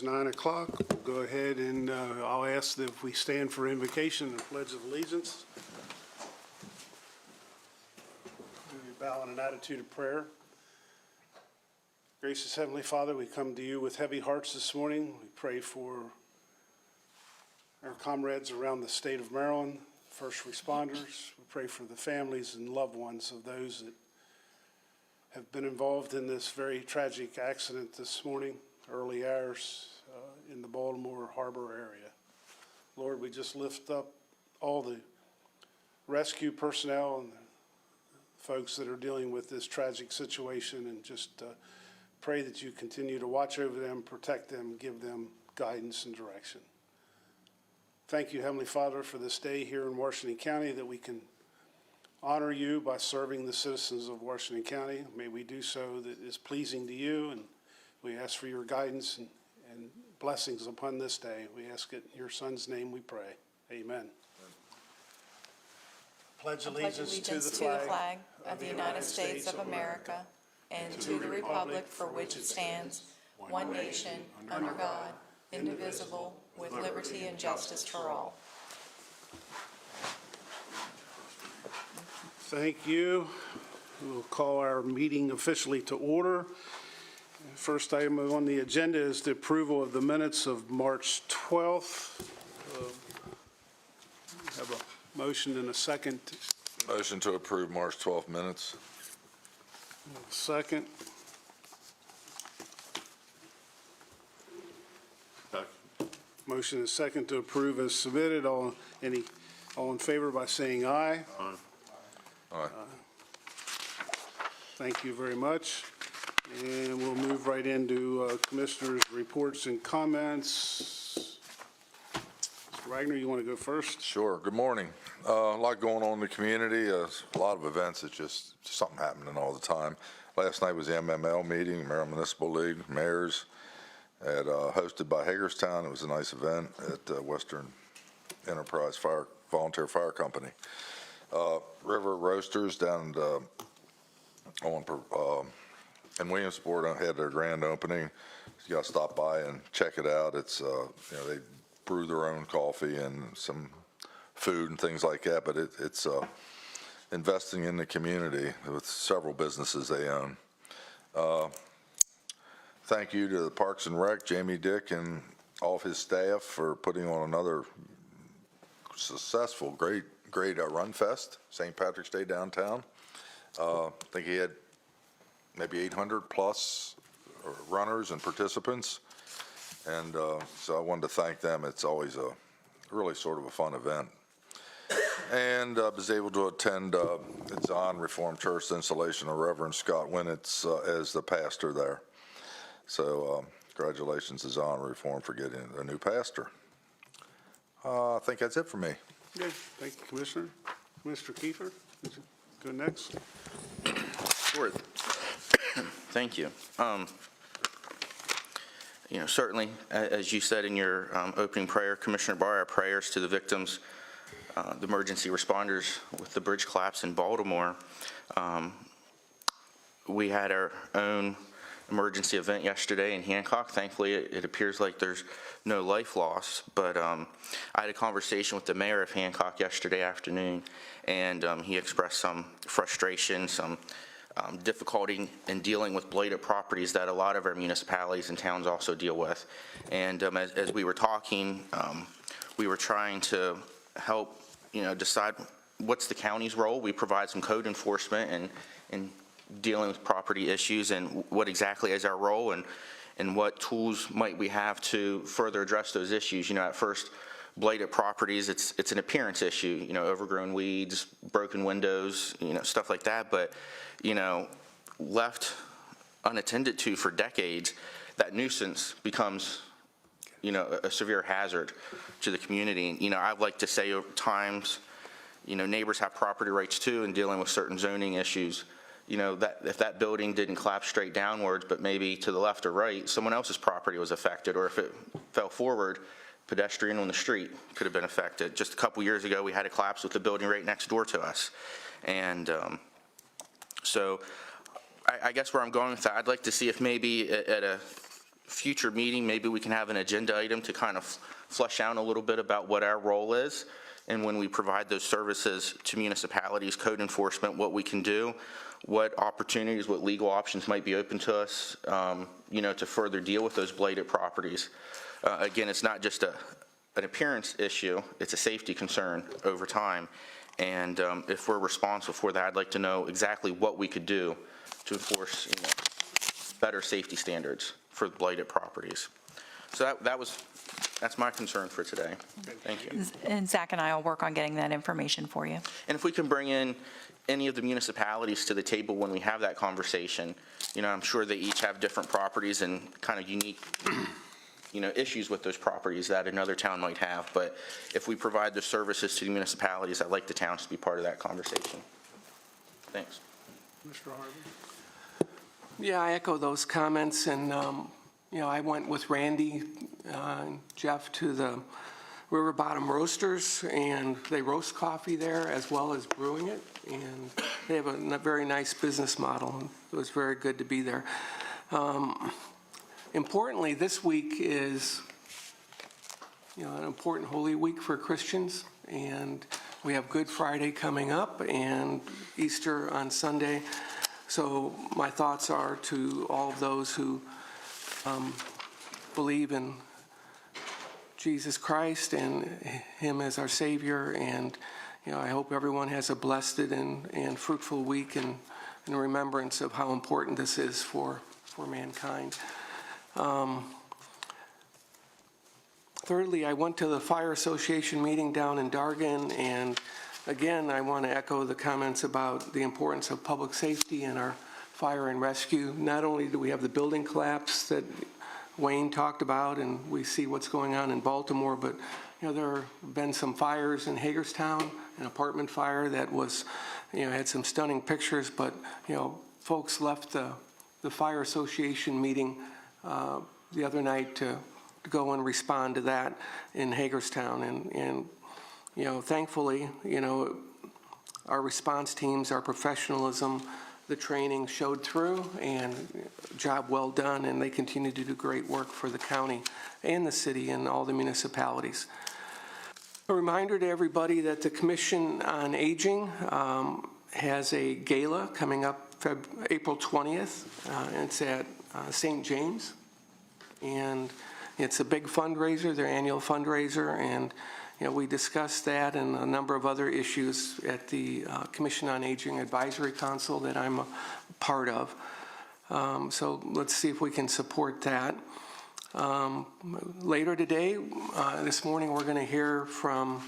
It's 9 o'clock. We'll go ahead and I'll ask that if we stand for invocation and pledge of allegiance. We bow in an attitude of prayer. Gracious Heavenly Father, we come to you with heavy hearts this morning. We pray for our comrades around the state of Maryland, first responders. We pray for the families and loved ones of those that have been involved in this very tragic accident this morning, early hours in the Baltimore Harbor area. Lord, we just lift up all the rescue personnel and the folks that are dealing with this tragic situation, and just pray that you continue to watch over them, protect them, give them guidance and direction. Thank you, Heavenly Father, for this day here in Washington County, that we can honor you by serving the citizens of Washington County. May we do so that is pleasing to you, and we ask for your guidance and blessings upon this day. We ask it in your Son's name we pray. Amen. Pledge allegiance to the flag of the United States of America and to the republic for which it stands, one nation, under God, indivisible, with liberty and justice for all. Thank you. We'll call our meeting officially to order. First item on the agenda is the approval of the minutes of March 12th. Have a motion and a second. Motion to approve March 12th minutes. Second. Motion and second to approve as submitted. All in favor by saying aye. Aye. Thank you very much. And we'll move right into commissioners' reports and comments. Mr. Wagner, you want to go first? Sure. Good morning. A lot going on in the community. A lot of events. It's just something happening all the time. Last night was the MML meeting, Maryland Municipal League, mayors, hosted by Hagerstown. It was a nice event at Western Enterprise Volunteer Fire Company. River Roasters down in Williamsport had their grand opening. You got to stop by and check it out. It's they brew their own coffee and some food and things like that, but it's investing in the community with several businesses they own. Thank you to the Parks and Rec, Jamie Dick and all of his staff for putting on another successful, great Run Fest, St. Patrick's Day downtown. I think he had maybe 800 plus runners and participants. And so I wanted to thank them. It's always a really sort of a fun event. And I was able to attend Zion Reformed Church, the installation of Reverend Scott Winnitz as the pastor there. So congratulations to Zion Reformed for getting a new pastor. I think that's it for me. Good. Thank you, Commissioner. Mr. Kiefer, would you go next? Sure. Thank you. Certainly, as you said in your opening prayer, Commissioner Barr, our prayers to the victims, the emergency responders with the bridge collapse in Baltimore. We had our own emergency event yesterday in Hancock. Thankfully, it appears like there's no life loss, but I had a conversation with the mayor of Hancock yesterday afternoon, and he expressed some frustration, some difficulty in dealing with blighted properties that a lot of our municipalities and towns also deal with. And as we were talking, we were trying to help, decide what's the county's role. We provide some code enforcement and dealing with property issues, and what exactly is our role, and what tools might we have to further address those issues. At first, blighted properties, it's an appearance issue, overgrown weeds, broken windows, stuff like that. But, left unattended to for decades, that nuisance becomes, a severe hazard to the community. I'd like to say over times, neighbors have property rights too in dealing with certain zoning issues. That if that building didn't collapse straight downwards, but maybe to the left or right, someone else's property was affected, or if it fell forward, pedestrian on the street could have been affected. Just a couple years ago, we had a collapse with the building right next door to us. And so I guess where I'm going with that, I'd like to see if maybe at a future meeting, maybe we can have an agenda item to kind of flesh out a little bit about what our role is. And when we provide those services to municipalities, code enforcement, what we can do, what opportunities, what legal options might be open to us, to further deal with those blighted properties. Again, it's not just an appearance issue, it's a safety concern over time. And if we're responsible for that, I'd like to know exactly what we could do to enforce better safety standards for blighted properties. So that's my concern for today. Thank you. And Zach and I will work on getting that information for you. And if we can bring in any of the municipalities to the table when we have that conversation, I'm sure they each have different properties and kind of unique, issues with those properties that another town might have. But if we provide the services to the municipalities, I'd like the towns to be part of that conversation. Thanks. Mr. Harvey? Yeah, I echo those comments, and, I went with Randy and Jeff to the River Bottom Roasters, and they roast coffee there as well as brewing it, and they have a very nice business model. It was very good to be there. Importantly, this week is, an important Holy Week for Christians, and we have Good Friday coming up and Easter on Sunday. So my thoughts are to all of those who believe in Jesus Christ and Him as our Savior. And, I hope everyone has a blessed and fruitful week in remembrance of how important this is for mankind. Thirdly, I went to the Fire Association meeting down in Dargan, and again, I want to echo the comments about the importance of public safety in our fire and rescue. Not only do we have the building collapse that Wayne talked about, and we see what's going on in Baltimore, but there have been some fires in Hagerstown, an apartment fire that was, had some stunning pictures, but folks left the Fire Association meeting the other night to go and respond to that in Hagerstown, and thankfully, our response teams, our professionalism, the training showed through, and job well done, and they continue to do great work for the county and the city and all the municipalities. A reminder to everybody that the Commission on Aging has a gala coming up April 20th, and it's at St. James, and it's a big fundraiser, their annual fundraiser, and we discussed that and a number of other issues at the Commission on Aging Advisory Council that I'm a part of. So let's see if we can support that. Later today, this morning, we're going to hear from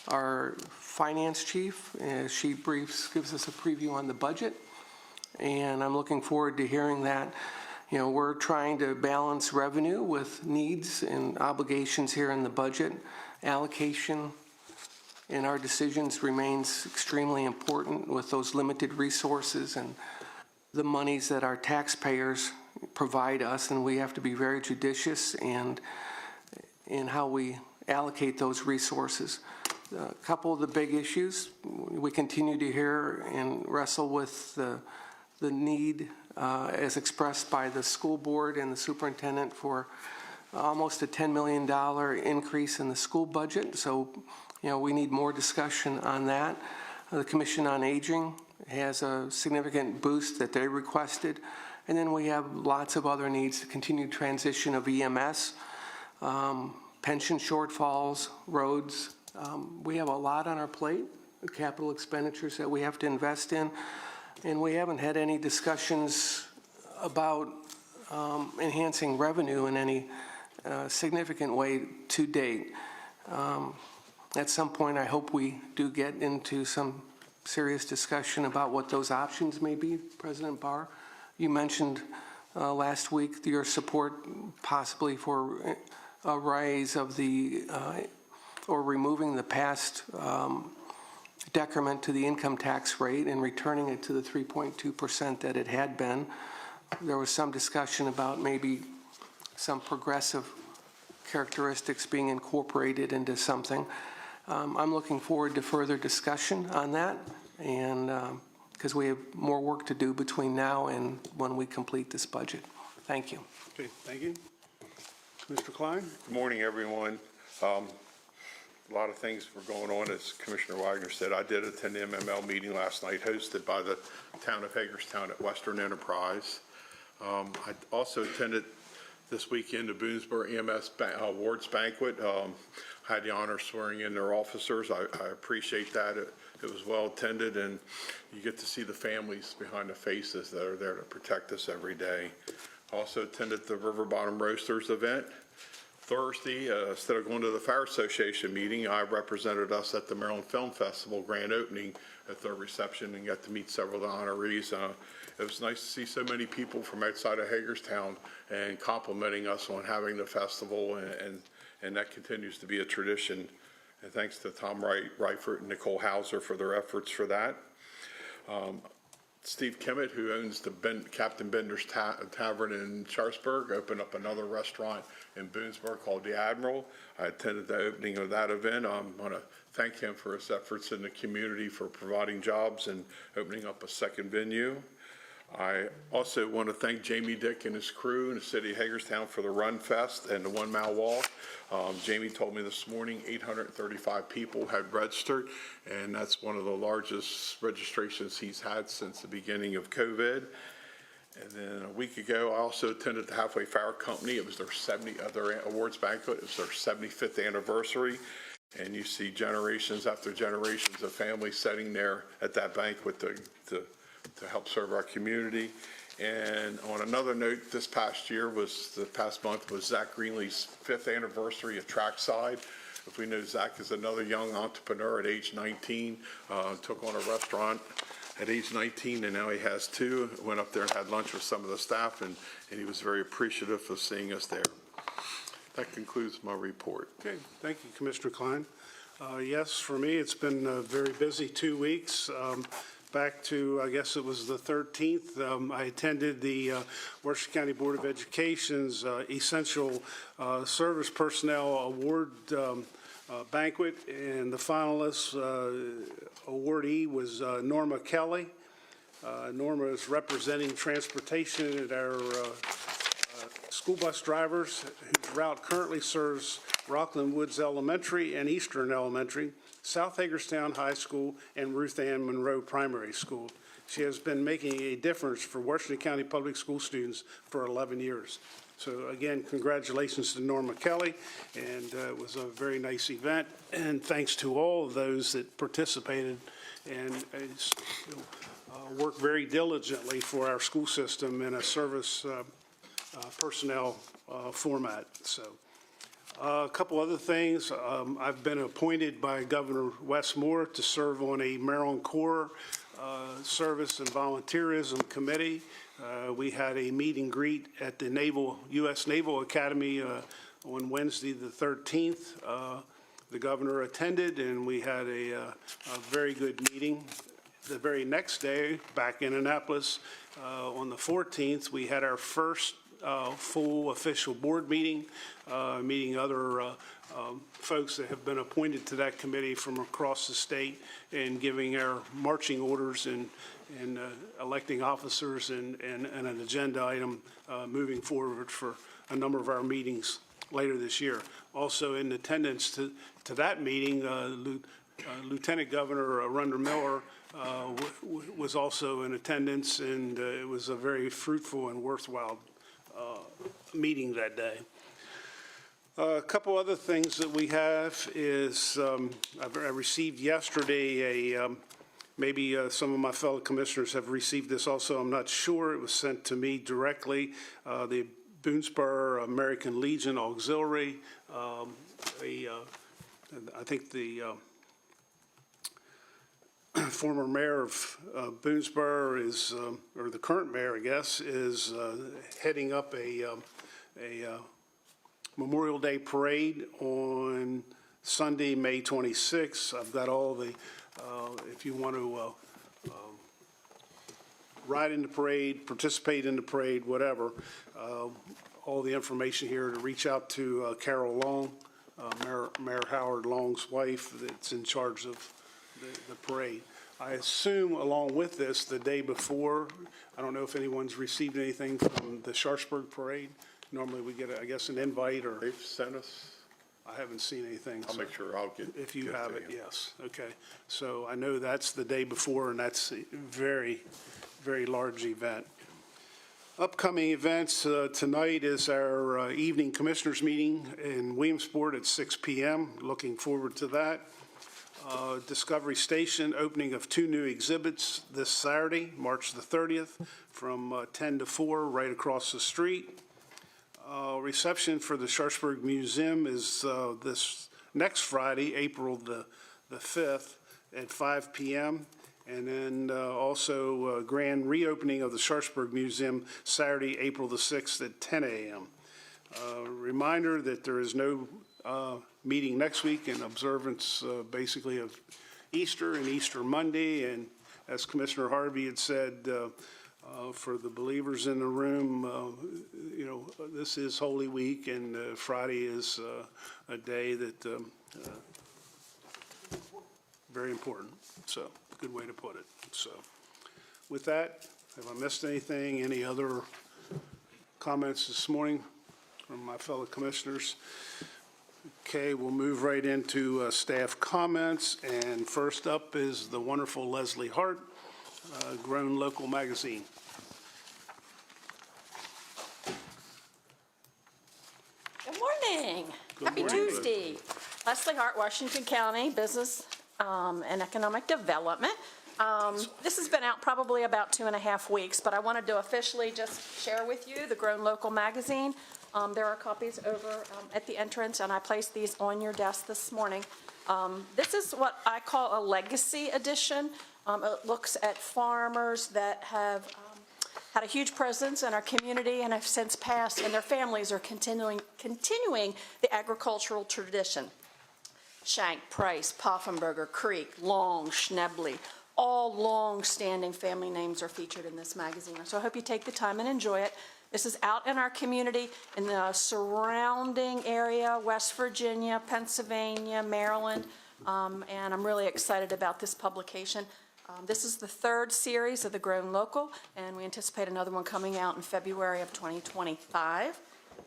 our finance chief. She gives us a preview on the budget, and I'm looking forward to hearing that. We're trying to balance revenue with needs and obligations here in the budget. Allocation in our decisions remains extremely important with those limited resources and the monies that our taxpayers provide us, and we have to be very judicious in how we allocate those resources. A couple of the big issues, we continue to hear and wrestle with the need as expressed by the school board and the superintendent for almost a $10 million increase in the school budget. So, we need more discussion on that. The Commission on Aging has a significant boost that they requested. And then we have lots of other needs, the continued transition of EMS, pension shortfalls, roads. We have a lot on our plate, capital expenditures that we have to invest in. And we haven't had any discussions about enhancing revenue in any significant way to date. At some point, I hope we do get into some serious discussion about what those options may be. President Barr, you mentioned last week your support possibly for a raise of the, or removing the past decrement to the income tax rate and returning it to the 3.2% that it had been. There was some discussion about maybe some progressive characteristics being incorporated into something. I'm looking forward to further discussion on that, and because we have more work to do between now and when we complete this budget. Thank you. Okay, thank you. Mr. Klein? Good morning, everyone. A lot of things were going on, as Commissioner Wagner said. I did attend the MML meeting last night hosted by the town of Hagerstown at Western Enterprise. I also attended this weekend the Boonesboro EMS Awards Banquet. I had the honor of swearing in their officers. I appreciate that. It was well attended, and you get to see the families behind the faces that are there to protect us every day. Also attended the River Bottom Roasters event. Thursday, instead of going to the Fire Association meeting, I represented us at the Maryland Film Festival grand opening at their reception and got to meet several of the honorees. It was nice to see so many people from outside of Hagerstown and complimenting us on having the festival, and that continues to be a tradition. And thanks to Tom Reifert and Nicole Hauser for their efforts for that. Steve Kimmett, who owns the Captain Bender's Tavern in Sharpsburg, opened up another restaurant in Boonesboro called the Admiral. I attended the opening of that event. I want to thank him for his efforts in the community for providing jobs and opening up a second venue. I also want to thank Jamie Dick and his crew in the city of Hagerstown for the Run Fest and the 1 Mile Walk. Jamie told me this morning 835 people had registered, and that's one of the largest registrations he's had since the beginning of COVID. And then a week ago, I also attended the Halfway Fire Company. It was their awards banquet. It was their 75th anniversary. And you see generations after generations of families sitting there at that banquet to help serve our community. And on another note, this past month was Zach Greenlee's 5th anniversary of Trackside. If we know, Zach is another young entrepreneur at age 19, took on a restaurant at age 19, and now he has 2. Went up there and had lunch with some of the staff, and he was very appreciative of seeing us there. That concludes my report. Okay, thank you, Commissioner Klein. Yes, for me, it's been a very busy 2 weeks. Back to, I guess it was the 13th, I attended the Washington County Board of Education's Essential Service Personnel Award banquet, and the finalists awardee was Norma Kelly. Norma is representing transportation at our school bus drivers, whose route currently serves Rockland Woods Elementary and Eastern Elementary, South Hagerstown High School, and Ruth Ann Monroe Primary School. She has been making a difference for Washington County Public School students for 11 years. So again, congratulations to Norma Kelly, and it was a very nice event, and thanks to all of those that participated and worked very diligently for our school system in a service personnel format. So a couple other things. I've been appointed by Governor Wes Moore to serve on a Maryland Corps Service and Volunteerism Committee. We had a meet and greet at the U.S. Naval Academy on Wednesday the 13th. The governor attended, and we had a very good meeting. The very next day, back in Annapolis, on the 14th, we had our first full official board meeting, meeting other folks that have been appointed to that committee from across the state, and giving our marching orders and electing officers and an agenda item moving forward for a number of our meetings later this year. Also in attendance to that meeting, Lieutenant Governor Rhonda Miller was also in attendance, and it was a very fruitful and worthwhile meeting that day. A couple other things that we have is I received yesterday maybe some of my fellow commissioners have received this also, I'm not sure. It was sent to me directly. The Boonesboro American Legion Auxiliary, I think the former mayor of Boonesboro is, or the current mayor, I guess, is heading up a Memorial Day parade on Sunday, May 26th. I've got all the, if you want to ride in the parade, participate in the parade, whatever, all the information here to reach out to Carol Long, Mayor Howard Long's wife, that's in charge of the parade. I assume along with this, the day before, I don't know if anyone's received anything from the Sharpsburg parade. Normally we get, I guess, an invite, or They've sent us, I haven't seen anything. I'll so make sure I'll get. If you get have to it, you. yes, okay. So I know that's the day before, and that's a very, very large event. Upcoming events, tonight is our evening commissioners meeting in Williamsport at 6 PM. Looking forward to that. Discovery Station, opening of 2 new exhibits this Saturday, March the 30th, from 10 to 4, right across the street. Reception for the Sharpsburg Museum is this next Friday, April the 5th, at 5 PM. And then also grand reopening of the Sharpsburg Museum, Saturday, April the 6th at 10 a.m. Reminder that there is no meeting next week in observance basically of Easter and Easter Monday. And as Commissioner Harvey had said, for the believers in the room, this is Holy Week, and Friday is a day that very important. So, good way to put it. So, with that, have I missed anything? Any other comments this morning from my fellow commissioners? Okay, we'll move right into staff comments, and first up is the wonderful Leslie Hart, Grown Local Magazine. Good morning. Good Happy morning. Tuesday. Leslie Hart, Washington County Business and Economic Development. This has been out probably about 2.5 weeks, but I wanted to officially just share with you the Grown Local magazine. There are copies over at the entrance, and I placed these on your desk this morning. This is what I call a legacy edition. It looks at farmers that have had a huge presence in our community and have since passed, and their families are continuing the agricultural tradition. Shank, Price, Poffenberger, Creek, Long, Schnebley, all long-standing family names are featured in this magazine. So I hope you take the time and enjoy it. This is out in our community, in the surrounding area, West Virginia, Pennsylvania, Maryland, and I'm really excited about this publication. This is the 3rd series of the Grown Local, and we anticipate another one coming out in February of 2025.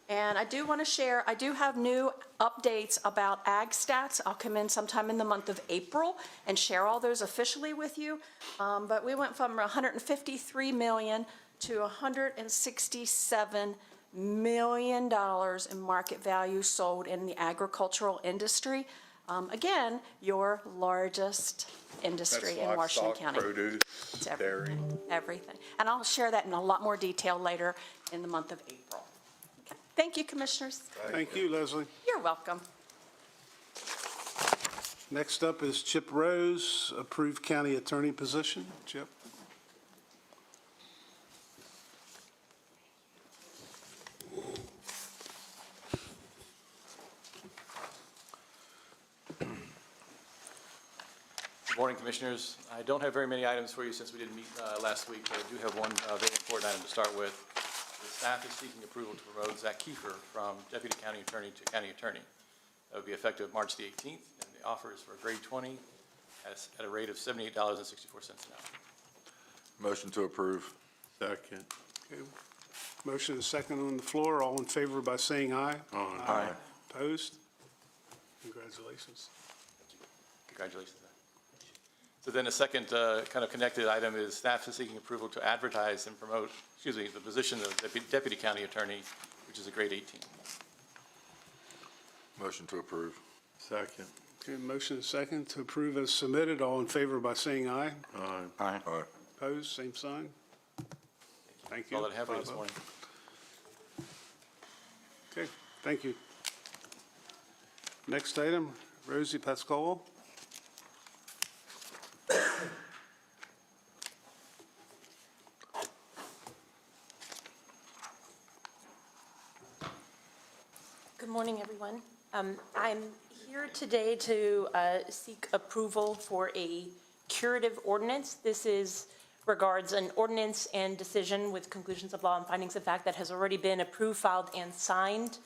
And I do want to share, I do have new updates about Ag Stats. I'll come in sometime in the month of April and share all those officially with you. But we went from $153 million to $167 million in market value sold in the agricultural industry. Again, your largest industry That's in Washington livestock, County. produce, It's dairy. everything. And I'll share that in a lot more detail later in the month of April. Okay. Thank you, Commissioners. Thank you, Leslie. You're welcome. Next up is Chip Rose, approved county attorney position. Chip? Good morning, Commissioners. I don't have very many items for you since we didn't meet last week, but I do have one very important item to start with. The staff is seeking approval to promote Zach Kiefer from Deputy County Attorney to County Attorney. That would be effective March the 18th, and the offer is for grade 20 at a rate of $78.64 an hour. Motion to approve. Second. Okay. Motion and second on the floor. All in favor by saying aye. Aye. Opposed? Congratulations. Congratulations. So then the second kind of connected item is staff is seeking approval to advertise and promote, the position of Deputy County Attorney, which is a grade 18. Motion to approve. Second. Okay, motion and second to approve as submitted. All in favor by saying aye. Aye. Aye. Opposed? Same sign. Thank That's all you. that I have for you this 5-0. morning. Okay, thank you. Next item, Rosie Pascal. Good morning, everyone. I'm here today to seek approval for a curative ordinance. This regards an ordinance and decision with conclusions of law and findings of fact that has already been approved, filed, and signed.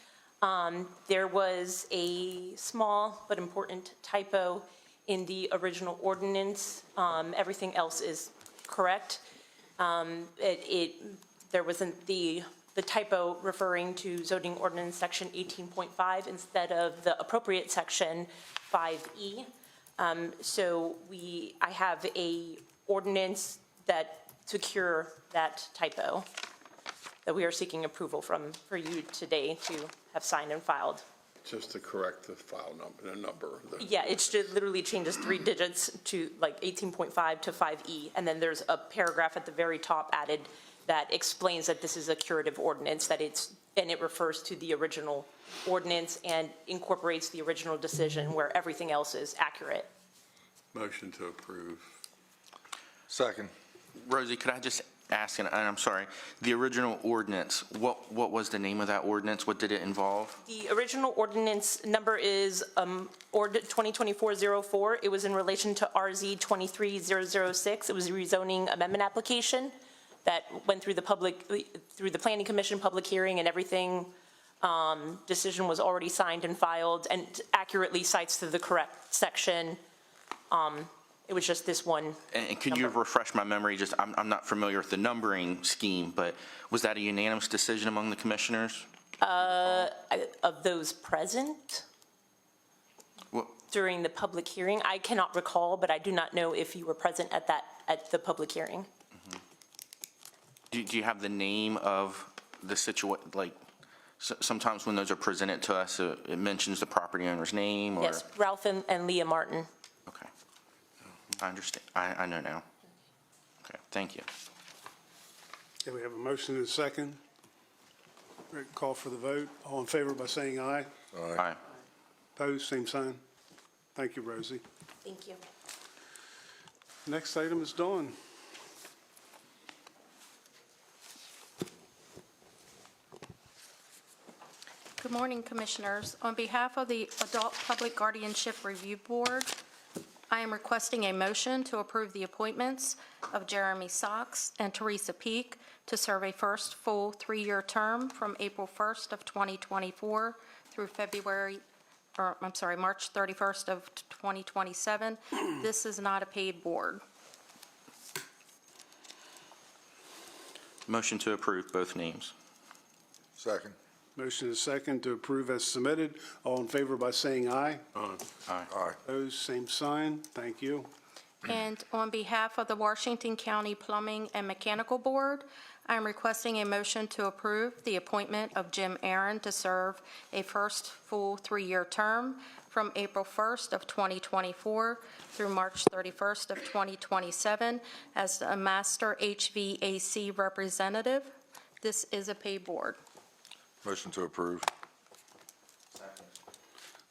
There was a small but important typo in the original ordinance. Everything else is correct. There wasn't the the typo referring to zoning ordinance section 18.5 instead of the appropriate section 5E. So I have a ordinance to cure that typo that we are seeking approval for you today to have signed and filed. Just to correct the file number, the number. Yeah, it literally changes 3 digits to like 18.5 to 5E, and then there's a paragraph at the very top added that explains that this is a curative ordinance, and it refers to the original ordinance and incorporates the original decision where everything else is accurate. Motion to approve. Second. Rosie, could I just ask, and I'm sorry, the original ordinance, what was the name of that ordinance? What did it involve? The original ordinance number is Ord 2024-04. It was in relation to RZ 23006. It was a rezoning amendment application that went through the Planning Commission public hearing and everything. Decision was already signed and filed and accurately cites to the correct section. It was just this one. And could you refresh my memory? Just, I'm not familiar with the numbering scheme, but was that a unanimous decision among the commissioners? Of those present What- during the public hearing, I cannot recall, but I do not know if you were present at the public hearing. Do you have the name of the sometimes when those are presented to us, it mentions the property owner's name or? Yes, Ralph and Leah Martin. Okay. I understand. I know now. Okay, thank you. Okay, we have a motion and a second. Great, call for the vote. All in favor by saying aye. Aye. Opposed, same sign. Thank you, Rosie. Thank you. Next item is Dawn. Good morning, Commissioners. On behalf of the Adult Public Guardianship Review Board, I am requesting a motion to approve the appointments of Jeremy Socks and Teresa Peak to serve a first full 3-year term from April 1st of 2024 through March 31st of 2027. This is not a paid board. Motion to approve both names. Second. Motion is second to approve as submitted. All in favor by saying aye. Aye. Aye. Opposed, same sign. Thank you. And on behalf of the Washington County Plumbing and Mechanical Board, I am requesting a motion to approve the appointment of Jim Aaron to serve a first full 3-year term from April 1st of 2024 through March 31st of 2027 as a Master HVAC representative. This is a paid board. Motion to approve.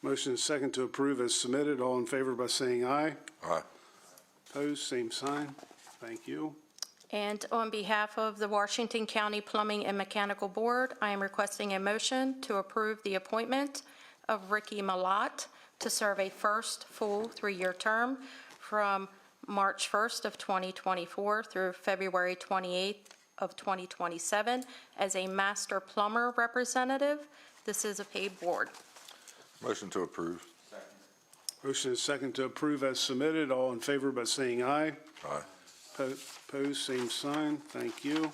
Motion is second to approve as submitted. All in favor by saying aye. Aye. Opposed, same sign. Thank you. And on behalf of the Washington County Plumbing and Mechanical Board, I am requesting a motion to approve the appointment of Ricky Malat to serve a first full 3-year term from March 1st of 2024 through February 28th of 2027 as a Master Plumber representative. This is a paid board. Motion to approve. Motion is second to approve as submitted. All in favor by saying aye. Aye. Opposed, same sign. Thank you.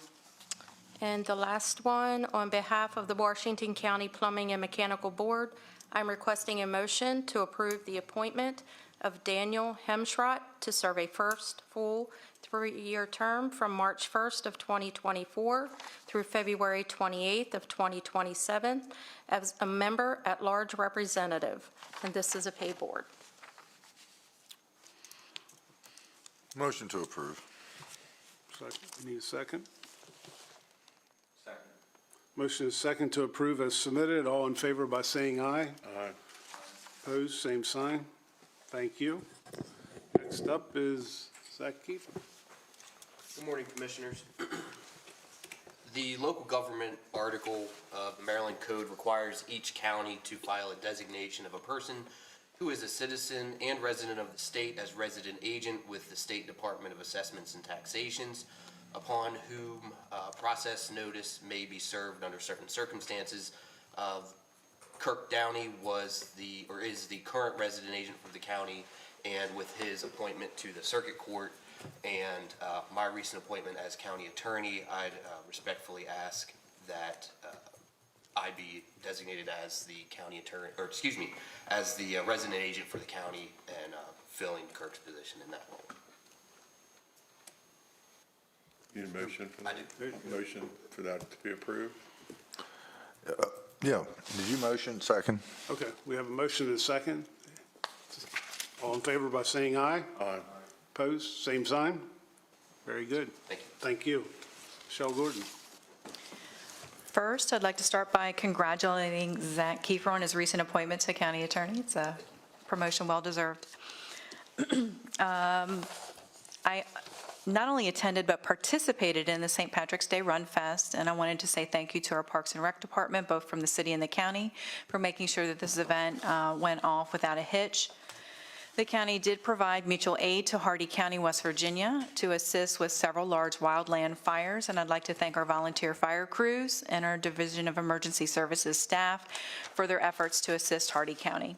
And the last one, on behalf of the Washington County Plumbing and Mechanical Board, I'm requesting a motion to approve the appointment of Daniel Hemschrott to serve a first full 3-year term from March 1st of 2024 through February 28th of 2027 as a member-at-large representative, and this is a paid board. Motion to approve. Second. Need a second? Second. Motion is second to approve as submitted. All in favor by saying aye. Aye. Opposed, same sign. Thank you. Next up is Zach Kiefer. Good morning, Commissioners. The local government article of the Maryland Code requires each county to file a designation of a person who is a citizen and resident of the state as resident agent with the State Department of Assessments and Taxations, upon whom process notice may be served under certain circumstances. Kirk Downey is the current resident agent for the county, and with his appointment to the circuit court and my recent appointment as county attorney, I'd respectfully ask that I be designated as the county attorney, or excuse me, as the resident agent for the county and filling Kirk's position in that role. Need a motion for I that? Motion for that to be approved? Yeah, did you motion second? Okay, we have a motion and a second. All in favor by saying aye? Aye. Opposed, same sign? Very good. Thank you. Thank you. Michelle Gordon. First, I'd like to start by congratulating Zach Kiefer on his recent appointment to county attorney. It's a promotion well-deserved. I not only attended but participated in the St. Patrick's Day Run Fest, and I wanted to say thank you to our Parks and Rec Department, both from the city and the county, for making sure that this event went off without a hitch. The county did provide mutual aid to Hardee County, West Virginia, to assist with several large wildland fires, and I'd like to thank our volunteer fire crews and our Division of Emergency Services staff for their efforts to assist Hardee County.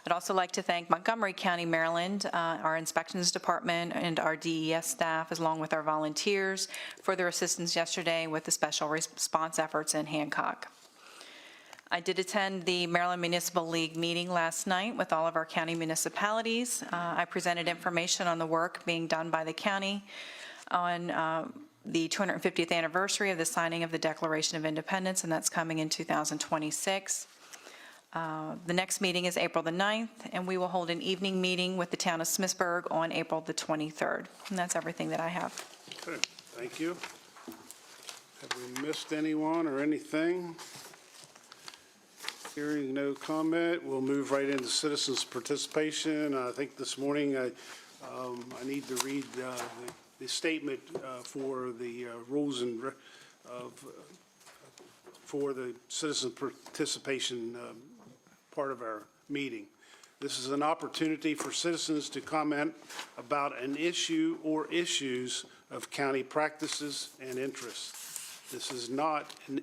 I'd also like to thank Montgomery County, Maryland, our inspections department and our DES staff, along with our volunteers, for their assistance yesterday with the special response efforts in Hancock. I did attend the Maryland Municipal League meeting last night with all of our county municipalities. I presented information on the work being done by the county on the 250th anniversary of the signing of the Declaration of Independence, and that's coming in 2026. The next meeting is April the 9th, and we will hold an evening meeting with the town of Smithsburg on April the 23rd. And that's everything that I have. Okay, thank you. Have we missed anyone or anything? Hearing no comment, we'll move right into citizens' participation. I think this morning I need to read the statement for the rules and for the citizen participation part of our meeting. This is an opportunity for citizens to comment about an issue or issues of county practices and interests. This is not an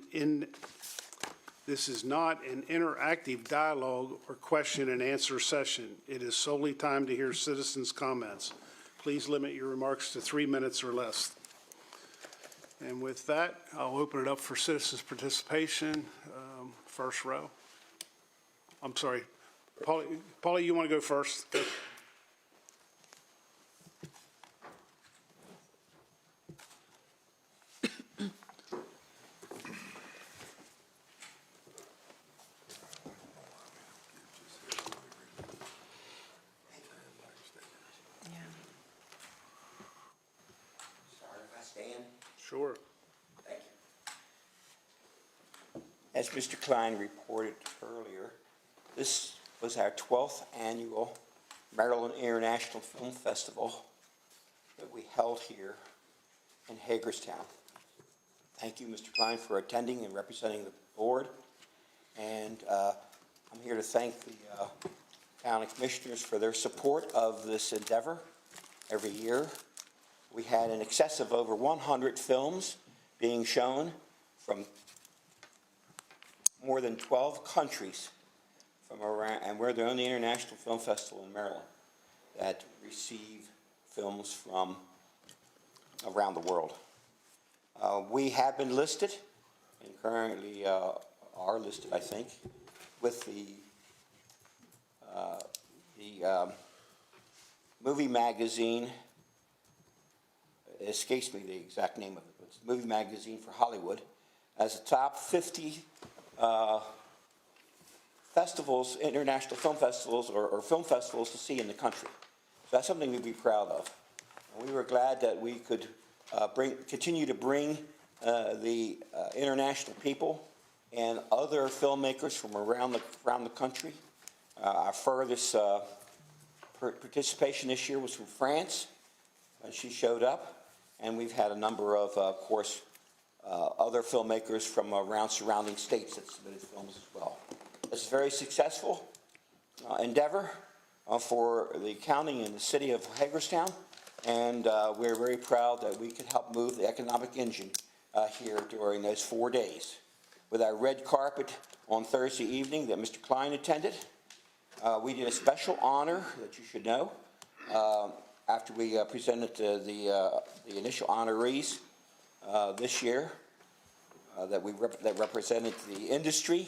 interactive dialogue or question and answer session. It is solely time to hear citizens' comments. Please limit your remarks to 3 minutes or less. And with that, I'll open it up for citizens' participation. First row. I'm sorry. Paulie, you want to go first? Go. Sure. Thank you. As Mr. Klein reported earlier, this was our 12th annual Maryland International Film Festival that we held here in Hagerstown. Thank you, Mr. Klein, for attending and representing the board. And I'm here to thank the county commissioners for their support of this endeavor every year. We had in excess of over 100 films being shown from more than 12 countries from around, and we're the only international film festival in Maryland that receive films from around the world. We have been listed, and currently are listed, I think, with the movie magazine. It escapes me the exact name of it, but it's the Movie Magazine for Hollywood, as the top 50 festivals, international film festivals, or film festivals to see in the country. So that's something to be proud of. And we were glad that we could continue to bring the international people and other filmmakers from around the country. Our furthest participation this year was from France, and she showed up. And we've had a number of course, other filmmakers from around surrounding states that submitted films as well. It's a very successful endeavor for the county and the city of Hagerstown, and we're very proud that we could help move the economic engine here during those 4 days. With our red carpet on Thursday evening that Mr. Klein attended, we did a special honor that you should know. After we presented the initial honorees this year, that represented the industry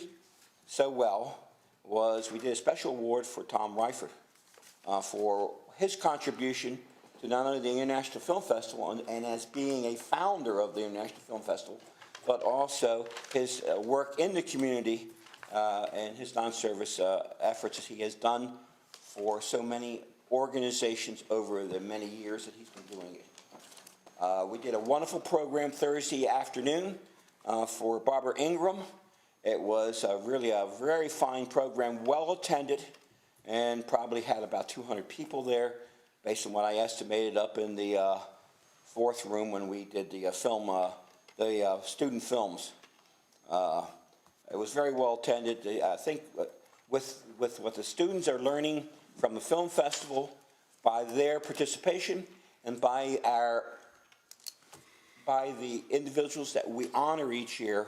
so well was we did a special award for Tom Reifert for his contribution to not only the International Film Festival and as being a founder of the International Film Festival, but also his work in the community and his non-service efforts that he has done for so many organizations over the many years that he's been doing it. We did a wonderful program Thursday afternoon for Barbara Ingram. It was really a very fine program, well attended, and probably had about 200 people there, based on what I estimated up in the fourth room when we did the student films. It was very well attended. I think with what the students are learning from the film festival, by their participation, and by the individuals that we honor each year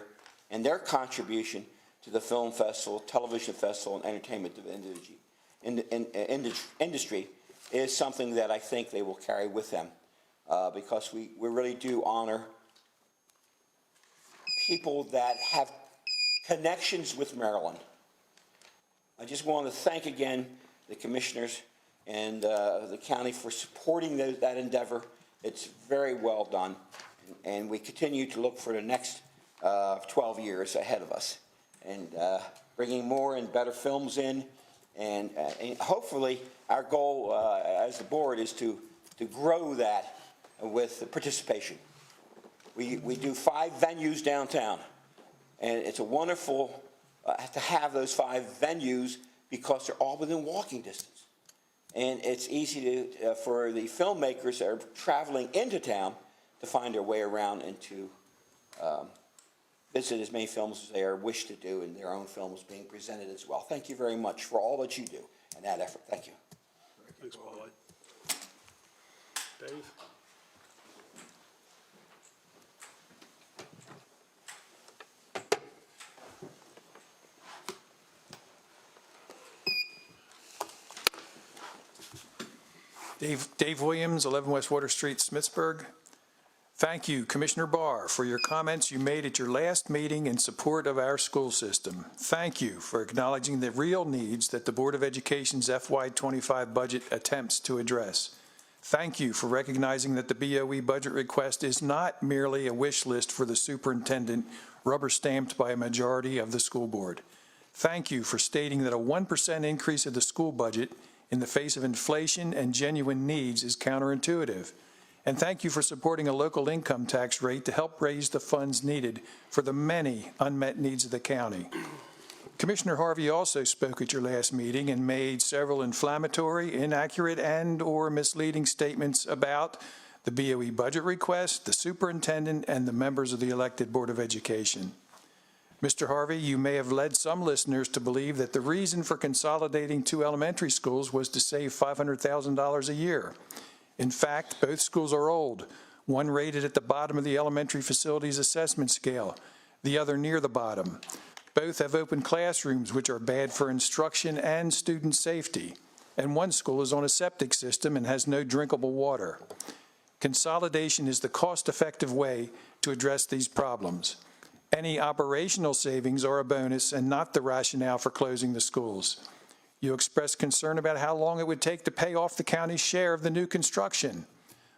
and their contribution to the film festival, television festival, and entertainment industry is something that I think they will carry with them because we really do honor people that have connections with Maryland. I just want to thank again the commissioners and the county for supporting that endeavor. It's very well done, and we continue to look for the next 12 years ahead of us, and bringing more and better films in, and hopefully our goal as the board is to grow that with the participation. We do 5 venues downtown, and it's a wonderful to have those 5 venues because they're all within walking distance. And it's easy for the filmmakers that are traveling into town to find their way around and to visit as many films as they wish to do, and their own films being presented as well. Thank you very much for all that you do and that effort. Thank you. Thanks, Paul. Dave? Dave Williams, 11 West Water Street, Smithsburg. Thank you, Commissioner Barr, for your comments you made at your last meeting in support of our school system. Thank you for acknowledging the real needs that the Board of Education's FY25 budget attempts to address. Thank you for recognizing that the BOE budget request is not merely a wish list for the superintendent, rubber stamped by a majority of the school board. Thank you for stating that a 1% increase of the school budget in the face of inflation and genuine needs is counterintuitive. And thank you for supporting a local income tax rate to help raise the funds needed for the many unmet needs of the county. Commissioner Harvey also spoke at your last meeting and made several inflammatory, inaccurate, and/or misleading statements about the BOE budget request, the superintendent, and the members of the elected Board of Education. Mr. Harvey, you may have led some listeners to believe that the reason for consolidating 2 elementary schools was to save $500,000 a year. In fact, both schools are old, one rated at the bottom of the elementary facilities assessment scale, the other near the bottom. Both have open classrooms, which are bad for instruction and student safety, and one school is on a septic system and has no drinkable water. Consolidation is the cost-effective way to address these problems. Any operational savings are a bonus and not the rationale for closing the schools. You expressed concern about how long it would take to pay off the county's share of the new construction.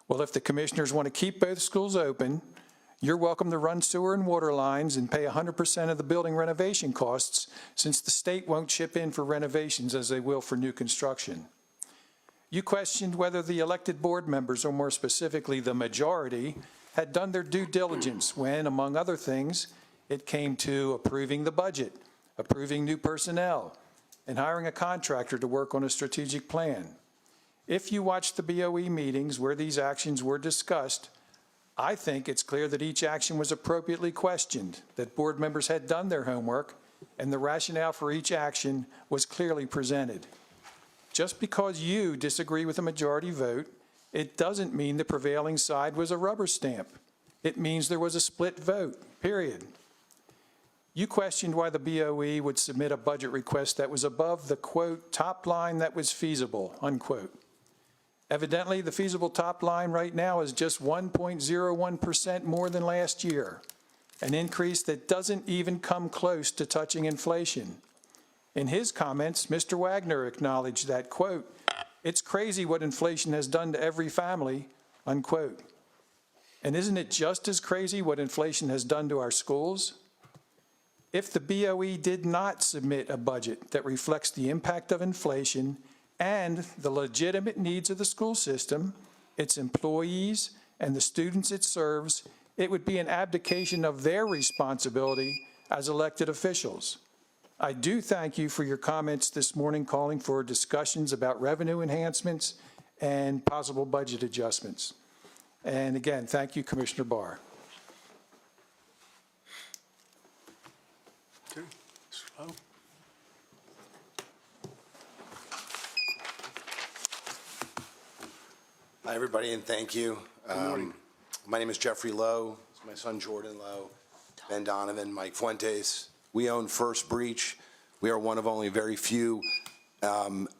Well, if the commissioners want to keep both schools open, you're welcome to run sewer and water lines and pay 100% of the building renovation costs, since the state won't chip in for renovations as they will for new construction. You questioned whether the elected board members, or more specifically the majority, had done their due diligence when, among other things, it came to approving the budget, approving new personnel, and hiring a contractor to work on a strategic plan. If you watched the BOE meetings where these actions were discussed, I think it's clear that each action was appropriately questioned, that board members had done their homework, and the rationale for each action was clearly presented. Just because you disagree with a majority vote, it doesn't mean the prevailing side was a rubber stamp. It means there was a split vote, period. You questioned why the BOE would submit a budget request that was above the, quote, top line that was feasible, unquote. Evidently, the feasible top line right now is just 1.01% more than last year. an increase that doesn't even come close to touching inflation. In his comments, Mr. Wagner acknowledged that, quote, "It's crazy what inflation has done to every family," unquote. And isn't it just as crazy what inflation has done to our schools? If the BOE did not submit a budget that reflects the impact of inflation and the legitimate needs of the school system, its employees, and the students it serves, it would be an abdication of their responsibility as elected officials. I do thank you for your comments this morning calling for discussions about revenue enhancements and possible budget adjustments. And again, thank you, Commissioner Barr. Okay. Mr. Lowe? Hi, everybody, and thank you. Good morning. My name is Jeffrey Lowe. It's my son Jordan Lowe, Ben Donovan, Mike Fuentes. We own First Breach. We are one of only very few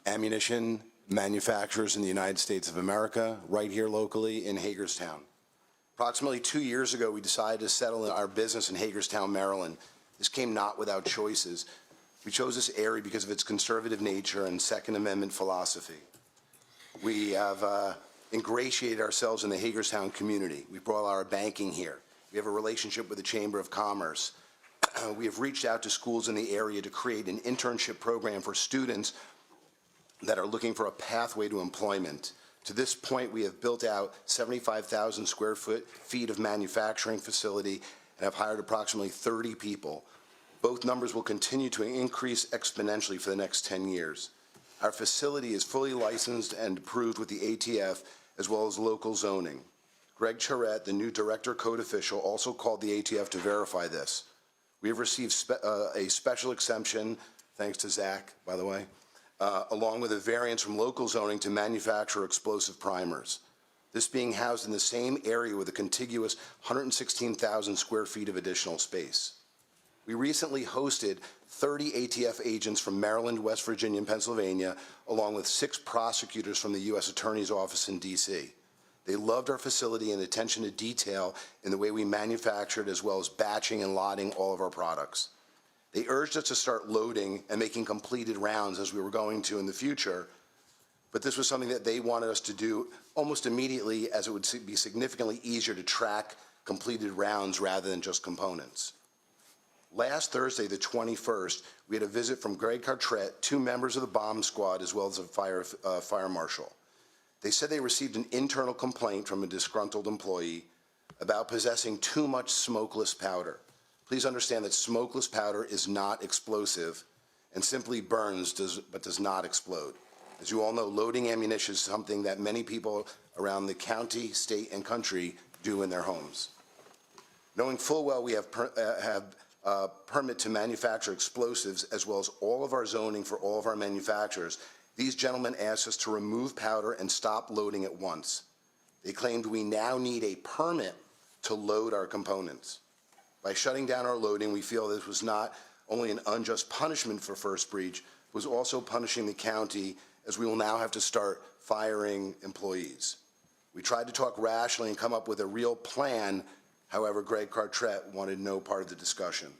ammunition manufacturers in the United States of America, right here locally in Hagerstown. Approximately 2 years ago, we decided to settle our business in Hagerstown, Maryland. This came not without choices. We chose this area because of its conservative nature and Second Amendment philosophy. We have ingratiated ourselves in the Hagerstown community. We brought our banking here. We have a relationship with the Chamber of Commerce. We have reached out to schools in the area to create an internship program for students that are looking for a pathway to employment. To this point, we have built out 75,000 square feet of manufacturing facility and have hired approximately 30 people. Both numbers will continue to increase exponentially for the next 10 years. Our facility is fully licensed and approved with the ATF as well as local zoning. Greg Charette, the new Director Code official, also called the ATF to verify this. We have received a special exemption, thanks to Zach, by the way, along with a variance from local zoning to manufacture explosive primers. This being housed in the same area with a contiguous 116,000 square feet of additional space. We recently hosted 30 ATF agents from Maryland, West Virginia, and Pennsylvania, along with 6 prosecutors from the U.S. Attorney's Office in D.C. They loved our facility and attention to detail in the way we manufactured, as well as batching and lotting all of our products. They urged us to start loading and making completed rounds as we were going to in the future, but this was something that they wanted us to do almost immediately, as it would be significantly easier to track completed rounds rather than just components. Last Thursday, the 21st, we had a visit from Greg Cartrette, 2 members of the bomb squad, as well as a fire marshal. They said they received an internal complaint from a disgruntled employee about possessing too much smokeless powder. Please understand that smokeless powder is not explosive and simply burns but does not explode. As you all know, loading ammunition is something that many people around the county, state, and country do in their homes. Knowing full well we have permit to manufacture explosives, as well as all of our zoning for all of our manufacturers, these gentlemen asked us to remove powder and stop loading at once. They claimed we now need a permit to load our components. By shutting down our loading, we feel this was not only an unjust punishment for First Breach, it was also punishing the county, as we will now have to start firing employees. We tried to talk rationally and come up with a real plan. However, Greg Cartrette wanted no part of the discussion.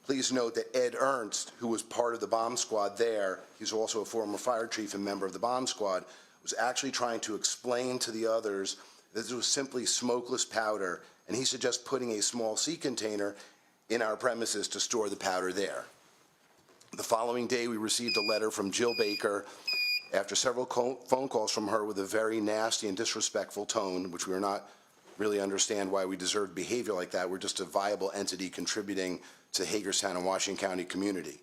Please note that Ed Ernst, who was part of the bomb squad there, he's also a former fire chief and member of the bomb squad, was actually trying to explain to the others that this was simply smokeless powder, and he suggests putting a small sea container in our premises to store the powder there. The following day, we received a letter from Jill Baker after several phone calls from her with a very nasty and disrespectful tone, which we are not really understand why we deserve behavior like that. We're just a viable entity contributing to Hagerstown and Washington County community.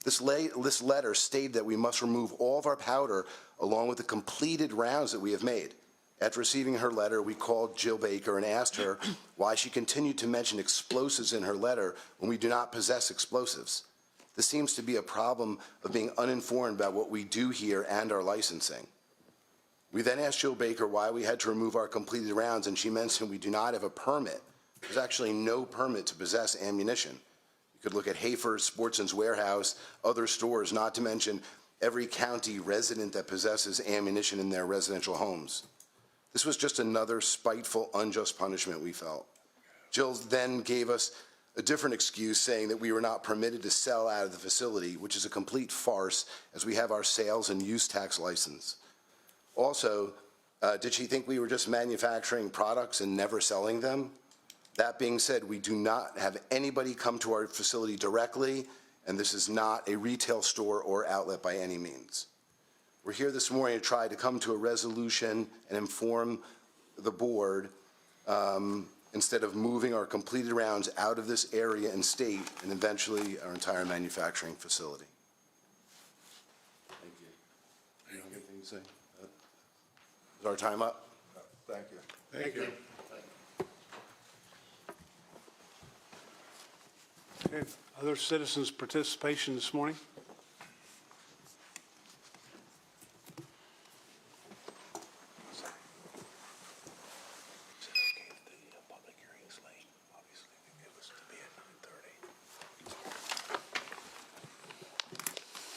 This letter stated that we must remove all of our powder along with the completed rounds that we have made. After receiving her letter, we called Jill Baker and asked her why she continued to mention explosives in her letter when we do not possess explosives. This seems to be a problem of being uninformed about what we do here and our licensing. We then asked Jill Baker why we had to remove our completed rounds, and she mentioned we do not have a permit. There's actually no permit to possess ammunition. You could look at Hafer's, Sportsman's Warehouse, other stores, not to mention every county resident that possesses ammunition in their residential homes. This was just another spiteful, unjust punishment, we felt. Jill then gave us a different excuse, saying that we were not permitted to sell out of the facility, which is a complete farce, as we have our sales and use tax license. Also, did she think we were just manufacturing products and never selling them? That being said, we do not have anybody come to our facility directly, and this is not a retail store or outlet by any means. We're here this morning to try to come to a resolution and inform the board instead of moving our completed rounds out of this area and state and eventually our entire manufacturing facility. Thank you. You don't have anything to say? Is our time up? Thank you. Thank you. Okay, other citizens' participation this morning?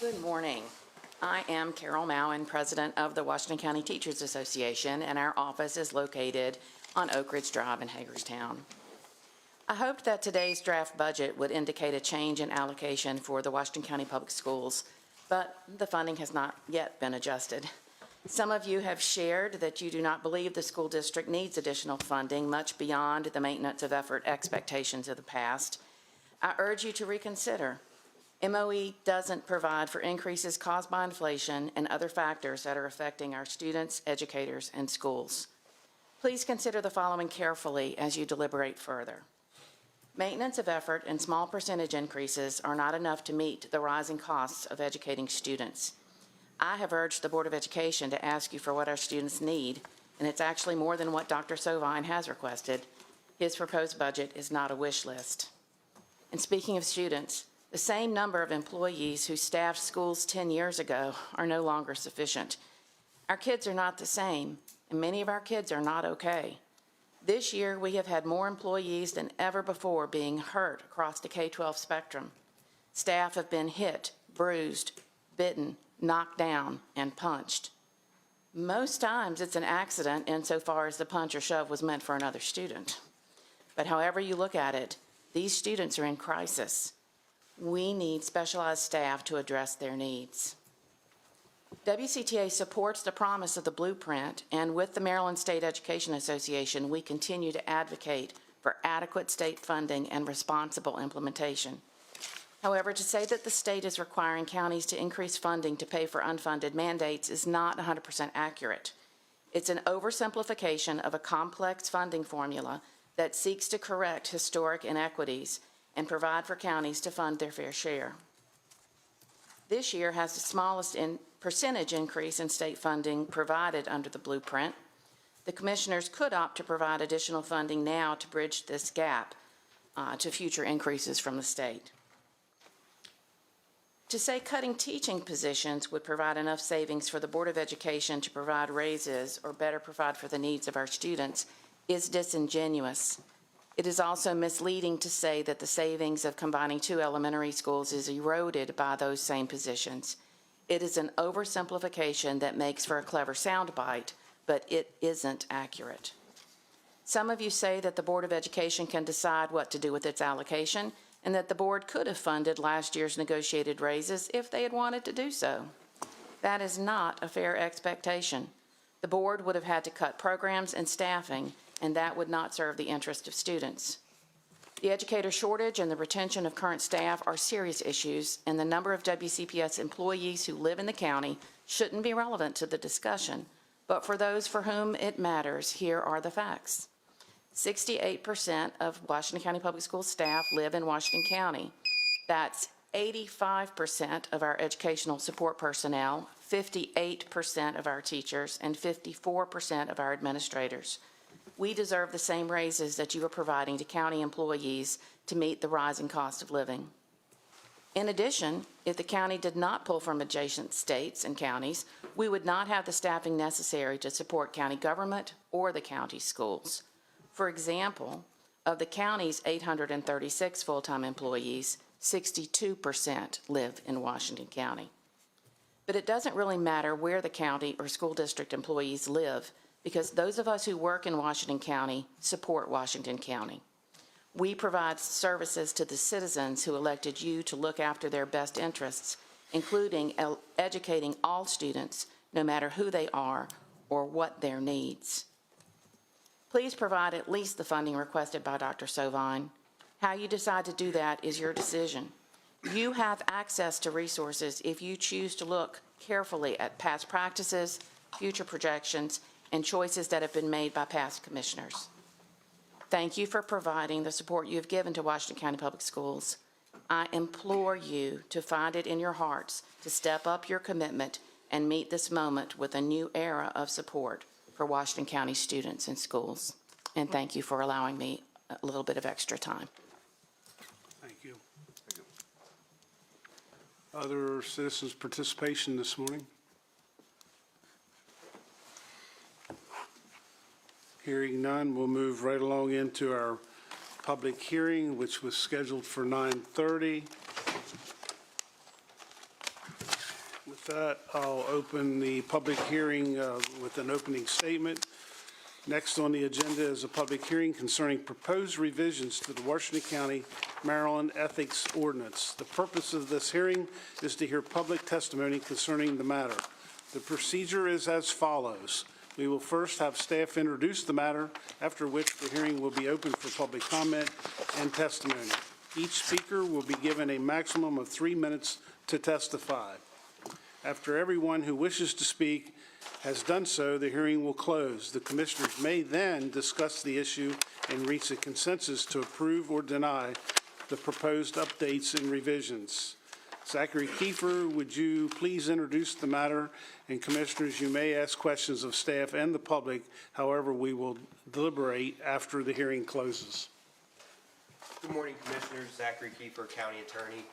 Good morning. I am Carol Mowen, President of the Washington County Teachers Association, and our office is located on Oak Ridge Drive in Hagerstown. I hoped that today's draft budget would indicate a change in allocation for the Washington County Public Schools, but the funding has not yet been adjusted. Some of you have shared that you do not believe the school district needs additional funding much beyond the maintenance of effort expectations of the past. I urge you to reconsider. MOE doesn't provide for increases caused by inflation and other factors that are affecting our students, educators, and schools. Please consider the following carefully as you deliberate further. Maintenance of effort and small percentage increases are not enough to meet the rising costs of educating students. I have urged the Board of Education to ask you for what our students need, and it's actually more than what Dr. Sovine has requested. His proposed budget is not a wish list. And speaking of students, the same number of employees who staffed schools 10 years ago are no longer sufficient. Our kids are not the same, and many of our kids are not okay. This year, we have had more employees than ever before being hurt across the K-12 spectrum. Staff have been hit, bruised, bitten, knocked down, and punched. Most times, it's an accident insofar as the punch or shove was meant for another student. But however you look at it, these students are in crisis. We need specialized staff to address their needs. WCTA supports the promise of the blueprint, and with the Maryland State Education Association, we continue to advocate for adequate state funding and responsible implementation. However, to say that the state is requiring counties to increase funding to pay for unfunded mandates is not 100% accurate. It's an oversimplification of a complex funding formula that seeks to correct historic inequities and provide for counties to fund their fair share. This year has the smallest percentage increase in state funding provided under the blueprint. The commissioners could opt to provide additional funding now to bridge this gap to future increases from the state. To say cutting teaching positions would provide enough savings for the Board of Education to provide raises or better provide for the needs of our students is disingenuous. It is also misleading to say that the savings of combining two elementary schools is eroded by those same positions. It is an oversimplification that makes for a clever soundbite, but it isn't accurate. Some of you say that the Board of Education can decide what to do with its allocation, and that the board could have funded last year's negotiated raises if they had wanted to do so. That is not a fair expectation. The board would have had to cut programs and staffing, and that would not serve the interest of students. The educator shortage and the retention of current staff are serious issues, and the number of WCPS employees who live in the county shouldn't be relevant to the discussion. But for those for whom it matters, here are the facts. 68% of Washington County Public Schools staff live in Washington County. That's 85% of our educational support personnel, 58% of our teachers, and 54% of our administrators. We deserve the same raises that you are providing to county employees to meet the rising cost of living. In addition, if the county did not pull from adjacent states and counties, we would not have the staffing necessary to support county government or the county schools. For example, of the county's 836 full-time employees, 62% live in Washington County. But it doesn't really matter where the county or school district employees live, because those of us who work in Washington County support Washington County. We provide services to the citizens who elected you to look after their best interests, including educating all students, no matter who they are or what their needs. Please provide at least the funding requested by Dr. Sovine. How you decide to do that is your decision. You have access to resources if you choose to look carefully at past practices, future projections, and choices that have been made by past commissioners. Thank you for providing the support you have given to Washington County Public Schools. I implore you to find it in your hearts to step up your commitment and meet this moment with a new era of support for Washington County students and schools. And thank you for allowing me a little bit of extra time. Thank you. Other citizens' participation this morning? Hearing none, we'll move right along into our public hearing, which was scheduled for 9:30. With that, I'll open the public hearing with an opening statement. Next on the agenda is a public hearing concerning proposed revisions to the Washington County, Maryland Ethics Ordinance. The purpose of this hearing is to hear public testimony concerning the matter. The procedure is as follows. We will first have staff introduce the matter, after which the hearing will be open for public comment and testimony. Each speaker will be given a maximum of 3 minutes to testify. After everyone who wishes to speak has done so, the hearing will close. The commissioners may then discuss the issue and reach a consensus to approve or deny the proposed updates and revisions. Zachary Kiefer, would you please introduce the matter? And commissioners, you may ask questions of staff and the public. However, we will deliberate after the hearing closes. Good morning, Commissioners. Zachary Kiefer, County Attorney.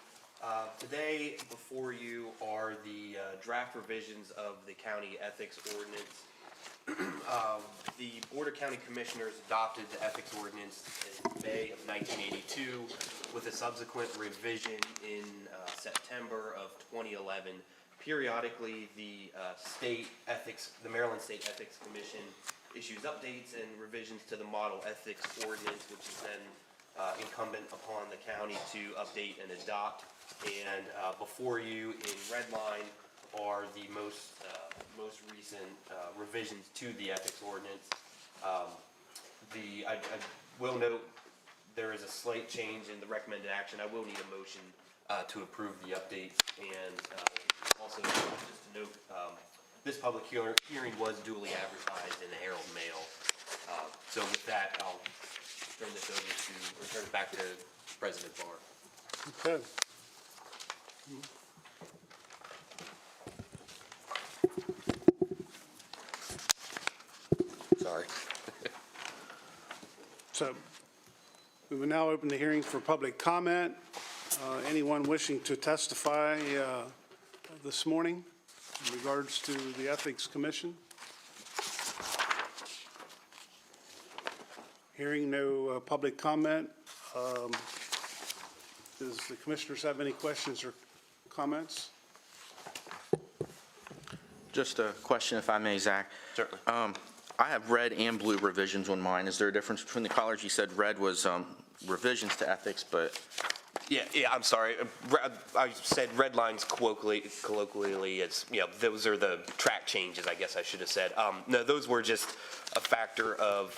Today before you are the draft revisions of the county ethics ordinance. The Board of County Commissioners adopted the ethics ordinance in May of 1982 with a subsequent revision in September of 2011. Periodically, the Maryland State Ethics Commission issues updates and revisions to the model ethics ordinance, which is then incumbent upon the county to update and adopt. And before you in red line are the most recent revisions to the ethics ordinance. I will note there is a slight change in the recommended action. I will need a motion to approve the update, and also just to note this public hearing was duly advertised in the Herald Mail. So with that, I'll return it back to President Barr. Okay. Sorry. So we will now open the hearing for public comment. Anyone wishing to testify this morning in regards to the Ethics Commission? Hearing no public comment, does the commissioners have any questions or comments? Just a question, if I may, Zach. Certainly. I have red and blue revisions on mine. Is there a difference between the colors? You said red was revisions to ethics, but... Yeah, I'm sorry. I said red lines colloquially as, those are the track changes, I guess I should have said. No, those were just a factor of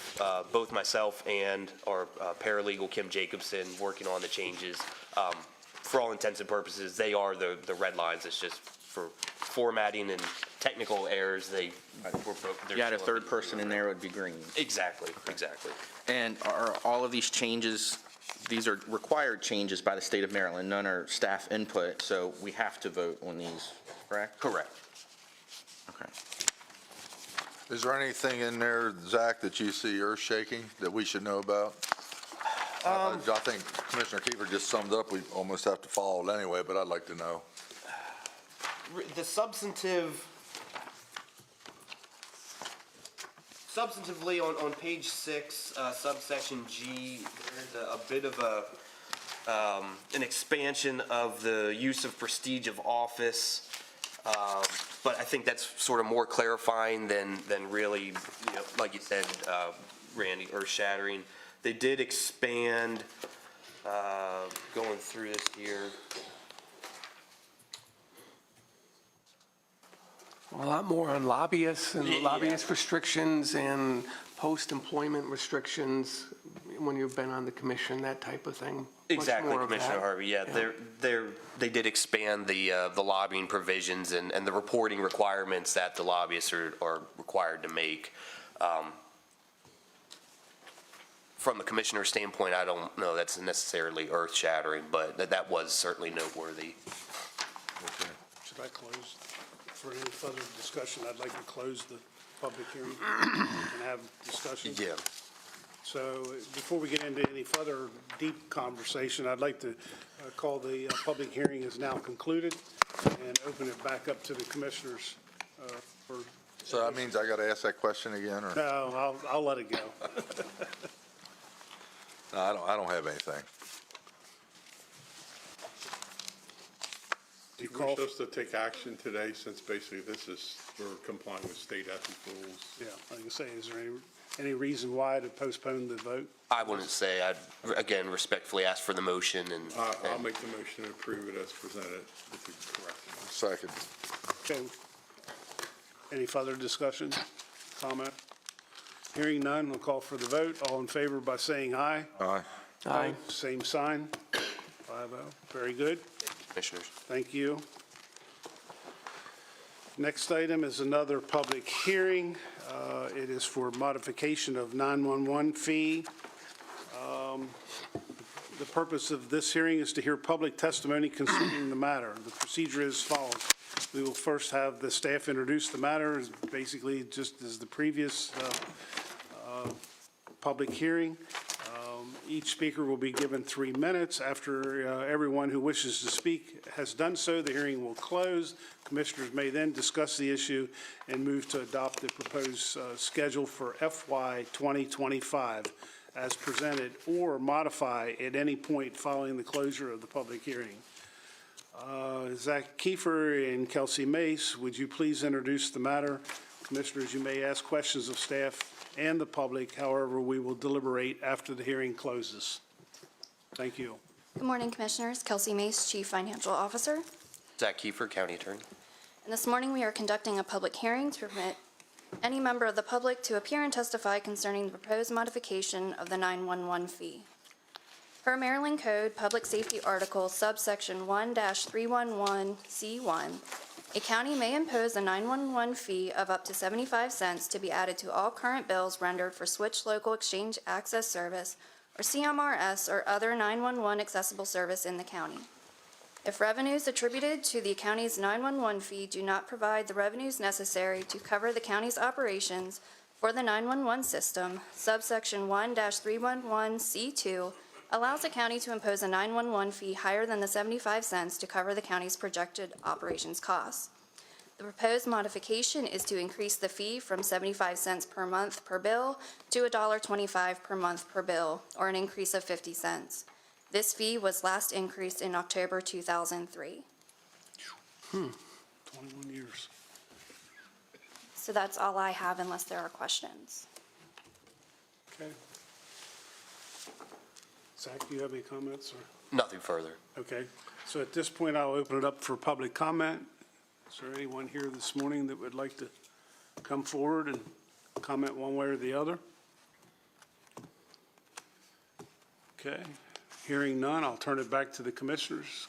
both myself and our paralegal, Kim Jacobson, working on the changes. For all intents and purposes, they are the red lines. It's just for formatting and technical errors, they were both. You had a third person in there, it would be green. Exactly. And are all of these changes, these are required changes by the state of Maryland, none are staff input, so we have to vote on these, correct? Correct. Okay. Is there anything in there, Zach, that you see earth shaking that we should know about? I think Commissioner Kiefer just summed up. We almost have to follow it anyway, but I'd like to know. The substantively on page 6, subsection G, there's a bit of an expansion of the use of prestige of office, but I think that's sort of more clarifying than really, like you said, Randy, earth-shattering. They did expand, going through this here. A lot more on lobbyists and Yeah. lobbyist restrictions and post-employment restrictions when you've been on the commission, that type of thing. Much Exactly, more of Commissioner that. Harvey, yeah, they did expand the lobbying provisions and the reporting requirements that the lobbyists are required to make. From a commissioner standpoint, I don't know that's necessarily earth-shattering, but that was certainly noteworthy. Should I close? For any further discussion, I'd like to close the public hearing and have discussion. Yeah. So before we get into any further deep conversation, I'd like to call the public hearing is now concluded and open it back up to the commissioners for. So that means I got to ask that question again, or? No, I'll let it go. No, I don't have anything. We're supposed to take action today since basically we're complying with state ethics rules. Yeah, like I say, is there any reason why to postpone the vote? I wouldn't say, I'd, again, respectfully ask for the motion and. I'll make the motion to approve it as presented with the correction. Second. Okay. Any further discussion, comment? Hearing none, we'll call for the vote. All in favor by saying aye. Aye. Aye. Same sign. 5-0. Very good. Commissioners. Thank you. Next item is another public hearing. It is for modification of 911 fee. The purpose of this hearing is to hear public testimony concerning the matter. The procedure is as follows. We will first have the staff introduce the matter, basically just as the previous public hearing. Each speaker will be given 3 minutes. After everyone who wishes to speak has done so, the hearing will close. Commissioners may then discuss the issue and move to adopt the proposed schedule for FY 2025 as presented, or modify at any point following the closure of the public hearing. Zach Kiefer and Kelsey Mace, would you please introduce the matter? Commissioners, you may ask questions of staff and the public. However, we will deliberate after the hearing closes. Thank you. Good morning, Commissioners. Kelsey Mace, Chief Financial Officer. Zach Kiefer, County Attorney. And this morning, we are conducting a public hearing to permit any member of the public to appear and testify concerning the proposed modification of the 911 fee. Per Maryland Code Public Safety Article subsection 1-311C1, a county may impose a 911 fee of up to 75 cents to be added to all current bills rendered for Switch Local Exchange Access Service, or CMRS, or other 911 accessible service in the county. If revenues attributed to the county's 911 fee do not provide the revenues necessary to cover the county's operations for the 911 system, subsection 1-311C2 allows the county to impose a 911 fee higher than the 75 cents to cover the county's projected operations costs. The proposed modification is to increase the fee from 75 cents per month per bill to $1.25 per month per bill, or an increase of 50 cents. This fee was last increased in October 2003. 21 years. So that's all I have unless there are questions. Okay. Zach, do you have any comments? Or? Nothing further. Okay. So at this point, I'll open it up for public comment. Is there anyone here this morning that would like to come forward and comment one way or the other? Okay. Hearing none, I'll turn it back to the commissioners,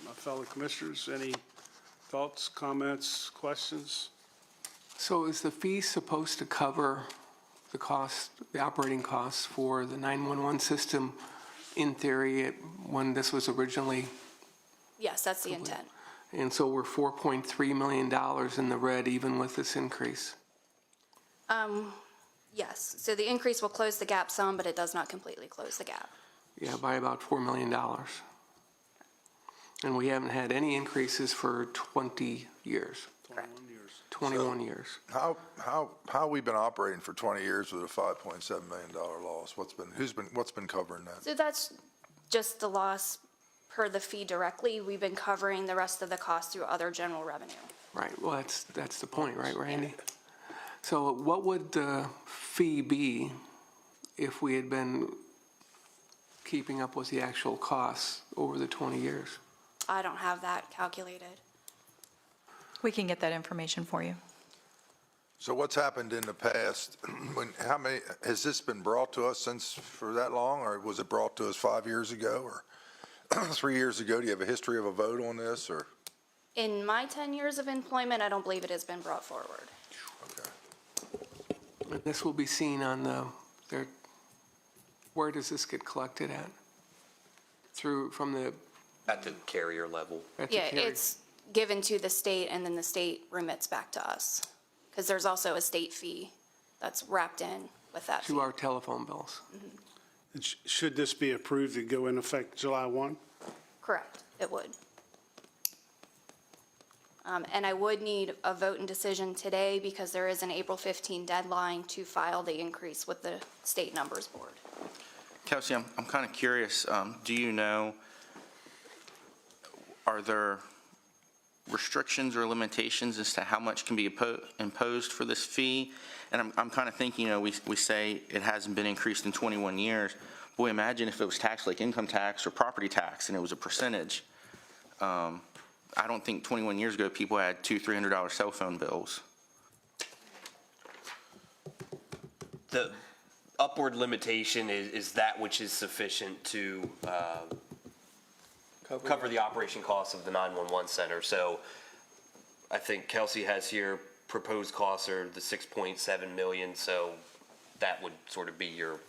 my fellow commissioners. Any thoughts, comments, questions? So is the fee supposed to cover the cost, the operating costs for the 911 system in theory when this was originally? Yes, that's the intent. And so we're $4.3 million in the red even with this increase? Yes, so the increase will close the gap some, but it does not completely close the gap. Yeah, by about $4 million. And we haven't had any increases for 20 years. 21 years. How we been operating for 20 years with a $5.7 million loss? What's been covering that? So that's just the loss per the fee directly. We've been covering the rest of the cost through other general revenue. Right, well, that's the point, right, Randy? So what would the fee be if we had been keeping up with the actual costs over the 20 years. I don't have that calculated. We can get that information for you. So what's happened in the past? How many, has this been brought to us since for that long, or was it brought to us 5 years ago, or 3 years ago? Do you have a history of a vote on this, or? In my 10 years of employment, I don't believe it has been brought forward. And this will be seen on where does this get collected at? From the, At the carrier level. at the Yeah, carrier? it's given to the state and then the state remits back to us. Because there's also a state fee that's wrapped in with that fee. To our telephone bills. And should this be approved to go in effect July 1? Correct, it would. And I would need a vote and decision today because there is an April 15 deadline to file the increase with the state numbers board. Kelsey, I'm kind of curious, do you know, are there restrictions or limitations as to how much can be imposed for this fee? And I'm kind of thinking, we say it hasn't been increased in 21 years. Boy, imagine if it was taxed like income tax or property tax and it was a percentage. I don't think 21 years ago people had $200, $300 cell phone bills. The upward limitation is that which is sufficient to cover the operation costs of the 911 center. So I think Kelsey has here proposed costs are the 6.7 million. So that would sort of be your,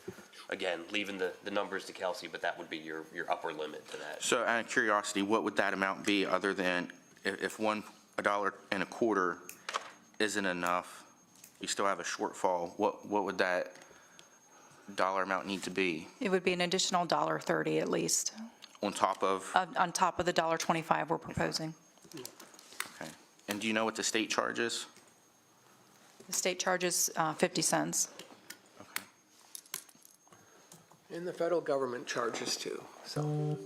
again, leaving the numbers to Kelsey, but that would be your upper limit to that. So out of curiosity, what would that amount be other than if $1.25 isn't enough, you still have a shortfall, what would that dollar amount need to be It would be an additional $1.30 at least, on top of? on top of the $1.25 we're proposing. Okay. And do you know what the state charges? The state charges 50 cents. Okay. And the federal government charges too, so.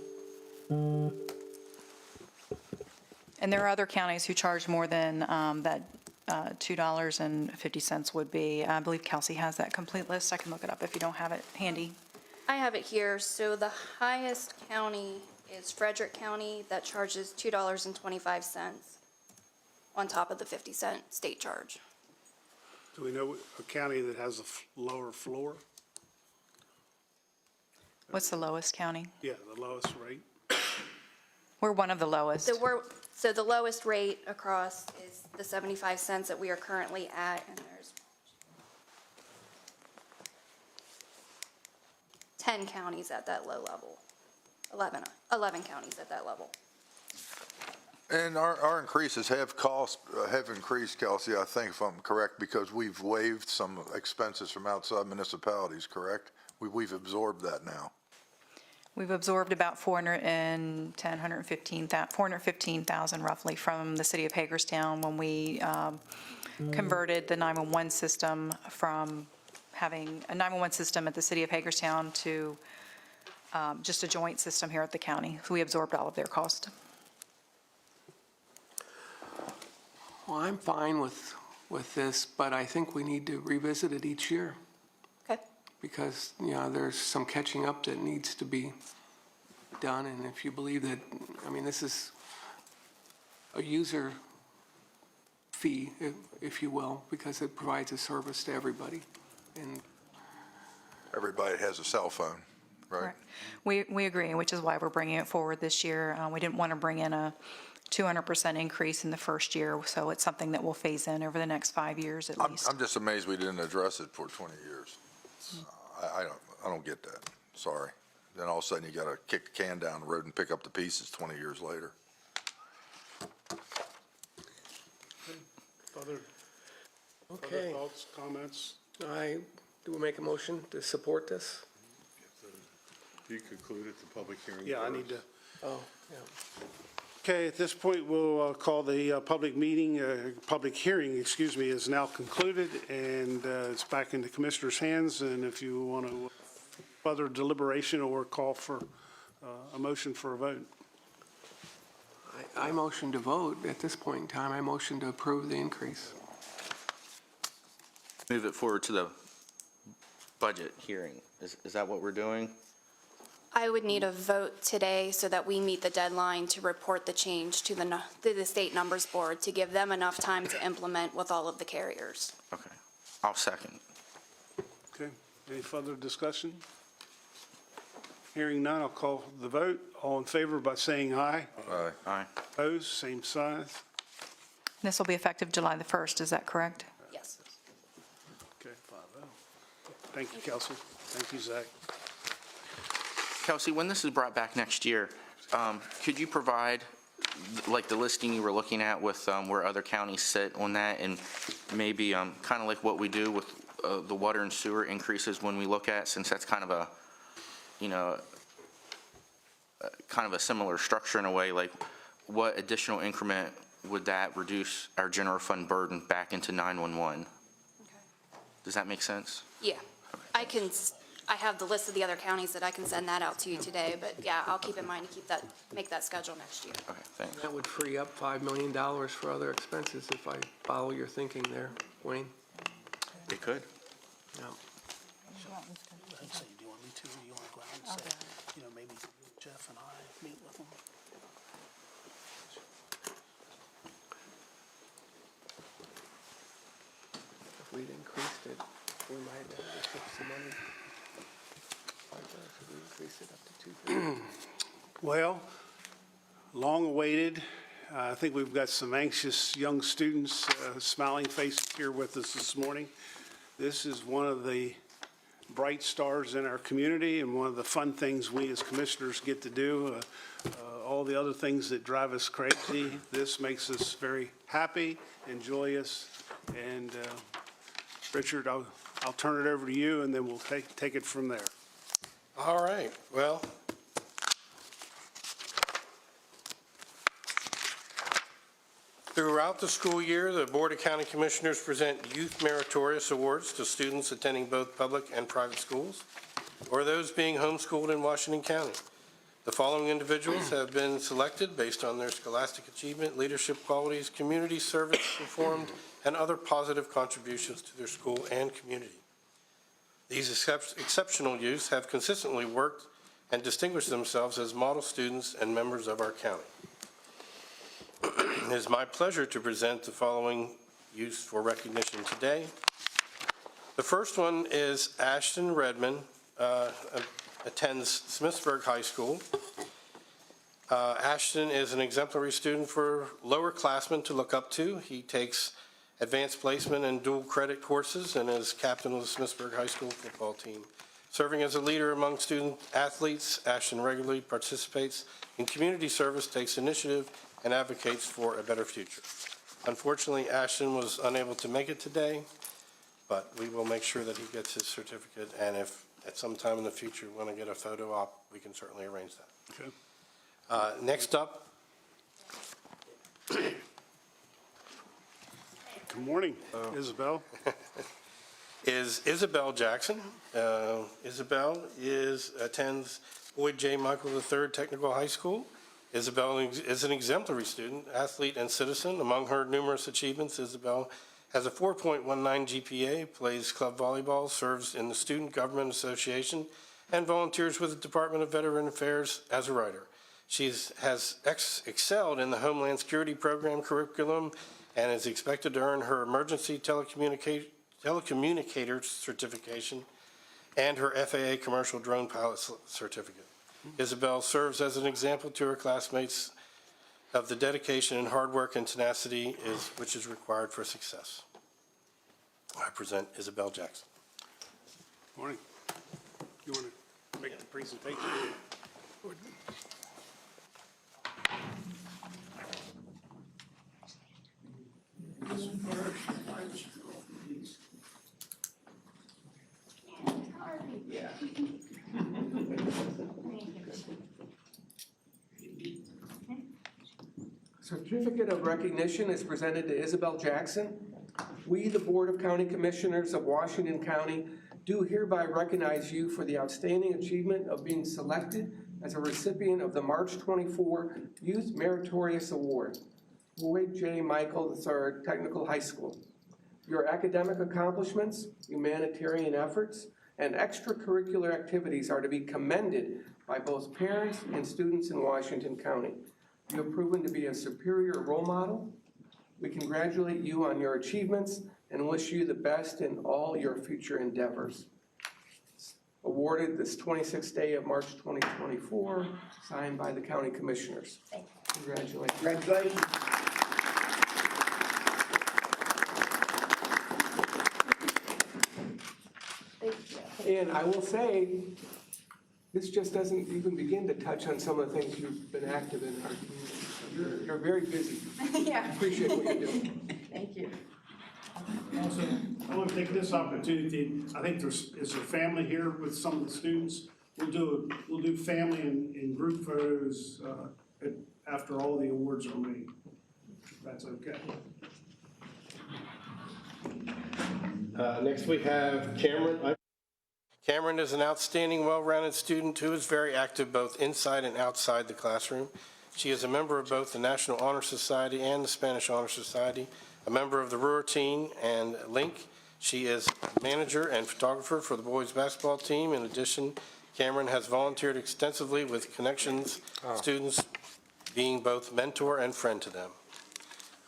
And there are other counties who charge more than that $2.50 would be. I believe Kelsey has that complete list. I can look it up if you don't have it handy. I have it here. So the highest county is Frederick County that charges $2.25 on top of the 50-cent state charge. Do we know a county that has a lower floor? What's the lowest county? Yeah, the lowest rate. We're one of the lowest. So the lowest rate across is the 75 cents that we are currently at, and there's 10 counties at that low level. 11 counties at that level. And our increases have increased, Kelsey, I think, if I'm correct, because we've waived some expenses from outside municipalities, correct? We've absorbed that now. We've absorbed about $415,000 roughly from the city of Hagerstown when we converted the 911 system from having a 911 system at the city of Hagerstown to just a joint system here at the county. So we absorbed all of their cost. Well, I'm fine with this, but I think we need to revisit it each year. Okay. Because, there's some catching up that needs to be done, and if you believe that, this is a user fee, if you will, because it provides a service to everybody. And Everybody has a cell phone, right? We agree, which is why we're bringing it forward this year. We didn't want to bring in a 200% increase in the first year, so it's something that will phase in over the next 5 years at least. I'm just amazed we didn't address it for 20 years. I don't get that. Sorry. Then all of a sudden you got to kick the can down the road and pick up the pieces 20 years later. Other Okay. thoughts, comments? do we make a motion to support this? You concluded the public hearing. Yeah, I need to. Oh, yeah. Okay, at this point, we'll call the public hearing, is now concluded, and it's back in the commissioner's hands, and if you want to further deliberation or call for a motion for a vote. I motion to vote at this point in time. I motion to approve the increase. Move it forward to the budget hearing. Is that what we're doing? I would need a vote today so that we meet the deadline to report the change to the State Numbers Board to give them enough time to implement with all of the carriers. Okay. I'll second. Okay, any further discussion? Hearing none, I'll call the vote. All in favor by saying aye. Aye. Aye. Opposed, same sign. This will be effective July the 1st, is that correct? Yes. Okay, 5-0. Thank you, Kelsey. Thank you, Zach. Kelsey, when this is brought back next year, could you provide, like, the listing you were looking at with where other counties sit on that, and maybe kind of like what we do with the water and sewer increases when we look at, since that's kind of a, you know, kind of a similar structure in a way, like what additional increment would that reduce our general fund burden back into 911? Does that make sense? Yeah. I have the list of the other counties that I can send that out to you today, but yeah, I'll keep in mind to make that schedule next year. Okay, thanks. That would free up $5 million for other expenses if I follow your thinking there, Wayne. It could. Yeah. So do you want me to, or you want to go out and say, you know, maybe Jeff and I meet with them? If we'd increased it, we might have took some money. Should we increase it up to 250? Well, long awaited. I think we've got some anxious young students, smiling faces here with us this morning. This is one of the bright stars in our community and one of the fun things we as commissioners get to do. All the other things that drive us crazy, this makes us very happy and joyous. And Richard, I'll turn it over to you, and then we'll take it from there. All right, well, throughout the school year, the Board of County Commissioners present Youth Meritorious Awards to students attending both public and private schools, or those being homeschooled in Washington County. The following individuals have been selected based on their scholastic achievement, leadership qualities, community service performed, and other positive contributions to their school and community. These exceptional youths have consistently worked and distinguished themselves as model students and members of our county. It is my pleasure to present the following youths for recognition today. The first one is Ashton Redmond, attends Smithsburg High School. Ashton is an exemplary student for lower classmen to look up to. He takes advanced placement and dual credit courses and is captain of the Smithsburg High School football team. Serving as a leader among student athletes, Ashton regularly participates in community service, takes initiative, and advocates for a better future. Unfortunately, Ashton was unable to make it today, but we will make sure that he gets his certificate, and if at some time in the future we want to get a photo op, we can certainly arrange that. Okay. Next up. Good morning, Isabel. Is Isabel Jackson. Isabel attends Boyd J. Michael III Technical High School. Isabel is an exemplary student, athlete, and citizen. Among her numerous achievements, Isabel has a 4.19 GPA, plays club volleyball, serves in the Student Government Association, and volunteers with the Department of Veteran Affairs as a writer. She has excelled in the Homeland Security Program curriculum and is expected to earn her emergency telecommunicator certification and her FAA commercial drone pilot certificate. Isabel serves as an example to her classmates of the dedication and hard work and tenacity which is required for success. I present Isabel Jackson. Morning. You want to make the presentation? Certificate of recognition is presented to Isabel Jackson. We, the Board of County Commissioners of Washington County, do hereby recognize you for the outstanding achievement of being selected as a recipient of the March 24 Youth Meritorious Award, Boyd J. Michael III Technical High School. Your academic accomplishments, humanitarian efforts, and extracurricular activities are to be commended by both parents and students in Washington County. You have proven to be a superior role model. We congratulate you on your achievements and wish you the best in all your future endeavors. Awarded this 26th day of March 2024, signed by the county commissioners. Congratulations. Congratulations. And I will say, this just doesn't even begin to touch on some of the things you've been active in our community. You're very busy. Yeah. Appreciate what you're doing. Thank you. Also, I want to take this opportunity, I think is a family here with some of the students. We'll do family and group photos after all the awards are made. If that's okay. Next, we have Cameron. Cameron is an outstanding, well-rounded student who is very active both inside and outside the classroom. She is a member of both the National Honor Society and the Spanish Honor Society, a member of the Ruhr Team and Link. She is manager and photographer for the boys basketball team. In addition, Cameron has volunteered extensively with Connections students, being both mentor and friend to them.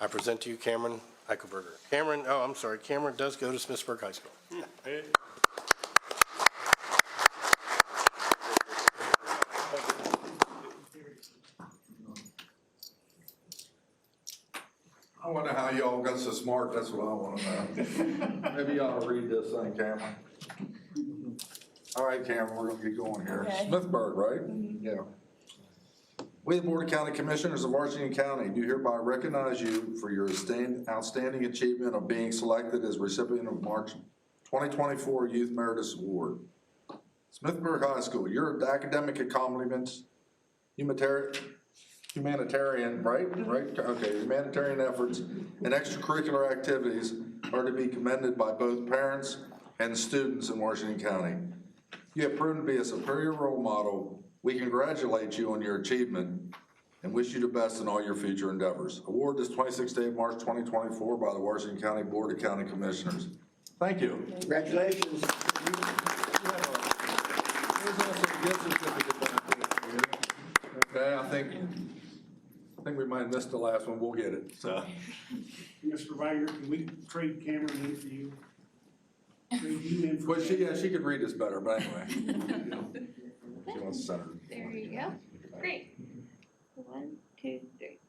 I present to you Cameron Eichelberger. Cameron does go to Smithsburg High School. I wonder how y'all got so smart, that's what I want to know. Maybe you ought to read this thing, Cameron. All right, Cameron, we're gonna get going here. Okay. Smithsburg, right? Yeah. We, the Board of County Commissioners of Washington County, do hereby recognize you for your outstanding achievement of being selected as recipient of March 2024 Youth Meritus Award. Smithsburg High School, your academic accomplishments, humanitarian, right? Okay, humanitarian efforts and extracurricular activities are to be commended by both parents and students in Washington County. You have proven to be a superior role model. We congratulate you on your achievement and wish you the best in all your future endeavors. Award this 26th day of March 2024 by the Washington County Board of County Commissioners. Thank you. Congratulations. There's also a gift certificate back there for you. Okay, I think we might have missed the last one. We'll get it, so. Mr. Wagner, can we trade Cameron in for you? Trade you in for Well, she could read this better, but anyway. She wants to center. There you go. Great. 1, 2, 3.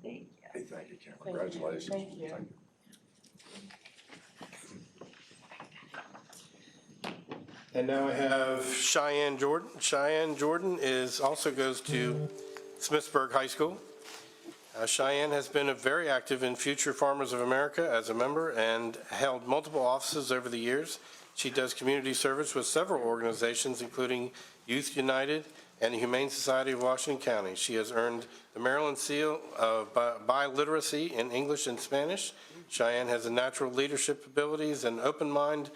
There you go. Hey, thank you, Cameron. Congratulations. Thank you. And now I have Cheyenne Jordan. Cheyenne Jordan also goes to Smithsburg High School. Cheyenne has been very active in Future Farmers of America as a member and held multiple offices over the years. She does community service with several organizations, including Youth United and the Humane Society of Washington County. She has earned the Maryland Seal of Biliteracy in English and Spanish. Cheyenne has a natural leadership abilities and open mind,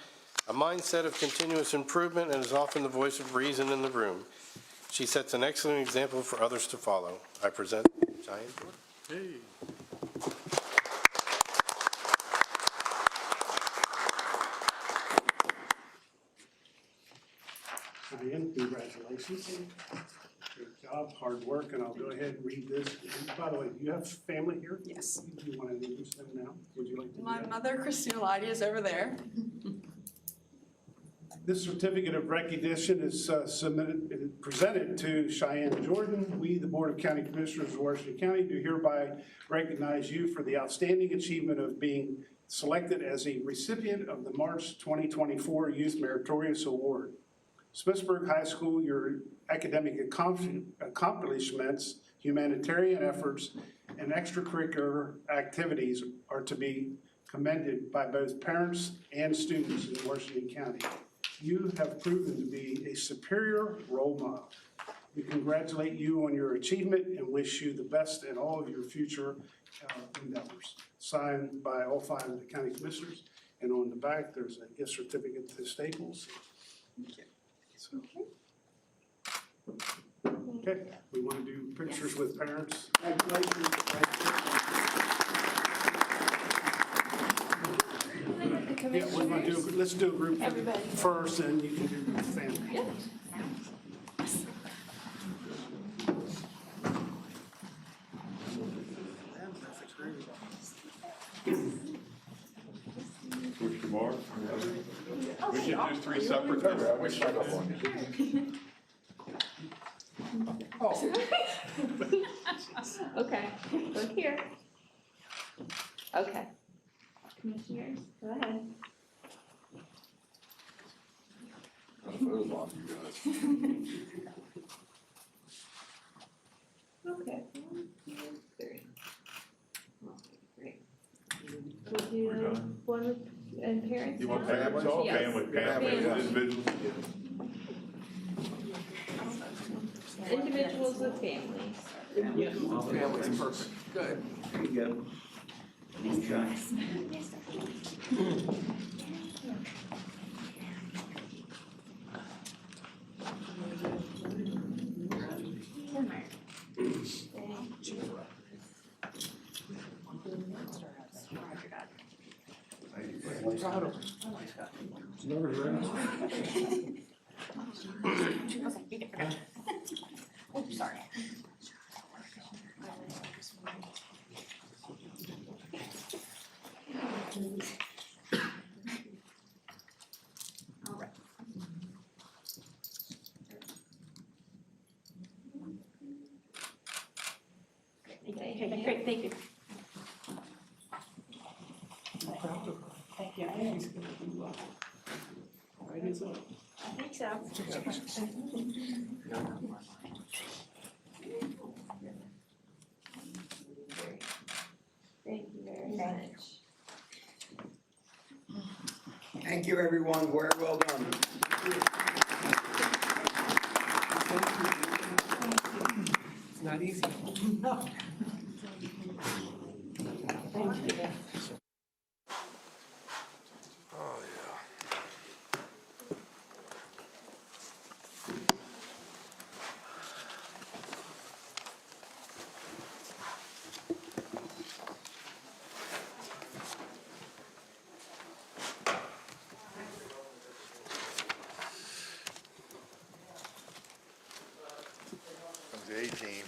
a mindset of continuous improvement, and is often the voice of reason in the room. She sets an excellent example for others to follow. I present Cheyenne Jordan. Cheyenne, congratulations. Great job, hard work, and I'll go ahead and read this. By the way, do you have family here? Yes. Do you want to introduce them now? Would you like to do My that? mother, Christina Lydia, is over there. This certificate of recognition is presented to Cheyenne Jordan. We, the Board of County Commissioners of Washington County, do hereby recognize you for the outstanding achievement of being selected as a recipient of the March 2024 Youth Meritorious Award. Smithsburg High School, your academic accomplishments, humanitarian efforts, and extracurricular activities are to be commended by both parents and students in Washington County. You have proven to be a superior role model. We congratulate you on your achievement and wish you the best in all of your future endeavors. Signed by all 5 of the county commissioners, and on the back, there's a gift certificate to Staples. So, okay, we want to do pictures with parents. Congratulations. Yeah, we're going to do, let's do a group first, and you can do family. Commissioner Barr? We should do three separate. Okay, look here. Okay. Commissioners, go ahead. Okay, 1, 2, 3. Great. We'll do one with, and parents? You want now? family? It's all Yes. family, individuals. Individuals with families. Family's perfect. Good. There you go. Nice try. Sorry. Okay, great, thank you. Thank you. I think so. Thank you very much. Thank you, everyone. Very well done. It's not easy. Thank you. Oh, yeah. Comes the A-team.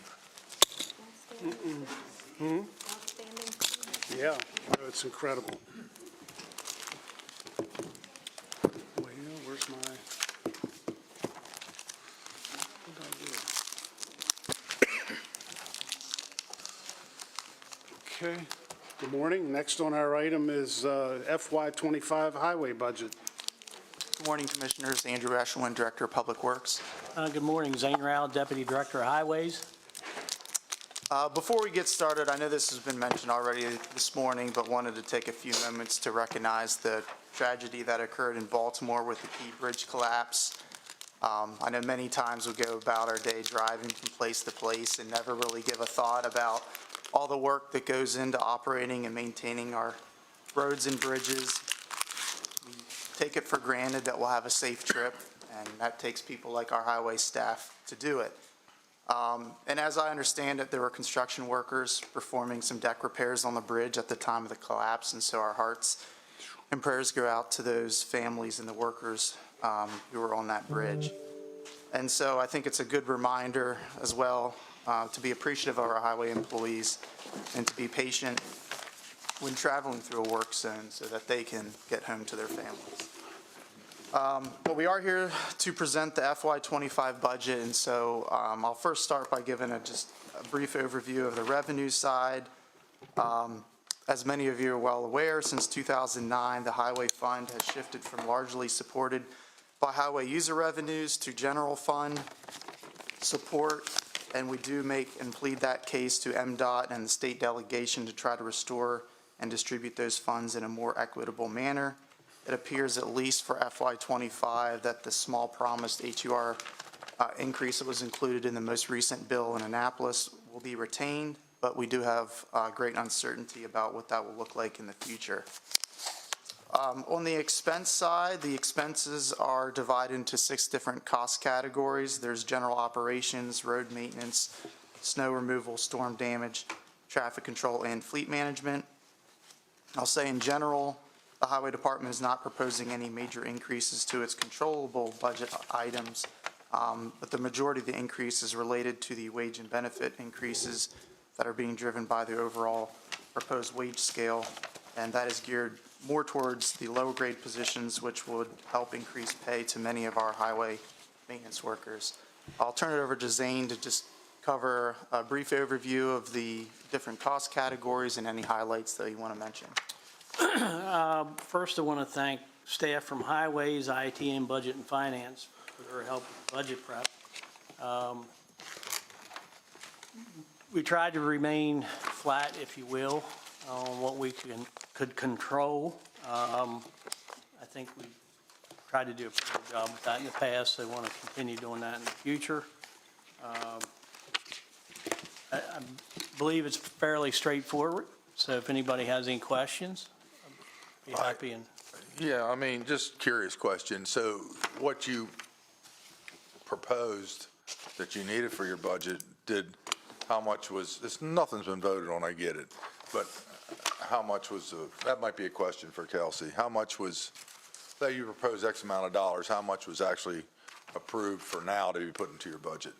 Yeah, no, it's incredible. Well, where's my? What did I do? Okay, good morning. Next on our item is FY25 highway budget. Good morning, Commissioners. Andrew Eshelman, Director of Public Works. Good morning, Zane Rao, Deputy Director of Highways. Before we get started, I know this has been mentioned already this morning, but wanted to take a few moments to recognize the tragedy that occurred in Baltimore with the Key Bridge collapse. I know many times we go about our day driving from place to place and never really give a thought about all the work that goes into operating and maintaining our roads and bridges. We take it for granted that we'll have a safe trip, and that takes people like our highway staff to do it. And as I understand it, there were construction workers performing some deck repairs on the bridge at the time of the collapse, and so our hearts and prayers go out to those families and the workers who were on that bridge. And so I think it's a good reminder as well to be appreciative of our highway employees and to be patient when traveling through a work zone so that they can get home to their families. But we are here to present the FY25 budget, and so I'll first start by giving just a brief overview of the revenue side. As many of you are well aware, since 2009, the Highway Fund has shifted from largely supported by highway user revenues to general fund support, and we do make and plead that case to MDOT and the state delegation to try to restore and distribute those funds in a more equitable manner. It appears, at least for FY25, that the small promised HUR increase that was included in the most recent bill in Annapolis will be retained, but we do have great uncertainty about what that will look like in the future. On the expense side, the expenses are divided into 6 different cost categories. There's general operations, road maintenance, snow removal, storm damage, traffic control, and fleet management. I'll say in general, the Highway Department is not proposing any major increases to its controllable budget items, but the majority of the increase is related to the wage and benefit increases that are being driven by the overall proposed wage scale, and that is geared more towards the lower grade positions, which would help increase pay to many of our highway maintenance workers. I'll turn it over to Zane to just cover a brief overview of the different cost categories and any highlights that you want to mention. First, I want to thank staff from Highways, IT, and Budget and Finance for their help with budget prep. We tried to remain flat, if you will, on what we could control. I think we tried to do a pretty good job with that in the past. So I want to continue doing that in the future. I believe it's fairly straightforward. So if anybody has any questions, I'd be happy. And Yeah, I mean, just curious question. So what you proposed that you needed for your budget, how much was, nothing's been voted on, I get it, but how much was, that might be a question for Kelsey. How much was, say you proposed X amount of dollars, how much was actually approved for now to be put into your budget?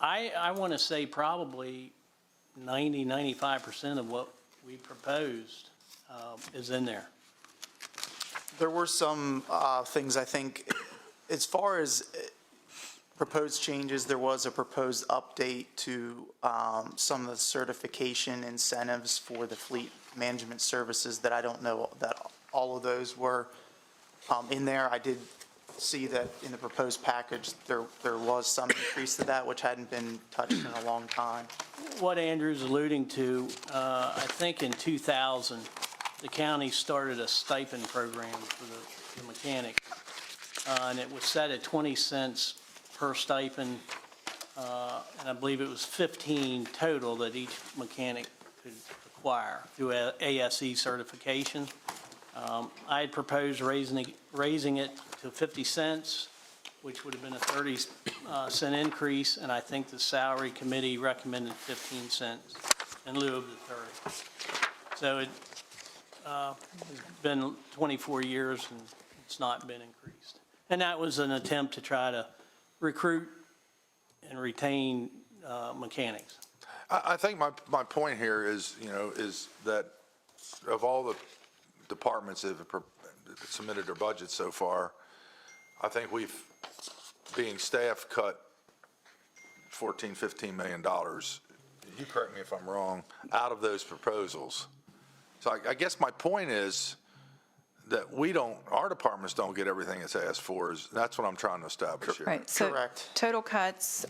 I want to say probably 95% of what we proposed is in there. There were some things, I think, as far as proposed changes, there was a proposed update to some of the certification incentives for the fleet management services that I don't know that all of those were in there. I did see that in the proposed package, there was some increase to that, which hadn't been touched in a long time. What Andrew's alluding to, I think in 2000, the county started a stipend program for the mechanic, and it was set at 20 cents per stipend, and I believe it was 15 total that each mechanic could acquire through ASE certification. I had proposed raising it to 50 cents, which would have been a 30-cent increase, and I think the salary committee recommended 15 cents in lieu of the 30. So it's been 24 years and it's not been increased. And that was an attempt to try to recruit and retain mechanics. I think my point here is, is that of all the departments that have submitted their budgets so far, I think we've, being staff, cut $14-15 million. You correct me if I'm wrong, out of those proposals. So I guess my point is that our departments don't get everything it's asked for. That's what I'm trying to establish here. Right, so Correct. total cuts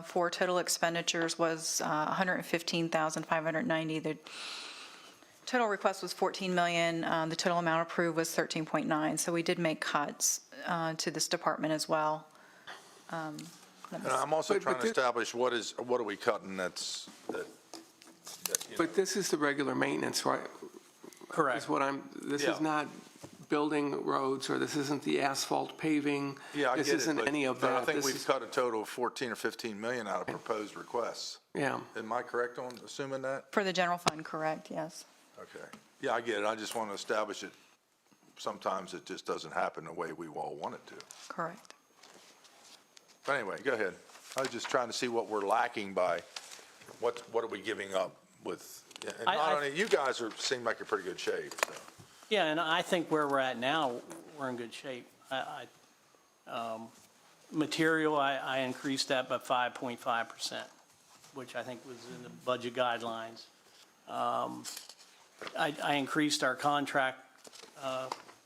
for total expenditures was $115,590. The total request was $14 million. The total amount approved was $13.9. So we did make cuts to this department as well. And I'm also trying to establish what are we cutting that But this is the regular maintenance, right? Correct. This Yeah. is not building roads, or this isn't the asphalt paving. Yeah, I get it. This isn't any of that. But I think This we've is- cut a total of 14 or 15 million out of proposed requests. Yeah. Am I correct on assuming that? For the general fund, correct, yes. Okay. Yeah, I get it. I just want to establish it. Sometimes it just doesn't happen the way we all want it to. Correct. But anyway, go ahead. I was just trying to see what we're lacking by, what are we giving up with, and not only, you guys seem like you're pretty good shape, so. Yeah, and I think where we're at now, we're in good shape. Material, I increased that by 5.5%, which I think was in the budget guidelines. I increased our contract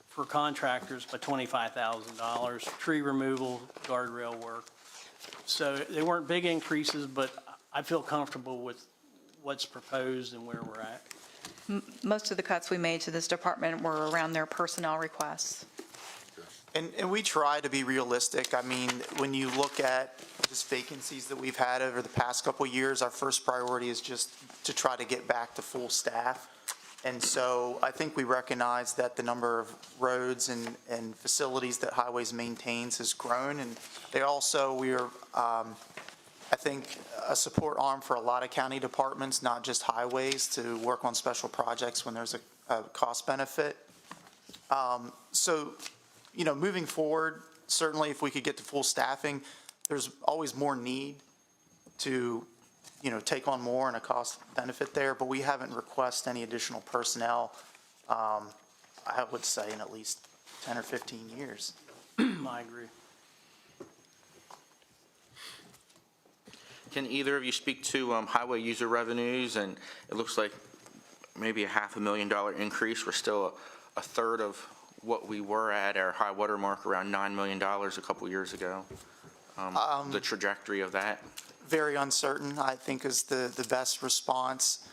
for contractors by $25,000, tree removal, guardrail work. So they weren't big increases, but I feel comfortable with what's proposed and where we're at. Most of the cuts we made to this department were around their personnel requests. And we try to be realistic. I mean, when you look at just vacancies that we've had over the past couple of years, our first priority is just to try to get back to full staff. And so I think we recognize that the number of roads and facilities that Highways maintains has grown. And we are, I think, a support arm for a lot of county departments, not just Highways, to work on special projects when there's a cost benefit. So, moving forward, certainly if we could get to full staffing, there's always more need to take on more and a cost benefit there, but we haven't requested any additional personnel I would say, in at least 10 or 15 years. I agree. Can either of you speak to highway user revenues? And it looks like maybe a $500,000 increase. We're still a third of what we were at our high water mark, around $9 million a couple years ago. The trajectory of that. Very uncertain, I think, is the best response.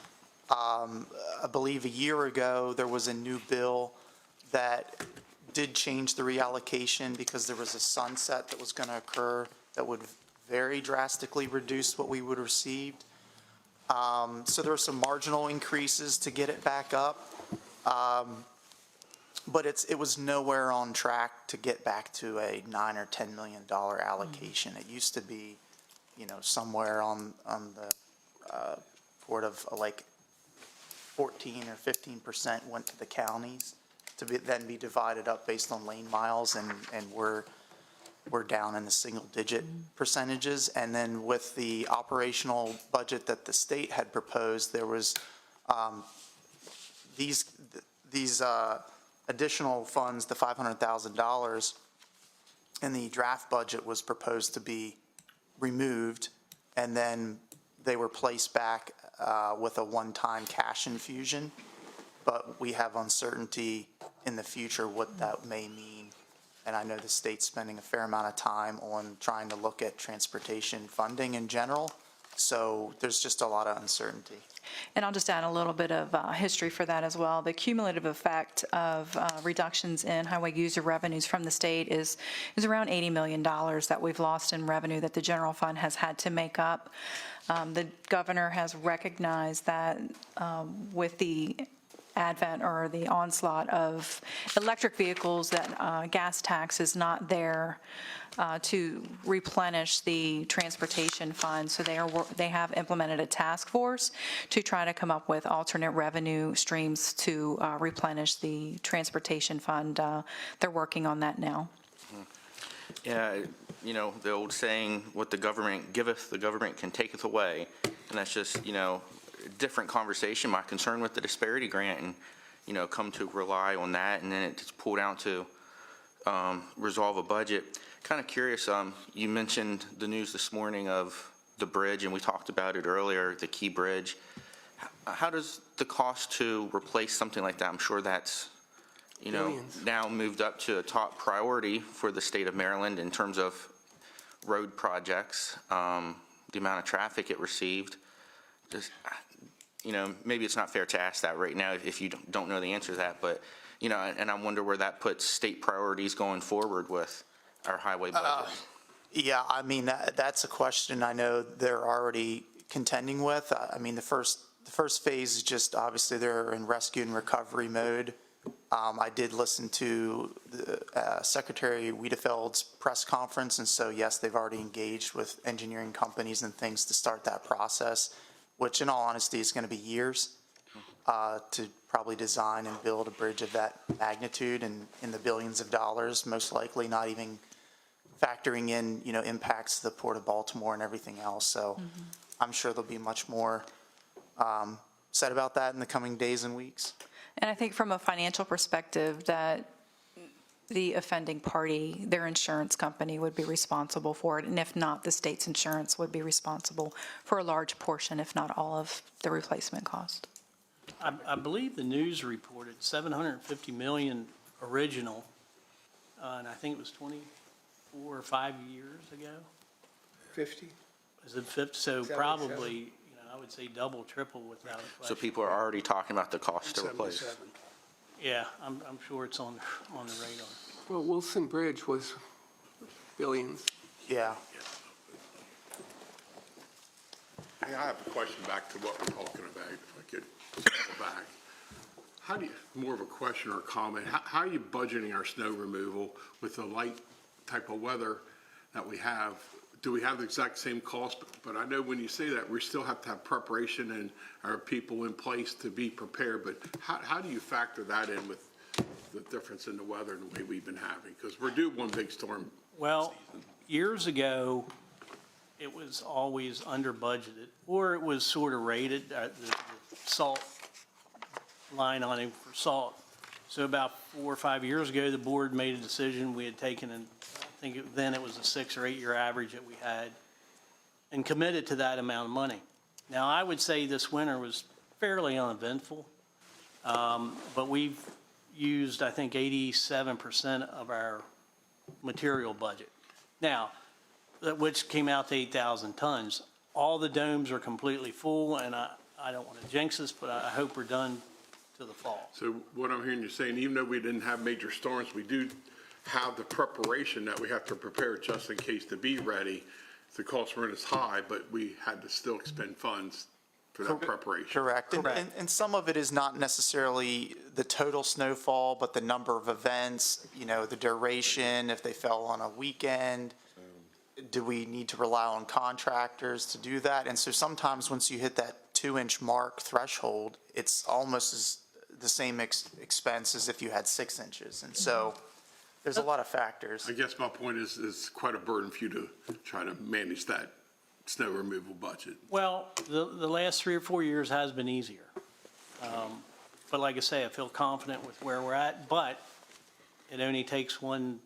I believe a year ago, there was a new bill that did change the reallocation because there was a sunset that was going to occur that would very drastically reduce what we would have received. So there were some marginal increases to get it back up. But it was nowhere on track to get back to a $9 or $10 million allocation. It used to be, somewhere on the port of like 14 or 15% went to the counties to then be divided up based on lane miles, and we're down in the single-digit percentages. And then with the operational budget that the state had proposed, there was these additional funds, the $500,000, in the draft budget was proposed to be removed, and then they were placed back with a one-time cash infusion. But we have uncertainty in the future what that may mean. And I know the state's spending a fair amount of time on trying to look at transportation funding in general. So there's just a lot of uncertainty. And I'll just add a little bit of history for that as well. The cumulative effect of reductions in highway user revenues from the state is around $80 million that we've lost in revenue that the general fund has had to make up. The governor has recognized that with the advent or the onslaught of electric vehicles, that gas tax is not there to replenish the transportation fund. So they have implemented a task force to try to come up with alternate revenue streams to replenish the transportation fund. They're working on that now. Yeah, the old saying, what the government giveth, the government can taketh away. And that's just, different conversation. My concern with the disparity grant, and come to rely on that, and then it's pulled out to resolve a budget. Kind of curious, you mentioned the news this morning of the bridge, and we talked about it earlier, the Key Bridge. How does the cost to replace something like that, I'm sure that's Billions. now moved up to a top priority for the state of Maryland in terms of road projects, the amount of traffic it received. Just, maybe it's not fair to ask that right now if you don't know the answer to that, but, and I wonder where that puts state priorities going forward with our highway budget. Yeah, I mean, that's a question I know they're already contending with. I mean, the first phase is just, obviously, they're in rescue and recovery mode. I did listen to the Secretary Wiedefeld's press conference, and so, yes, they've already engaged with engineering companies and things to start that process, which in all honesty is going to be years to probably design and build a bridge of that magnitude and in the billions of dollars, most likely not even factoring in, impacts to the Port of Baltimore and everything else. So I'm sure there'll be much more said about that in the coming days and weeks. And I think from a financial perspective that the offending party, their insurance company would be responsible for it. And if not, the state's insurance would be responsible for a large portion, if not all of the replacement cost. I believe the news reported $750 million original, and I think it was 24 or 5 years ago. 50? Is it 50? So 77. probably, I would say double, triple without a So question. people are already talking about the cost to replace. 77. Yeah, I'm sure it's on the radar. Well, Wilson Bridge was billions. Yeah. Hey, I have a question back to what we're talking about, if I could go back. How do you, more of a question or a comment, how are you budgeting our snow removal with the light type of weather that we have? Do we have the exact same cost? But I know when you say that, we still have to have preparation and our people in place to be prepared. But how do you factor that in with the difference in the weather and the way we've been having? Because we're due one big storm. Well, years ago, it was always under budgeted, or it was sort of rated, the salt line on it for salt So about 4 or 5 years ago, the board made a decision. We had taken, I think then it was a 6 or 8 year average that we had, and committed to that amount of money. Now, I would say this winter was fairly uneventful, but we've used, I think, 87% of our material budget. Now, which came out to 8,000 tons. All the domes are completely full, and I don't want to jinx this, but I hope we're done to the fall. So what I'm hearing you saying, even though we didn't have major storms, we do have the preparation that we have to prepare just in case to be ready. The cost weren't as high, but we had to still expend funds for that preparation. Correct. And some of it is not necessarily the total snowfall, but the number of events, the duration, if they fell on a weekend. Do we need to rely on contractors to do that? And so sometimes once you hit that 2-inch mark threshold, it's almost the same expense as if you had 6 inches. And so there's a lot of factors. I guess my point is, it's quite a burden for you to try to manage that snow removal budget. Well, the last 3 or 4 years has been easier. But like I say, I feel confident with where we're at, but it only takes one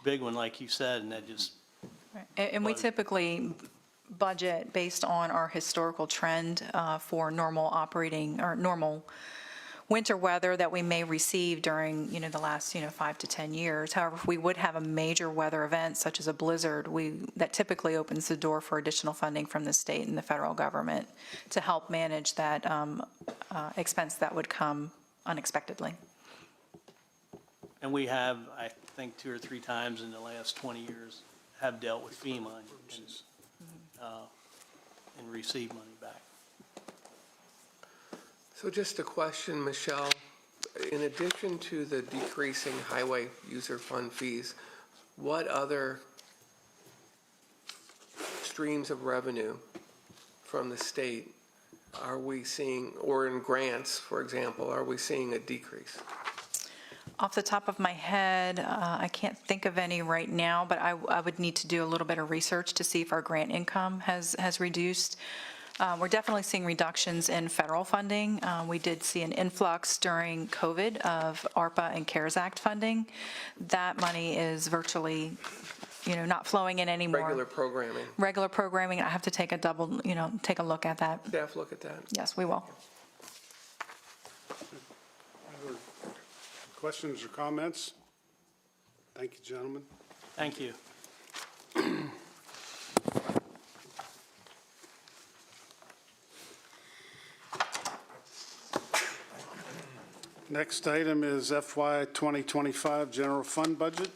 big one, like you said, and that just. And we typically budget based on our historical trend for normal operating or normal winter weather that we may receive during, the last, 5 to 10 years. However, if we would have a major weather event such as a blizzard, that typically opens the door for additional funding from the state and the federal government to help manage that expense that would come unexpectedly. And we have, I think, 2 or 3 times in the last 20 years have dealt with FEMA and received money back. So just a question, Michelle. In addition to the decreasing highway user fund fees, what other streams of revenue from the state are we seeing, or in grants, for example, are we seeing a decrease? Off the top of my head, I can't think of any right now, but I would need to do a little bit of research to see if our grant income has reduced. We're definitely seeing reductions in federal funding. We did see an influx during COVID of ARPA and CARES Act funding. That money is virtually, not flowing in anymore. Regular programming. I have to take a take a look at that. Staff look at that. Yes, we will. Other questions or comments? Thank you, gentlemen. Thank you. Next item is FY 2025 general fund budget.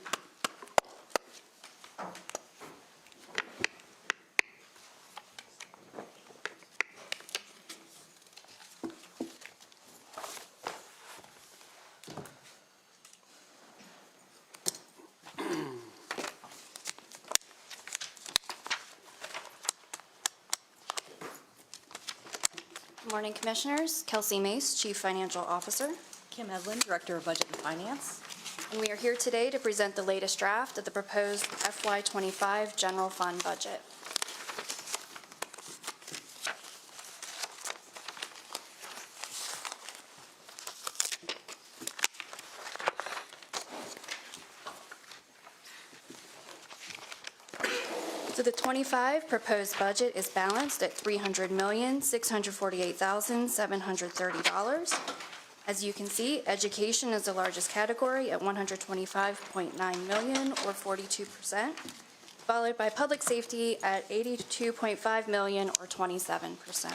Good morning, Commissioners. Kelsey Mace, Chief Financial Officer. Kim Evelyn, Director of Budget and Finance. And we are here today to present the latest draft of the proposed FY25 general fund budget. So the 25 proposed budget is balanced at $300,648,730. As you can see, education is the largest category at $125.9 million, or 42%, followed by public safety at $82.5 million, or 27%.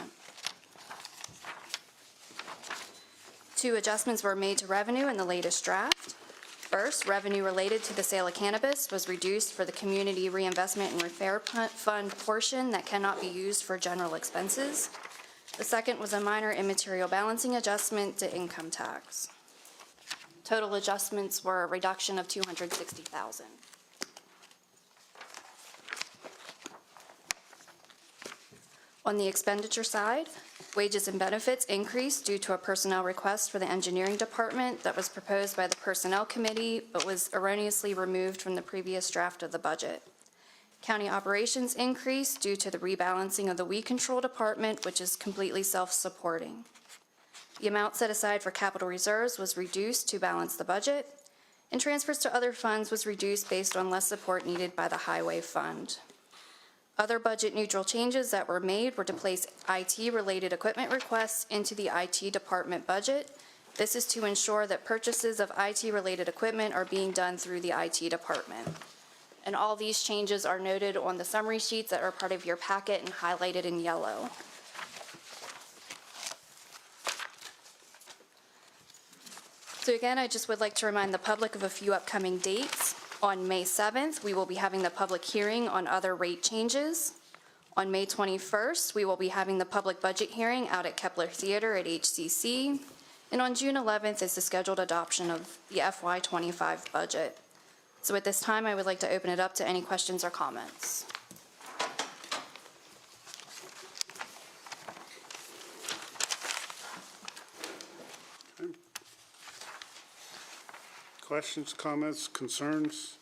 2 adjustments were made to revenue in the latest draft. First, revenue related to the sale of cannabis was reduced for the Community Reinvestment and Repair Fund portion that cannot be used for general expenses. The second was a minor immaterial balancing adjustment to income tax. Total adjustments were a reduction of $260,000. On the expenditure side, wages and benefits increased due to a personnel request for the engineering department that was proposed by the Personnel Committee but was erroneously removed from the previous draft of the budget. County operations increased due to the rebalancing of the weed control department, which is completely self-supporting. The amount set aside for capital reserves was reduced to balance the budget, and transfers to other funds was reduced based on less support needed by the highway fund. Other budget-neutral changes that were made were to place IT-related equipment requests into the IT department budget. This is to ensure that purchases of IT-related equipment are being done through the IT department. And all these changes are noted on the summary sheets that are part of your packet and highlighted in yellow. So again, I just would like to remind the public of a few upcoming dates. On May 7th, we will be having the public hearing on other rate changes. On May 21st, we will be having the public budget hearing out at Kepler Theater at HCC. And on June 11th is the scheduled adoption of the FY25 budget. So at this time, I would like to open it up to any questions or comments. Questions, comments, concerns?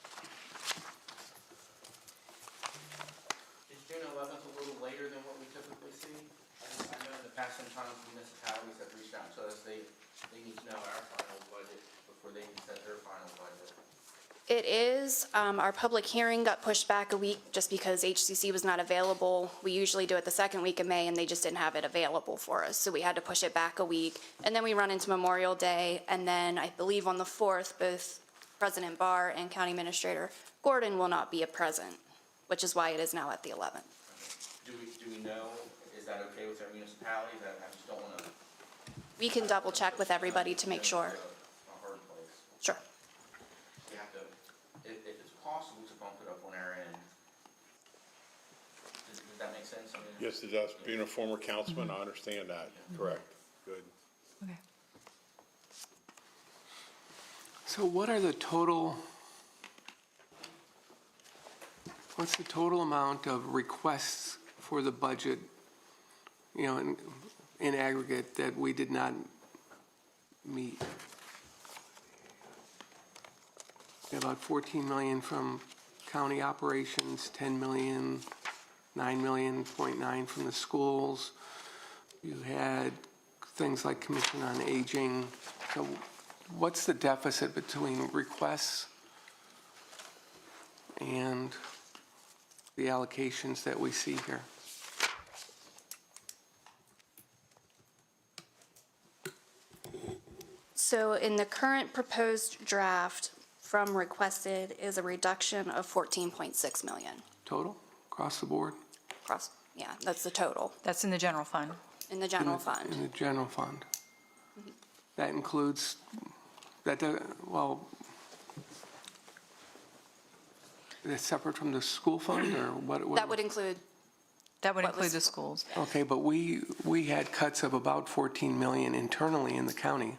Is June 11th a little later than what we typically see? I know in the past, sometimes municipalities have reached out to us, they need to know our final budget before they can set their final budget. It is. Our public hearing got pushed back a week just because HCC was not available. We usually do it the second week of May, and they just didn't have it available for us, so we had to push it back a week. And then we run into Memorial Day, and then I believe on the 4th, both President Barr and County Administrator Gordon will not be present, which is why it is now at the 11th. Do we know, is that okay with our municipalities? I just don't want to. We can double check with everybody to make sure. A hard place. Sure. You have to, if it's possible to bump it up on our end. Does that make sense? I mean, Yes, it does. Being a former councilman, I understand that. Correct. Good. Okay. So what's the total amount of requests for the budget, you know, in aggregate that we did not meet? We have about 14 million from county operations, 10 million, 9 million, 0.9 from the schools. You had things like Commission on Aging. So what's the deficit between requests and the allocations that we see here? So in the current proposed draft, from requested is a reduction of 14.6 million. Total, across the board? Yeah, that's the total, That's in the general fund. in the general fund. In the general fund. That includes, well, that's separate from the school fund, or what? That would include, That would What include was- the schools. Okay, but we had cuts of about 14 million internally in the county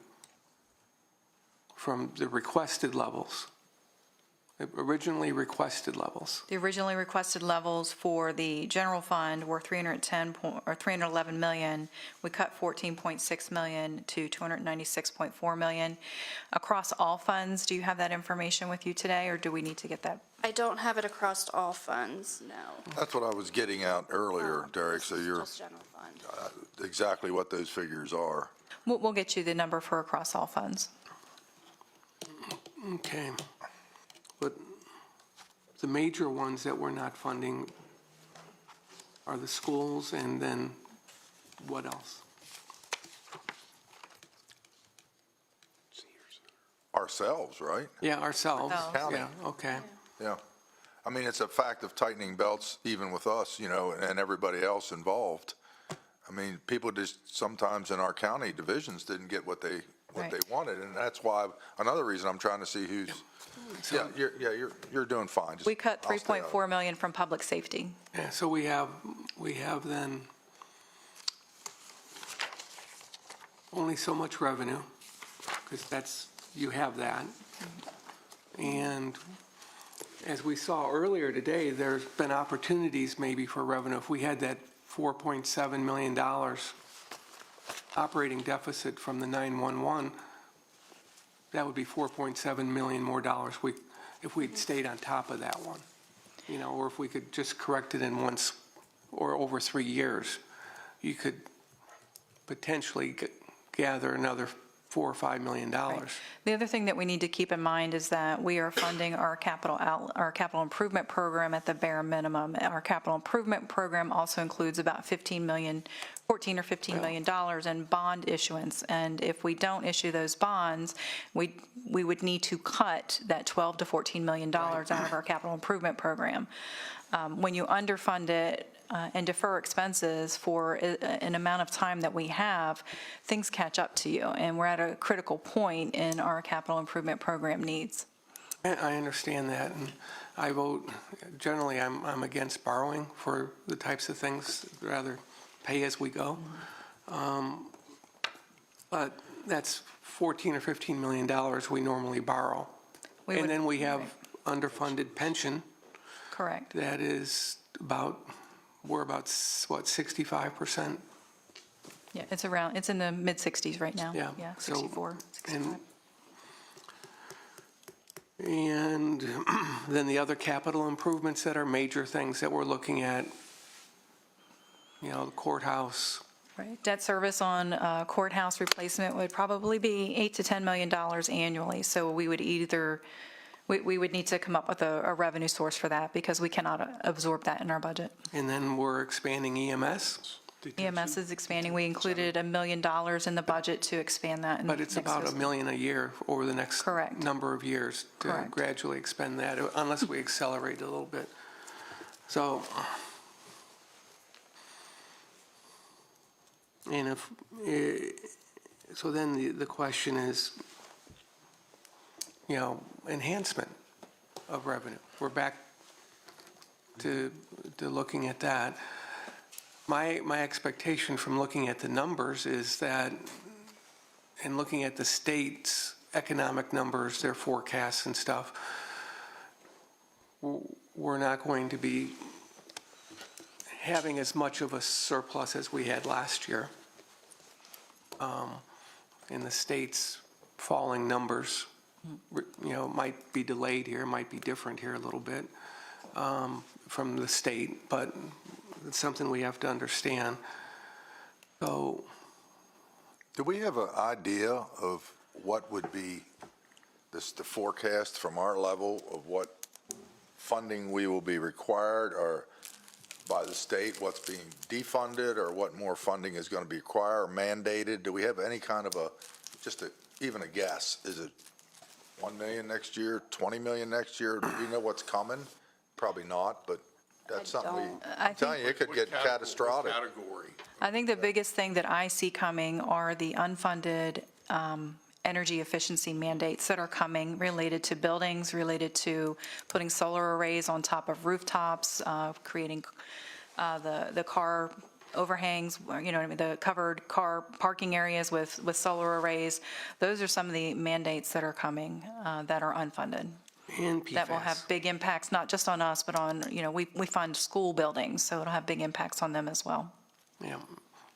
from the requested levels, originally requested levels. The originally requested levels for the general fund were 311 million. We cut 14.6 million to 296.4 million. Across all funds, do you have that information with you today, or do we need to get that? I don't have it across all funds, no. That's what I was getting at earlier, Derek, so you're Just general fund. exactly what those figures are. We'll get you the number for across all funds. Okay. But the major ones that we're not funding are the schools, and then what else? Ourselves, right? Yeah, ourselves. County. Yeah, okay. Yeah. I mean, it's a fact of tightening belts, even with us, you know, and everybody else involved. I mean, people just sometimes in our county divisions didn't get what they wanted, and that's why, another reason I'm trying to see who's, you're doing fine. Just- We cut I'll stay out of it. 3.4 million from public safety. Yeah, so we have then only so much revenue, because you have that. And as we saw earlier today, there's been opportunities maybe for revenue. If we had that $4.7 million operating deficit from the 911, that would be $4.7 million more dollars if we'd stayed on top of that one. You know, or if we could just correct it in once or over 3 years, you could potentially gather another $4 or $5 million. The other thing that we need to keep in mind is that we are funding our capital improvement program at the bare minimum. Our capital improvement program also includes about $14 or $15 million in bond issuance. And if we don't issue those bonds, we would need to cut that $12 to $14 million out of our capital improvement program. When you underfund it and defer expenses for an amount of time that we have, things catch up to you, and we're at a critical point in our capital improvement program needs. I understand that, and I vote, generally, I'm against borrowing for the types of things, rather pay as we go. But that's $14 or $15 million we normally borrow. And then we have underfunded pension. Correct. That is we're about, what, 65%? Yeah, it's in the mid-60s right now. Yeah. Yeah, So- 64, 65. And then the other capital improvements that are major things that we're looking at, the courthouse. Right. Debt service on courthouse replacement would probably be $8 to $10 million annually. So we would we would need to come up with a revenue source for that because we cannot absorb that in our budget. And then we're expanding EMS. EMS is expanding. We included $1 million in the budget to expand that. But it's about $1 million a year over the next number of years to gradually expend that, unless we accelerate a little bit. So, and so then the question is, enhancement of revenue. We're back to looking at that. My expectation from looking at the numbers is that, and looking at the state's economic numbers, their forecasts and stuff, we're not going to be having as much of a surplus as we had last year. In the state's falling numbers, might be delayed here, might be different here a little bit from the state, but it's something we have to understand. So, Do we have an idea of what would be the forecast from our level of what funding we will be required, or by the state, what's being defunded, or what more funding is going to be required or mandated? Do we have any kind of even a guess? Is it 1 million next year, 20 million next year? Do we know what's coming? Probably not, but that's something I'm telling you, it could get catastrophic. I think the biggest thing that I see coming are the unfunded energy efficiency mandates that are coming related to buildings, related to putting solar arrays on top of rooftops, creating the car overhangs, the covered car parking areas with solar arrays. Those are some of the mandates that are coming that are unfunded. And PFAS. That will have big impacts, not just on us, but on, we fund school buildings, so it'll have big impacts on them as well. Yeah.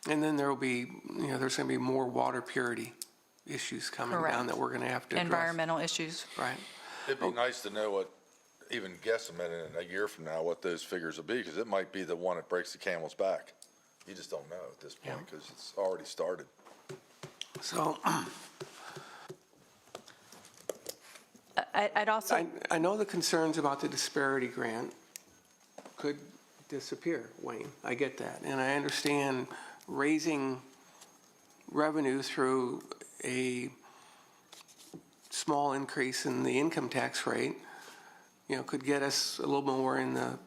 And then there will be, there's going to be more water purity issues coming down that we're going to have to address. Environmental issues. Right. It'd be nice to know what, even guesstimate in a year from now, what those figures will be, because it might be the one that breaks the camel's back. You just don't know at this point, because it's already started. So, I'd also... I know the concerns about the disparity grant could disappear, Wayne. I get that. And I understand raising revenue through a small increase in the income tax rate, could get us a little more in the,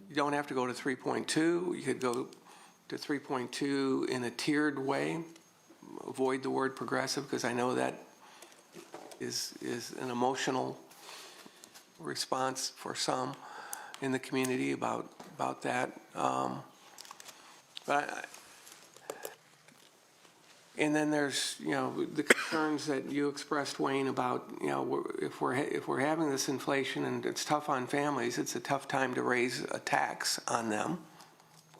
you don't have to go to 3.2. You could go to 3.2 in a tiered way. Avoid the word progressive, because I know that is an emotional response for some in the community about that. And then there's, the concerns that you expressed, Wayne, about, if we're having this inflation and it's tough on families, it's a tough time to raise a tax on them,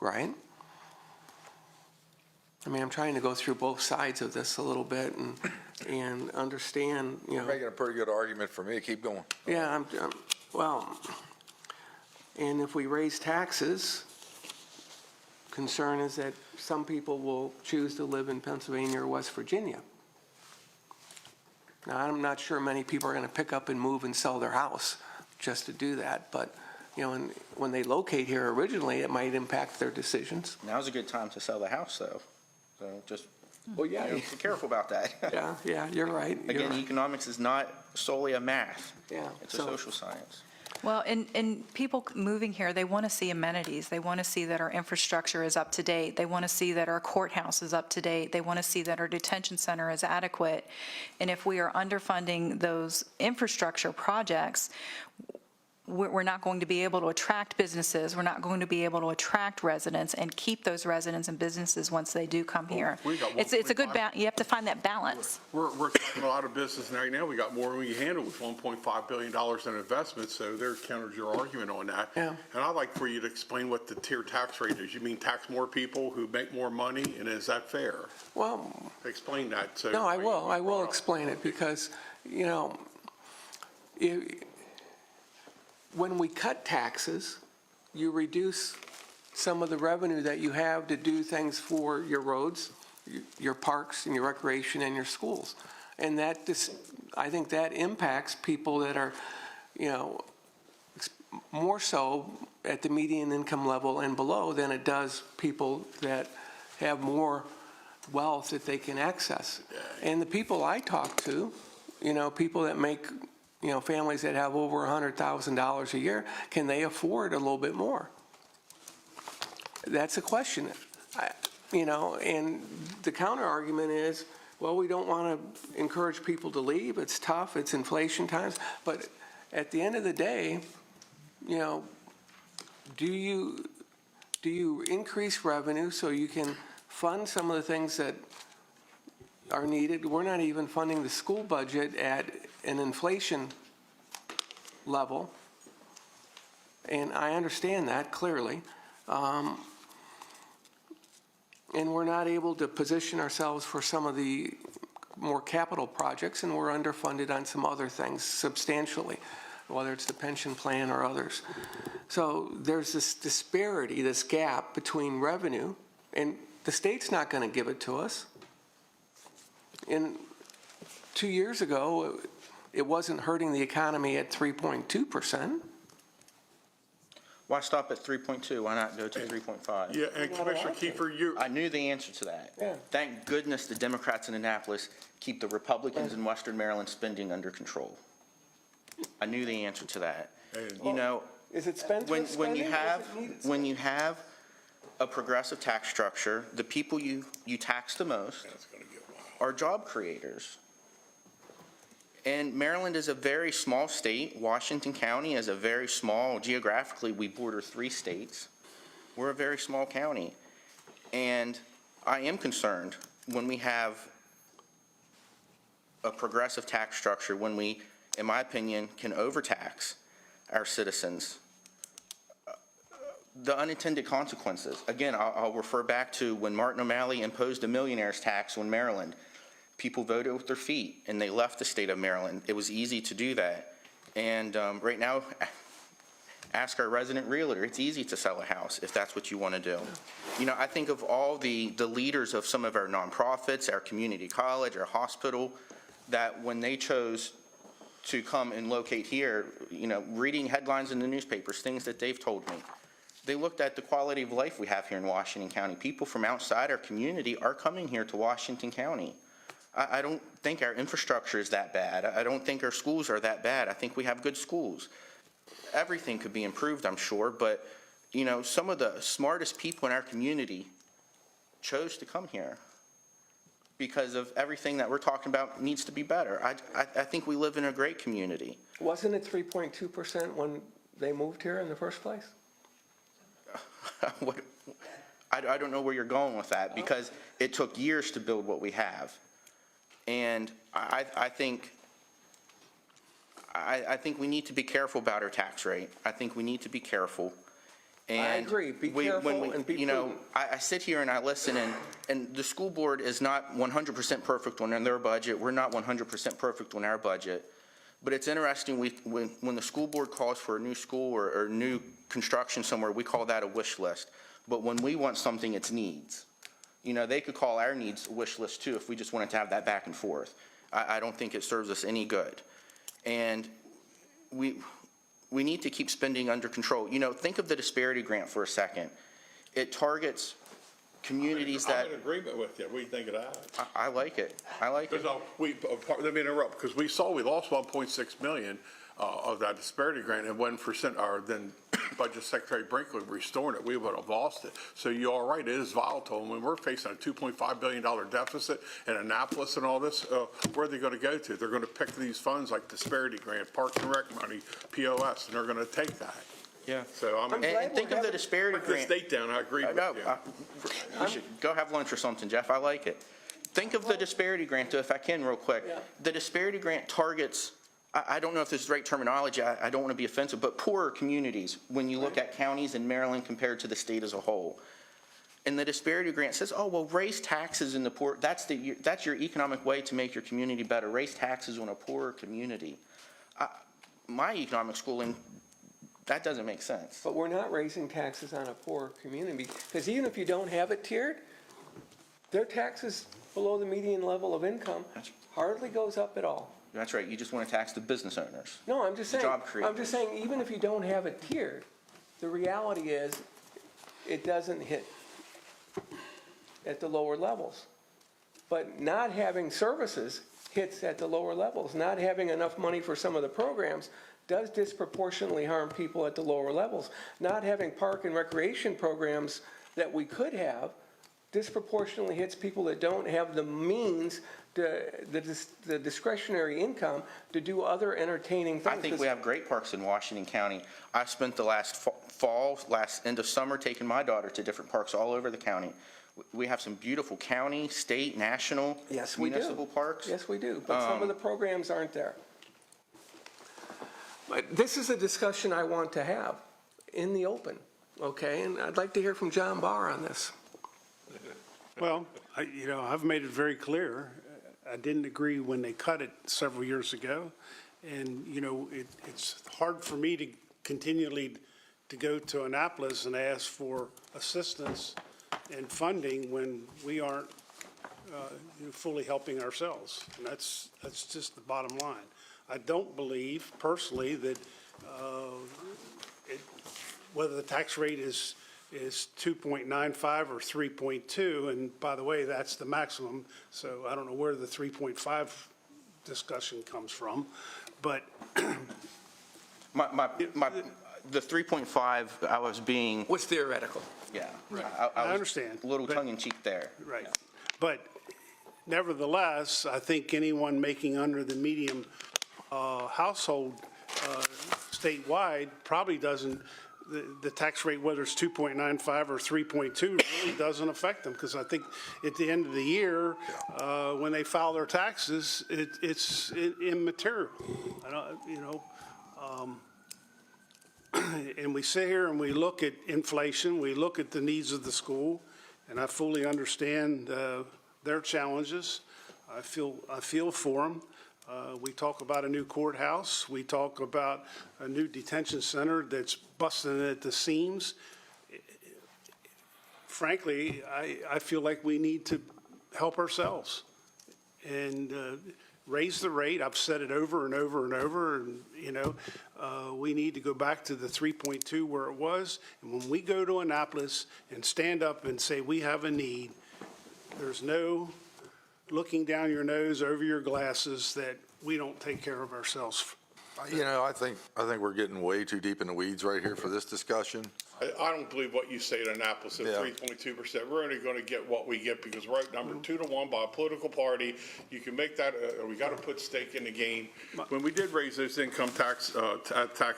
right? I mean, I'm trying to go through both sides of this a little bit and understand, You're making a pretty good argument for me. Keep going. Yeah, well, and if we raise taxes, concern is that some people will choose to live in Pennsylvania or West Virginia. Now, I'm not sure many people are going to pick up and move and sell their house just to do that, but, you know, when they locate here originally, it might impact their decisions. Now's a good time to sell the house, though. So just, Well, yeah. be careful about that. Yeah, you're right. Again, economics is not solely a math. Yeah. It's a so- social science. Well, and people moving here, they want to see amenities. They want to see that our infrastructure is up to date. They want to see that our courthouse is up to date. They want to see that our detention center is adequate. And if we are underfunding those infrastructure projects, we're not going to be able to attract businesses. We're not going to be able to attract residents and keep those residents and businesses once they do come here. we got It's a good balance. You have to find that balance. We're talking a lot of business right now. We got more than we can handle with $1.5 billion in investments, so there counters your argument on that. Yeah. And I'd like for you to explain what the tier tax rate is. You mean tax more people who make more money, and is that fair? Well, Explain that. So no, I will explain it because, you know, when we cut taxes, you reduce some of the revenue that you have to do things for your roads, your parks, and your recreation, and your schools. And that, I think that impacts people that are, you know, more so at the median income level and below than it does people that have more wealth that they can access. And the people I talk to, you know, people that make, you know, families that have over $100,000 a year, can they afford a little bit more? That's a question. You know, and the counter argument is, well, we don't want to encourage people to leave. It's tough. It's inflation times. But at the end of the day, you know, do you increase revenue so you can fund some of the things that are needed? We're not even funding the school budget at an inflation level, and I understand that clearly. And we're not able to position ourselves for some of the more capital projects, and we're underfunded on some other things substantially, whether it's the pension plan or others. So there's this disparity, this gap between revenue, and the state's not going to give it to us. And 2 years ago, it wasn't hurting the economy at 3.2%. Why stop at 3.2? Why not go to 3.5? Yeah, and Commissioner Kiefer, I knew the answer to that. Yeah. Thank goodness the Democrats in Annapolis keep the Republicans in Western Maryland spending under control. I knew the answer to that. You know, Is it spent when spending, you or is have it needed when you have a progressive tax structure, the people you tax the most are job creators. And Maryland is a very small state. Washington County is a very small, geographically, we border 3 states. We're a very small county. And I am concerned when we have a progressive tax structure, when we, in my opinion, can overtax our citizens. The unintended consequences. Again, I'll refer back to when Martin O'Malley imposed a millionaire's tax on Maryland. People voted with their feet, and they left the state of Maryland. It was easy to do that. And right now, ask our resident realtor. It's easy to sell a house if that's what you want to do. You know, I think of all the leaders of some of our nonprofits, our community college, our hospital, that when they chose to come and locate here, you know, reading headlines in the newspapers, things that they've told me, they looked at the quality of life we have here in Washington County. People from outside our community are coming here to Washington County. I don't think our infrastructure is that bad. I don't think our schools are that bad. I think we have good schools. Everything could be improved, I'm sure, but, you know, some of the smartest people in our community chose to come here because of everything that we're talking about needs to be better. I think we live in a great community. Wasn't it 3.2% when they moved here in the first place? I don't know where you're going with that because it took years to build what we have. And I think we need to be careful about our tax rate. I think we need to be careful. And I agree. Be careful and be you know, prudent. I sit here and I listen, and the school board is not 100% perfect on their budget. We're not 100% perfect on our budget. But it's interesting, when the school board calls for a new school or new construction somewhere, we call that a wish list. but when we want something, it's needs. You know, they could call our needs a wish list too if we just wanted to have that back and forth. I don't think it serves us any good. And we need to keep spending under control. You know, think of the disparity grant for a second. It targets communities that. I'm in agreement with you. What do you think of that? I like it. I like it. Let me interrupt, because we lost 1.6 million of that disparity grant, and when then Budget Secretary Brinkley restoring it, we would have lost it. So you are right, it is volatile. And when we're facing a $2.5 billion deficit in Annapolis and all this, where are they going to go to? They're going to pick these funds like disparity grant, Parks and Rec money, POS, and they're going to take that. Yeah. So and think of the disparity grant. Put the state down, I agree with you. We should go have lunch or something, Jeff. I like it. Think of the disparity grant, if I can, real quick. Yeah. The disparity grant targets, I don't know if this is the right terminology, I don't want to be offensive, but poorer communities when you look at counties in Maryland compared to the state as a whole. And the disparity grant says, oh, well, raise taxes in the poor, that's your economic way to make your community better, raise taxes on a poorer community. My economic schooling, that doesn't make sense. But we're not raising taxes on a poor community, because even if you don't have it tiered, their taxes below the median level of income hardly goes up at all. That's right, you just want to tax the business owners. No, I'm just saying, Job creators. I'm just saying, even if you don't have it tiered, the reality is, it doesn't hit at the lower levels. But not having services hits at the lower levels. Not having enough money for some of the programs does disproportionately harm people at the lower levels. Not having park and recreation programs that we could have disproportionately hits people that don't have the means, the discretionary income to do other entertaining things. I think we have great parks in Washington County. I spent the last end of summer taking my daughter to different parks all over the county. We have some beautiful county, state, national, municipal parks. Yes, we do, but some of the programs aren't there. But this is a discussion I want to have in the open, okay? And I'd like to hear from John Barr on this. Well, I've made it very clear. I didn't agree when they cut it several years ago. And, it's hard for me to continually to go to Annapolis and ask for assistance and funding when we aren't fully helping ourselves. And that's just the bottom line. I don't believe personally that whether the tax rate is 2.95 or 3.2, and by the way, that's the maximum, so I don't know where the 3.5 discussion comes from, but the 3.5, I was being. Was theoretical. Yeah. Right. I understand. A little tongue-in-cheek there. Right. Yeah. But nevertheless, I think anyone making under the medium household statewide probably doesn't, the tax rate, whether it's 2.95 or 3.2, really doesn't affect them, because I think at the end of the year, when they file their taxes, it's immaterial. And we sit here and we look at inflation, we look at the needs of the school, and I fully understand their challenges. I feel for them. We talk about a new courthouse. We talk about a new detention center that's busting at the seams. Frankly, I feel like we need to help ourselves and raise the rate. I've said it over and over and over, and, we need to go back to the 3.2 where it was. And when we go to Annapolis and stand up and say we have a need, there's no looking down your nose over your glasses that we don't take care of ourselves. I think we're getting way too deep in the weeds right here for this discussion. I don't believe what you say at Annapolis at 3.2%. We're only going to get what we get because we're outnumbered 2-1 by a political party. You can make that, we got to put stake in the game. When we did raise those income tax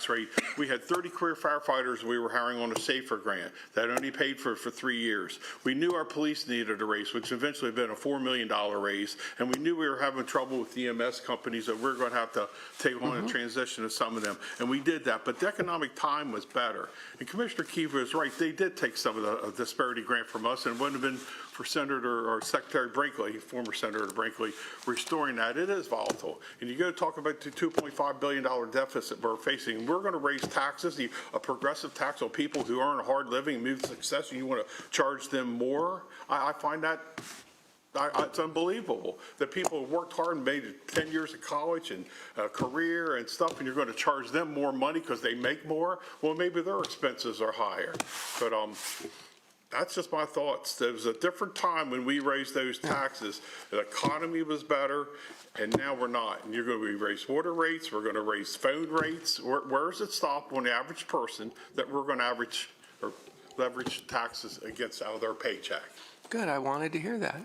rate, we had 30 career firefighters we were hiring on a SAFER grant that only paid for 3 years. We knew our police needed a raise, which eventually been a $4 million raise, and we knew we were having trouble with EMS companies that we're going to have to take on a transition of some of them, and we did that. But the economic time was better. And Commissioner Kiva is right. They did take some of the disparity grant from us, and it wouldn't have been for Senator or Secretary Brinkley, former Senator Brinkley, restoring that. It is volatile. And you go to talk about the $2.5 billion deficit we're facing. We're going to raise taxes, a progressive tax on people who earn a hard living, move to success, and you want to charge them more? I find that it's unbelievable that people have worked hard and made 10 years of college and a career and stuff, and you're going to charge them more money because they make more. Well, maybe their expenses are higher. But that's just my thoughts. There was a different time when we raised those taxes. The economy was better, and now we're not. And you're going to raise water rates. We're going to raise phone rates. Where does it stop on the average person that we're going to average or leverage taxes against out of their paycheck? Good, I wanted to hear that.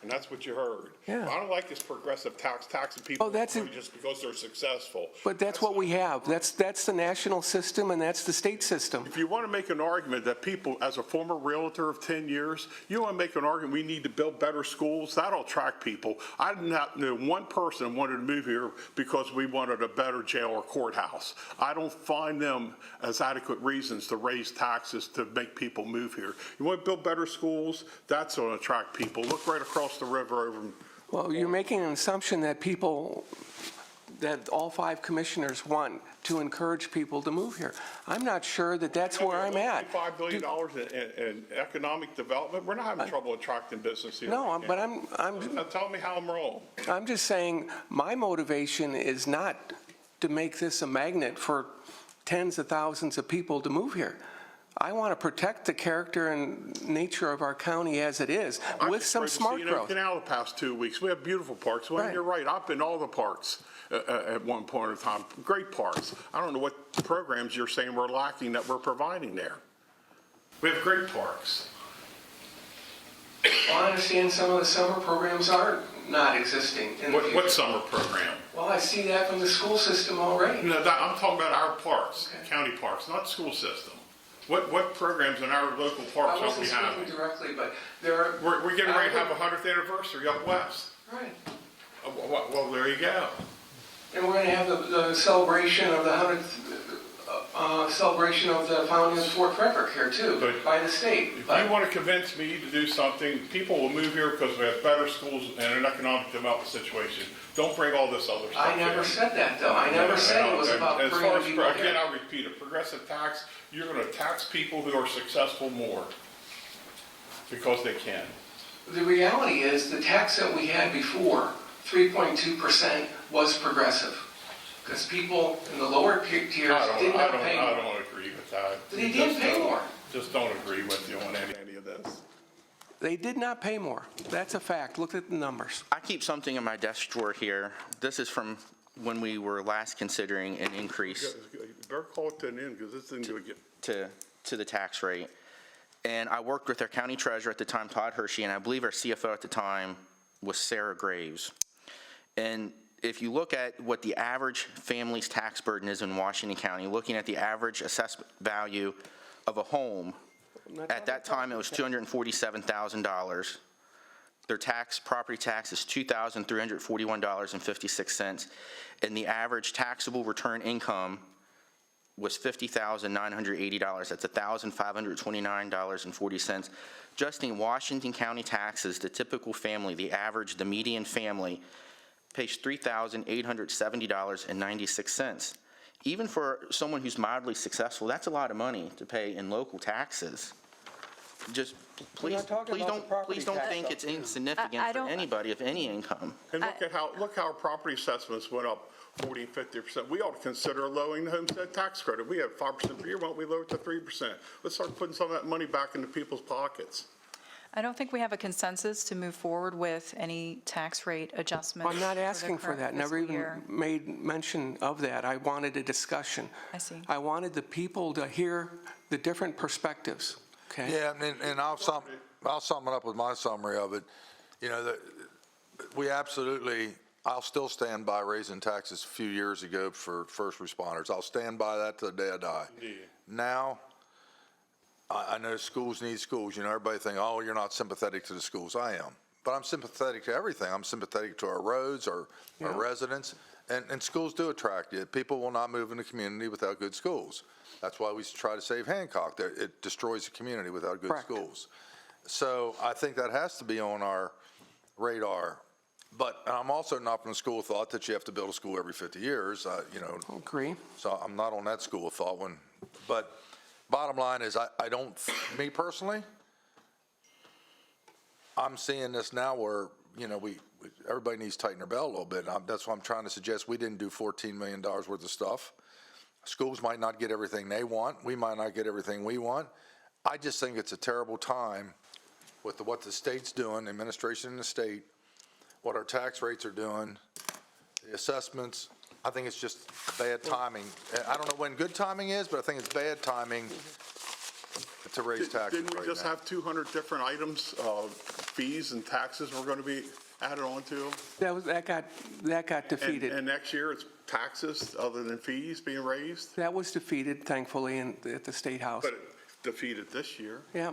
And that's what you heard. Yeah. I don't like this progressive taxing people just because they're successful. But that's what we have. That's the national system and that's the state system. If you want to make an argument that people, as a former realtor of 10 years, you want to make an argument we need to build better schools, that'll attract people. I did not know one person wanted to move here because we wanted a better jail or courthouse. I don't find them as adequate reasons to raise taxes to make people move here. You want to build better schools, that's going to attract people. Look right across the river over. Well, you're making an assumption that that all 5 commissioners want to encourage people to move here. I'm not sure that that's where I'm at. $5 billion in economic development, we're not having trouble attracting business here. No, but I'm tell me how I'm wrong. I'm just saying my motivation is not to make this a magnet for tens of thousands of people to move here. I want to protect the character and nature of our county as it is, with some smart growth. Canal the past 2 weeks, we have beautiful parks. Well, You're right, I've been to all the parks at one point in time. Great parks. I don't know what programs you're saying we're lacking that we're providing there. We have great parks. Well, I understand some of the summer programs are not existing. What summer program? Well, I see that from the school system already. No, I'm talking about our parks, county parks, not school system. What programs in our local parks are we having? I wasn't speaking directly, but there are... We're getting ready to have a 100th anniversary up west. Right. Well, there you go. And we're going to have the celebration of the 100th celebration of the founding of Fort Frederick here too, by the state. If you want to convince me to do something, people will move here because we have better schools and an economic development situation. Don't bring all this other stuff I never said that, though. I never said it was about bringing people here. Again, I'll repeat it. Progressive tax, you're going to tax people who are successful more because they can. The reality is the tax that we had before, 3.2%, was progressive. Because people in the lower tiers did not pay more. I don't agree with that. They did pay more. Just don't agree with you on any of this. They did not pay more. That's a fact. Look at the numbers. I keep something in my desk drawer here. This is from when we were last considering an increase You better call it to an end because this thing's going to get... to the tax rate. And I worked with our county treasurer at the time, Todd Hershey, and I believe our CFO at the time was Sarah Graves. And if you look at what the average family's tax burden is in Washington County, looking at the average assessed value of a home, at that time it was $247,000. Their property tax is $2,341.56, and the average taxable return income was $50,980. That's $1,529.40. Just in Washington County taxes, the typical family, the median family, pays $3,870.96. Even for someone who's mildly successful, that's a lot of money to pay in local taxes. Just please don't think it's insignificant for anybody of any income. And look how our property assessments went up 40, 50%. We ought to consider lowering the homestead tax credit. We have 5% per year. Why don't we lower it to 3%? Let's start putting some of that money back into people's pockets. I don't think we have a consensus to move forward with any tax rate adjustments. I'm not asking for that. Never even made mention of that. I wanted a discussion. I see. I wanted the people to hear the different perspectives. Okay. Yeah, and I'll sum it up with my summary of it. You know, I'll still stand by raising taxes a few years ago for first responders. I'll stand by that to the day I die. Indeed. Now, I know schools need schools. You know, everybody think, oh, you're not sympathetic to the schools. I am. but I'm sympathetic to everything. I'm sympathetic to our roads, our residents, and schools do attract you. People will not move in the community without good schools. That's why we try to save Hancock. It destroys the community without good schools. So I think that has to be on our radar. But I'm also not from the school of thought that you have to build a school every 50 years, Agree. So I'm not on that school of thought but bottom line is I don't, me personally, I'm seeing this now where, everybody needs to tighten their belt a little bit. That's why I'm trying to suggest we didn't do $14 million worth of stuff. Schools might not get everything they want. We might not get everything we want. I just think it's a terrible time with what the state's doing, the administration in the state, what our tax rates are doing, the assessments. I think it's just bad timing. I don't know when good timing is, but I think it's bad timing to raise taxes Didn't we right just now. have 200 different items, fees and taxes we're going to be added on to? That got defeated. And next year, it's taxes other than fees being raised? That was defeated, thankfully, at the State House. But it defeated this year. Yeah.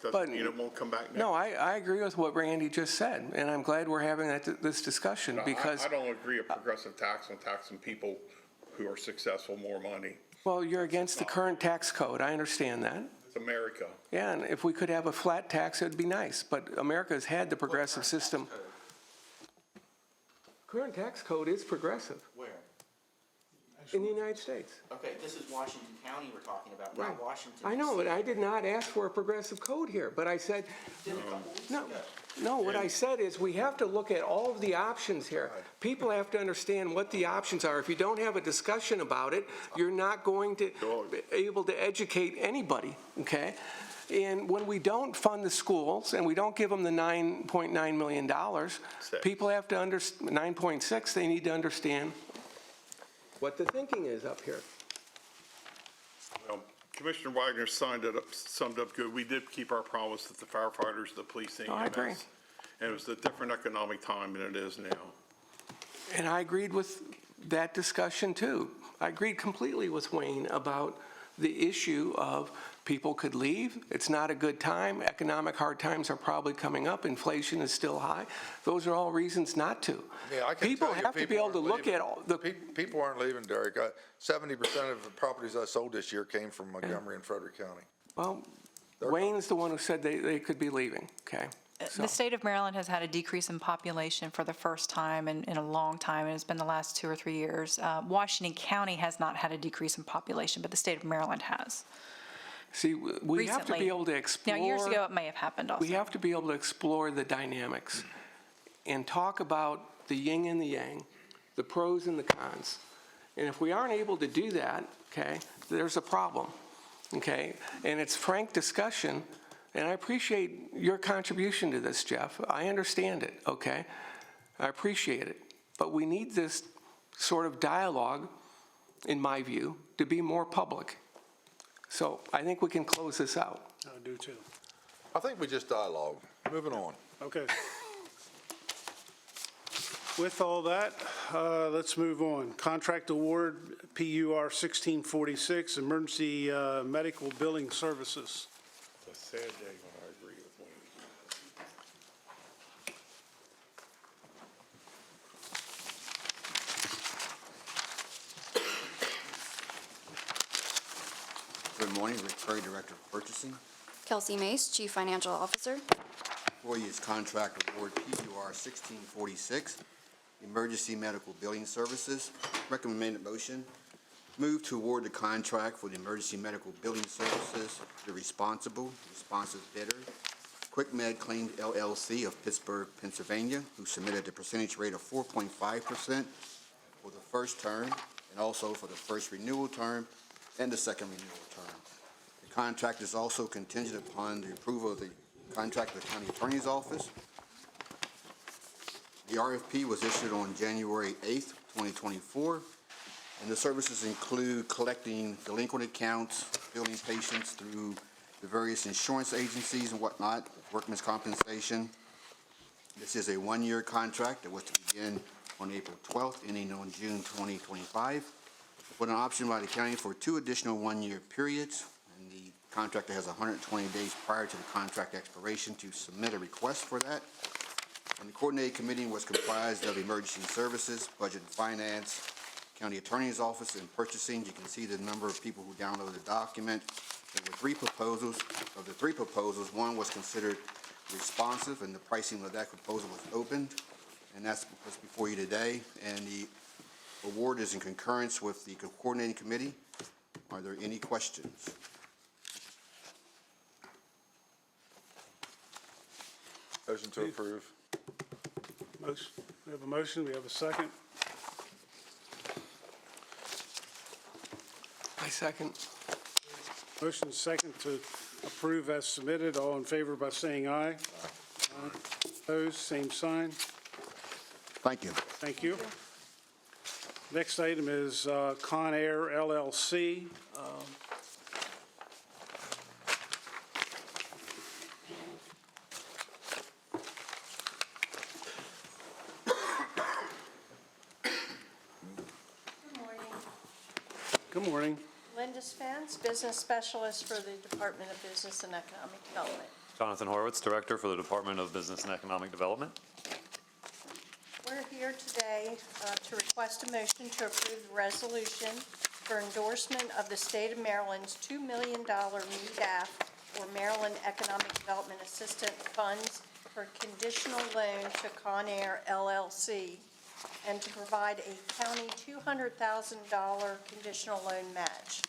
Doesn't mean it won't come back next. No, I agree with what Randy just said, and I'm glad we're having this discussion No, because, I don't agree a progressive tax on taxing people who are successful more money. well, you're against the current tax code. I understand that. It's America. Yeah, and if we could have a flat tax, it'd be nice, but America's had the progressive system. Current tax code is progressive Where? in the United States. Okay, this is Washington County we're talking about, Right. not Washington. I know, but I did not ask for a progressive code here, but I said, no, what I said is we have to look at all of the options here. People have to understand what the options are. If you don't have a discussion about it, you're not going to be able to educate anybody, okay? And when we don't fund the schools and we don't give them the $9.9 million, people have to understand, 9.6, they need to understand what the thinking is up here. Well, Commissioner Wagner summed up good. We did keep our promise that the firefighters, the police, and I agree. EMS. And it was a different economic time than it is now. And I agreed with that discussion too. I agreed completely with Wayne about the issue of people could leave. It's not a good time. Economic hard times are probably coming up. Inflation is still high. Those are all reasons not to. Yeah, I can People tell you have to be able to aren't look leaving. at all the. People aren't leaving, Derek. 70% of the properties I sold this year came from Montgomery and Frederick County. Well, Wayne's the one who said they could be leaving, okay? The state of Maryland has had a decrease in population for the first time in a long time, and it's been the last 2 or 3 years. Washington County has not had a decrease in population, but the state of Maryland has. See, we have to Recently. be able to explore. Now, years ago, it may have happened also. We have to be able to explore the dynamics and talk about the yin and the yang, the pros and the cons. And if we aren't able to do that, okay, there's a problem, okay? And it's frank discussion, and I appreciate your contribution to this, Jeff. I understand it, okay? I appreciate it. But we need this sort of dialogue, in my view, to be more public. So I think we can close this out. I do too. I think we just dialogue. Moving on. Okay. With all that, let's move on. Contract award, PUR 1646, Emergency Medical Billing Services. It's a sad day when I agree with Wayne. Good morning, Rick Perry, Director of Purchasing. Kelsey Mace, Chief Financial Officer. Before you is contract award PUR 1646, Emergency Medical Billing Services. Recommended motion, move to award the contract for the Emergency Medical Billing Services to the responsive bidder, Quick Med Claims LLC of Pittsburgh, Pennsylvania, who submitted the percentage rate of 4.5% for the first term and also for the first renewal term and the second renewal term. The contract is also contingent upon the approval of the contract of the County Attorney's Office. The RFP was issued on January 8th, 2024, and the services include collecting delinquent accounts, billing patients through the various insurance agencies and whatnot, workman's compensation. This is a one-year contract that was to begin on April 12th, ending on June 2025, with an option by the county for 2 additional one-year periods. And the contractor has 120 days prior to the contract expiration to submit a request for that. And the coordinating committee was comprised of Emergency Services, Budget and Finance, County Attorney's Office, and Purchasing. You can see the number of people who downloaded the document. There were 3 proposals. Of the 3 proposals, 1 was considered responsive, and the pricing of that proposal was opened, and that's what's before you today. And the award is in concurrence with the coordinating committee. Are there any questions? Motion to approve. Motion, we have a motion, we have a second. I second. Motion is second to approve as submitted. All in favor by saying aye. Aye. Opposed, same sign. Thank you. Thank you. Next item is Con Air LLC. Good morning. Linda Spence, Business Specialist for the Department of Business and Economic Development. Jonathan Horowitz, Director for the Department of Business and Economic Development. We're here today to request a motion to approve the resolution for endorsement of the State of Maryland's $2 million MEDAF, or Maryland Economic Development Assistance Funds, for conditional loan to Con Air LLC, and to provide a county $200,000 conditional loan match.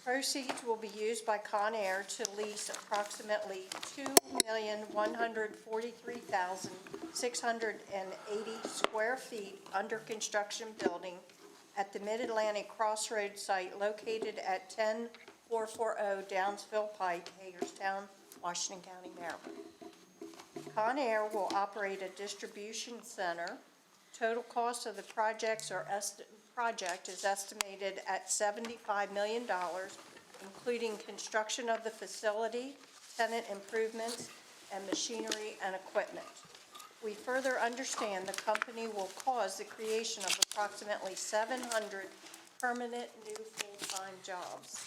Proceeds will be used by Con Air to lease approximately 2,143,680 square feet under construction building at the Mid-Atlantic Crossroads site located at 10440 Downsville Pike, Hagerstown, Washington County, Maryland. Con Air will operate a distribution center. Total cost of the project is estimated at $75 million, including construction of the facility, tenant improvements, and machinery and equipment. We further understand the company will cause the creation of approximately 700 permanent new full-time jobs.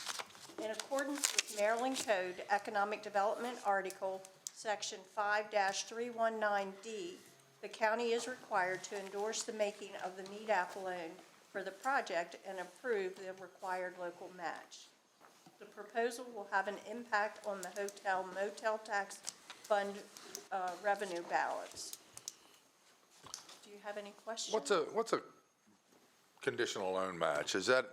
In accordance with Maryland Code Economic Development Article, Section 5-319D, the county is required to endorse the making of the MEDAF loan for the project and approve the required local match. The proposal will have an impact on the hotel motel tax fund revenue balance. Do you have any questions? What's a conditional loan match? Is that,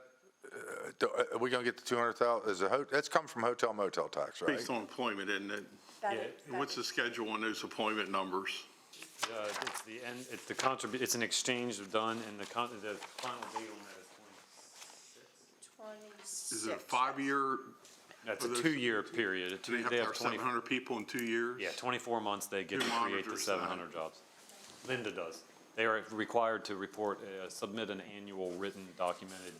are we going to get the 200,000? That's come from hotel motel tax, right? Based on employment, isn't it? And what's the schedule on those employment numbers? It's the end, it's an exchange done, and the final date on that is 26. Is it a 5-year? That's a 2-year period. Do they have to have 700 people in 2 years? Yeah, 24 months they get Who to create the monitors 700 jobs. Linda does. They are required to report, submit an annual written documented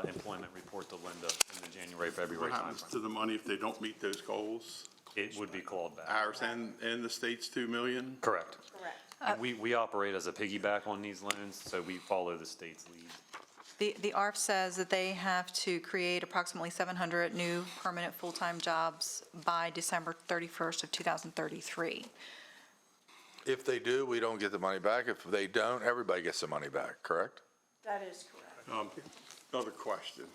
employment report to Linda in the January, February What happens timeframe. to the money if they don't meet those goals? It would be clawed back. Ours and the state's 2 million? Correct. Correct. And we operate as a piggyback on these loans, so we follow the state's lead. The ARF says that they have to create approximately 700 new permanent full-time jobs by December 31st of 2033. If they do, we don't get the money back. If they don't, everybody gets the money back, correct? That is correct. Another question.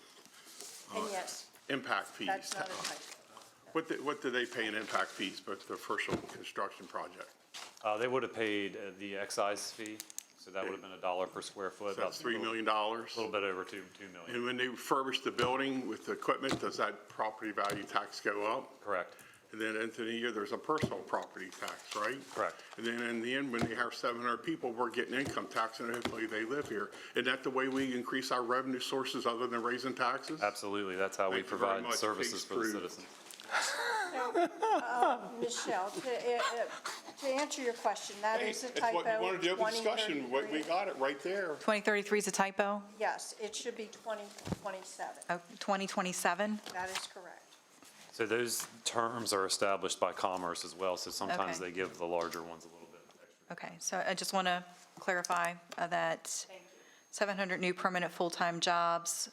And yes, Impact fees. that's not a typo. What do they pay in impact fees, but the first construction project? They would have paid the excise fee, so that would have been $1 per square foot. So that's $3 million? A little bit over $2 million. And when they refurbish the building with the equipment, does that property value tax go up? Correct. And then into the year, there's a personal property tax, right? Correct. And then in the end, when they have 700 people, we're getting income tax, and hopefully they live here. Isn't that the way we increase our revenue sources other than raising taxes? Absolutely. That's how we Thank you very provide much. services Case for the proved. citizens. Michelle, to answer your question, that Hey, is a it's typo. what you wanted to do with discussion. 2033. We got it right there. 2033 is a typo? Yes, it should be 2027. Oh, 2027? That is correct. So those terms are established by Commerce as well, so sometimes Okay. they give the larger ones a little bit extra. Okay, so I just want to clarify that 700 new permanent full-time jobs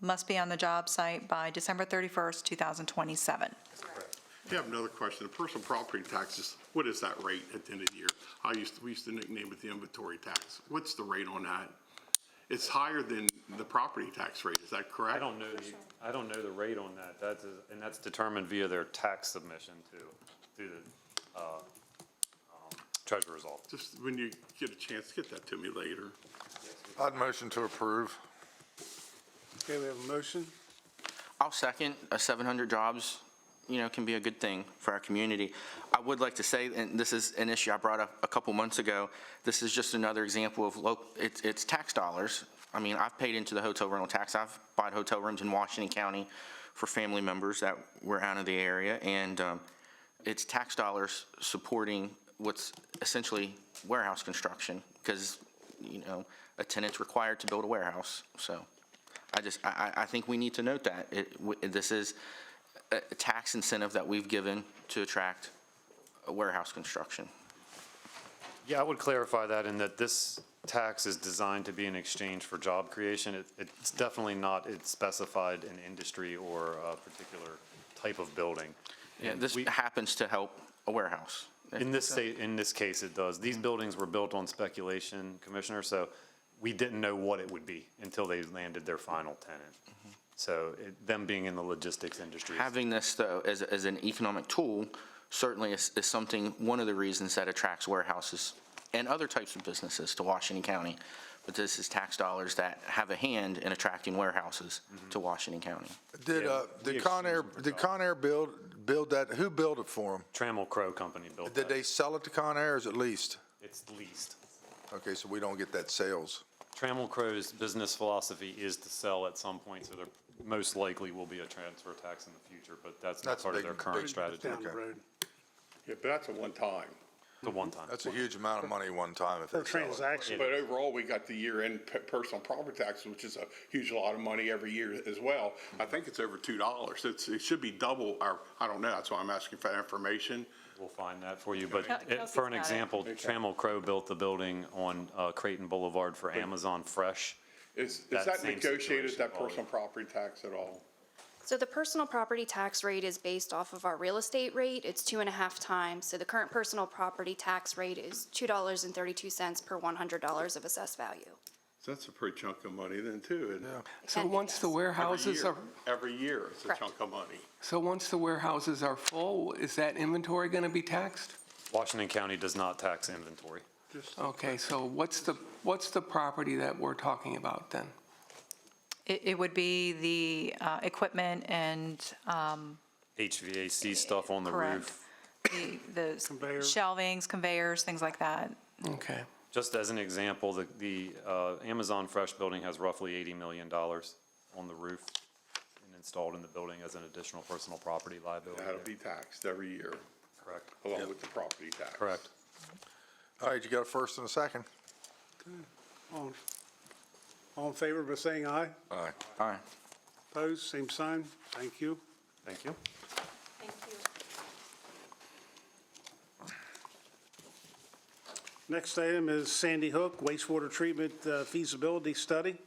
must be on the job site by December 31st, 2027. I have another question. The personal property taxes, what is that rate at the end of the year? We used to nickname it the inventory tax. What's the rate on that? It's higher than the property tax rate, is that correct? I don't know the rate on that. And that's determined via their tax submission to the treasurer's office. Just when you get a chance, get that to me later. I'd motion to approve. Okay, we have a motion. I'll second. 700 jobs, can be a good thing for our community. I would like to say, and this is an issue I brought up a couple months ago, this is just another example of it's tax dollars. I mean, I've paid into the hotel rental tax. I've bought hotel rooms in Washington County for family members that were out of the area, and it's tax dollars supporting what's essentially warehouse construction, because, a tenant's required to build a warehouse. So I think we need to note that. This is a tax incentive that we've given to attract a warehouse construction. Yeah, I would clarify that in that this tax is designed to be in exchange for job creation. It's definitely not, it's specified in industry or a particular type of building. Yeah, And this happens to help a warehouse. in this case, it does. These buildings were built on speculation, Commissioner, so we didn't know what it would be until they landed their final tenant. So them being in the logistics industry. Having this, though, as an economic tool certainly is something, one of the reasons that attracts warehouses and other types of businesses to Washington County. But this is tax dollars that have a hand in attracting warehouses to Washington County. Did Conair build that? Who built it for them? Trammell Crow Company built Did that. they sell it to Conair or is it leased? It's leased. Okay, so we don't get that sales. Trammell Crow's business philosophy is to sell at some point, so there most likely will be a transfer tax in the future, but that's not part of their current strategy. Down the road. Yeah, but that's a one-time. The one time. That's a huge amount of money one time if For a they sell it. transaction. But overall, we got the year-end personal property tax, which is a huge lot of money every year as well. I think it's over $2. It should be double our, I don't know, that's why I'm asking for that information. We'll find that for you, but Kelsey's for an got it. example, Trammell Crow built the building on Creighton Boulevard for Amazon Fresh. Is That that same negotiated, situation that already. personal property tax at all? So the personal property tax rate is based off of our real estate rate. It's 2.5 times. So the current personal property tax rate is $2.32 per $100 of assessed value. So that's a pretty chunk of money then too, isn't it? So once the warehouses are, Every year, it's a Correct. chunk of money. so once the warehouses are full, is that inventory going to be taxed? Washington County does not tax inventory. Okay, so what's the property that we're talking about then? It would be the equipment and, HVAC stuff on the correct, roof. the Conveyor. shelvings, conveyors, things like that. Okay. Just as an example, the Amazon Fresh building has roughly $80 million on the roof and installed in the building as an additional personal property liability. That'll be taxed every year, Correct. along with the property tax. Correct. All right, you got a first and a second? All in favor by saying aye? Aye. All right. Opposed, same sign. Thank you. Thank you. Thank you. Next item is Sandy Hook wastewater treatment feasibility study.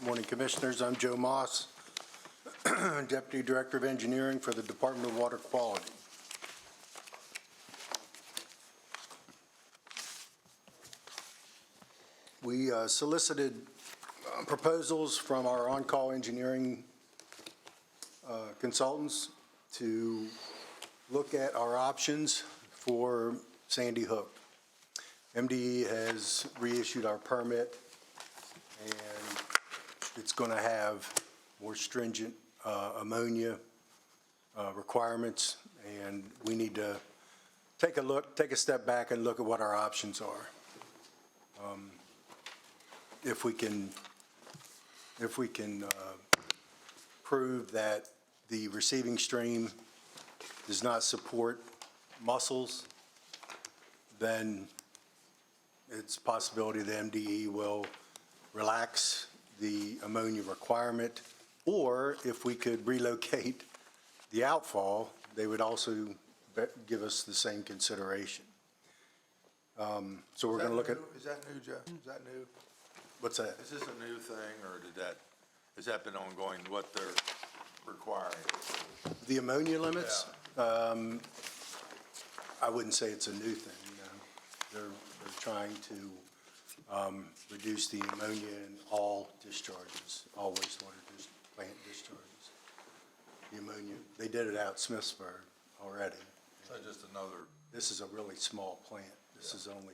Morning, Commissioners. I'm Joe Moss, Deputy Director of Engineering for the Department of Water Quality. We solicited proposals from our on-call engineering consultants to look at our options for Sandy Hook. MDE has reissued our permit, and it's going to have more stringent ammonia requirements, and we need to take a step back and look at what our options are. If we can prove that the receiving stream does not support mussels, then it's a possibility the MDE will relax the ammonia requirement, or if we could relocate the outfall, they would also give us the same consideration. So we're going to look at. Is that new, Jeff? Is that new? What's that? Is this a new thing, or has that been ongoing, what they're requiring? The ammonia limits? I wouldn't say it's a new thing, no. They're trying to reduce the ammonia in all discharges, all wastewater plant discharges. The ammonia, they did it out Smithsburg already. So just another, This is a really small plant. This is only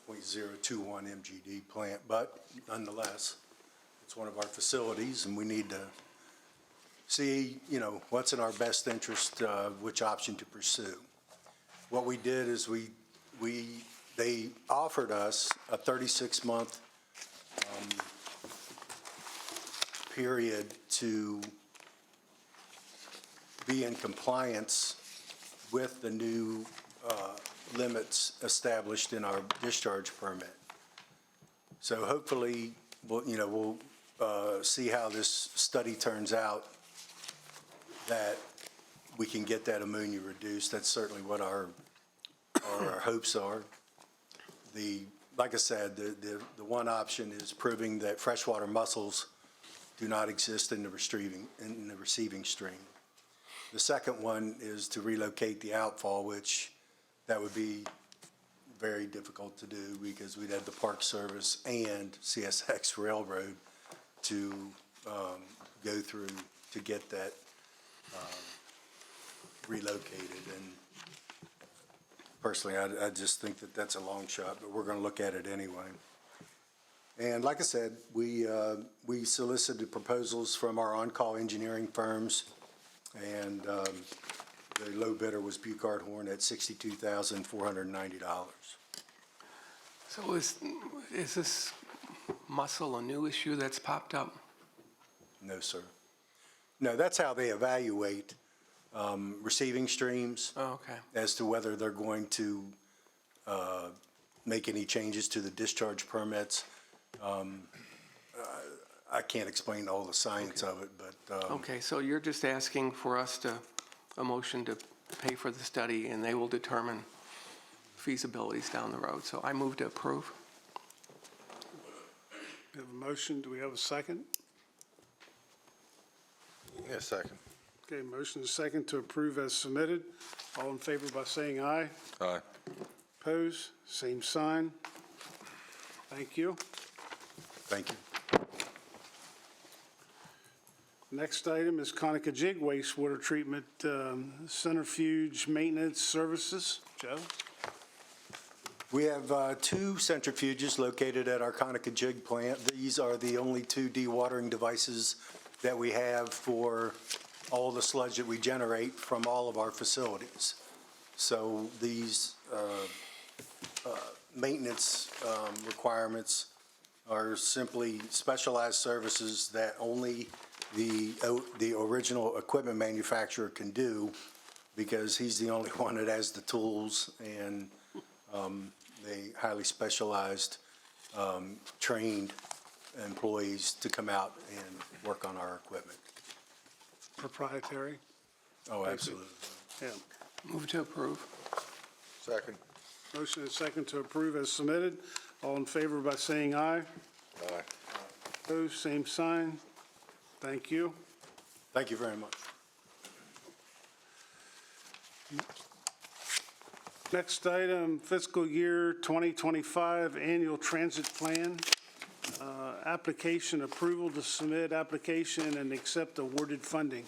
0.021 MGD plant, but nonetheless, it's one of our facilities, and we need to see, what's in our best interest, which option to pursue. What we did is they offered us a 36-month period to be in compliance with the new limits established in our discharge permit. So hopefully, we'll see how this study turns out, that we can get that ammonia reduced. That's certainly what our hopes are. Like I said, the one option is proving that freshwater mussels do not exist in the receiving stream. The second one is to relocate the outfall, which that would be very difficult to do because we'd have the Park Service and CSX Railroad to go through to get that relocated. And personally, I just think that that's a long shot, but we're going to look at it anyway. And like I said, we solicited proposals from our on-call engineering firms, and the low bidder was Buchard Horn at $62,490. So is this mussel a new issue that's popped up? No, sir. No, that's how they evaluate receiving streams. Oh, okay. As to whether they're going to make any changes to the discharge permits. I can't explain all the science of it, but. Okay, so you're just asking for us a motion to pay for the study, and they will determine feasibilities down the road. So I move to approve. We have a motion. Do we have a second? yeah, second. Okay, motion is second to approve as submitted. All in favor by saying aye. Aye. Opposed, same sign. Thank you. Thank you. Next item is Conicajig wastewater treatment centrifuge maintenance services. Joe? We have two centrifuges located at our Conicajig plant. These are the only two dewatering devices that we have for all the sludge that we generate from all of our facilities. So these maintenance requirements are simply specialized services that only the original equipment manufacturer can do, because he's the only one that has the tools and the highly specialized, trained employees to come out and work on our equipment. Proprietary? Oh, absolutely. Yeah. Move to approve. Second. Motion is second to approve as submitted. All in favor by saying aye. Aye. Opposed, same sign. Thank you. Thank you very much. Next item, fiscal year 2025 annual transit plan. Application approval to submit application and accept awarded funding.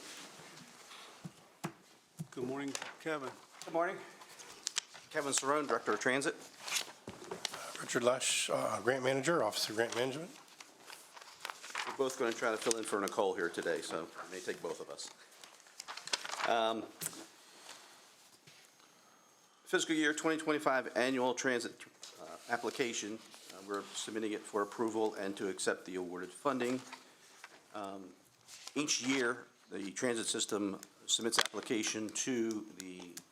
Good morning, Kevin. Good morning. Kevin Cerrone, Director of Transit. Richard Lesh, Grant Manager, Office of Grant Management. We're both going to try to fill in for Nicole here today, so it may take both of us. Fiscal year 2025 annual transit application. We're submitting it for approval and to accept the awarded funding. Each year, the transit system submits application to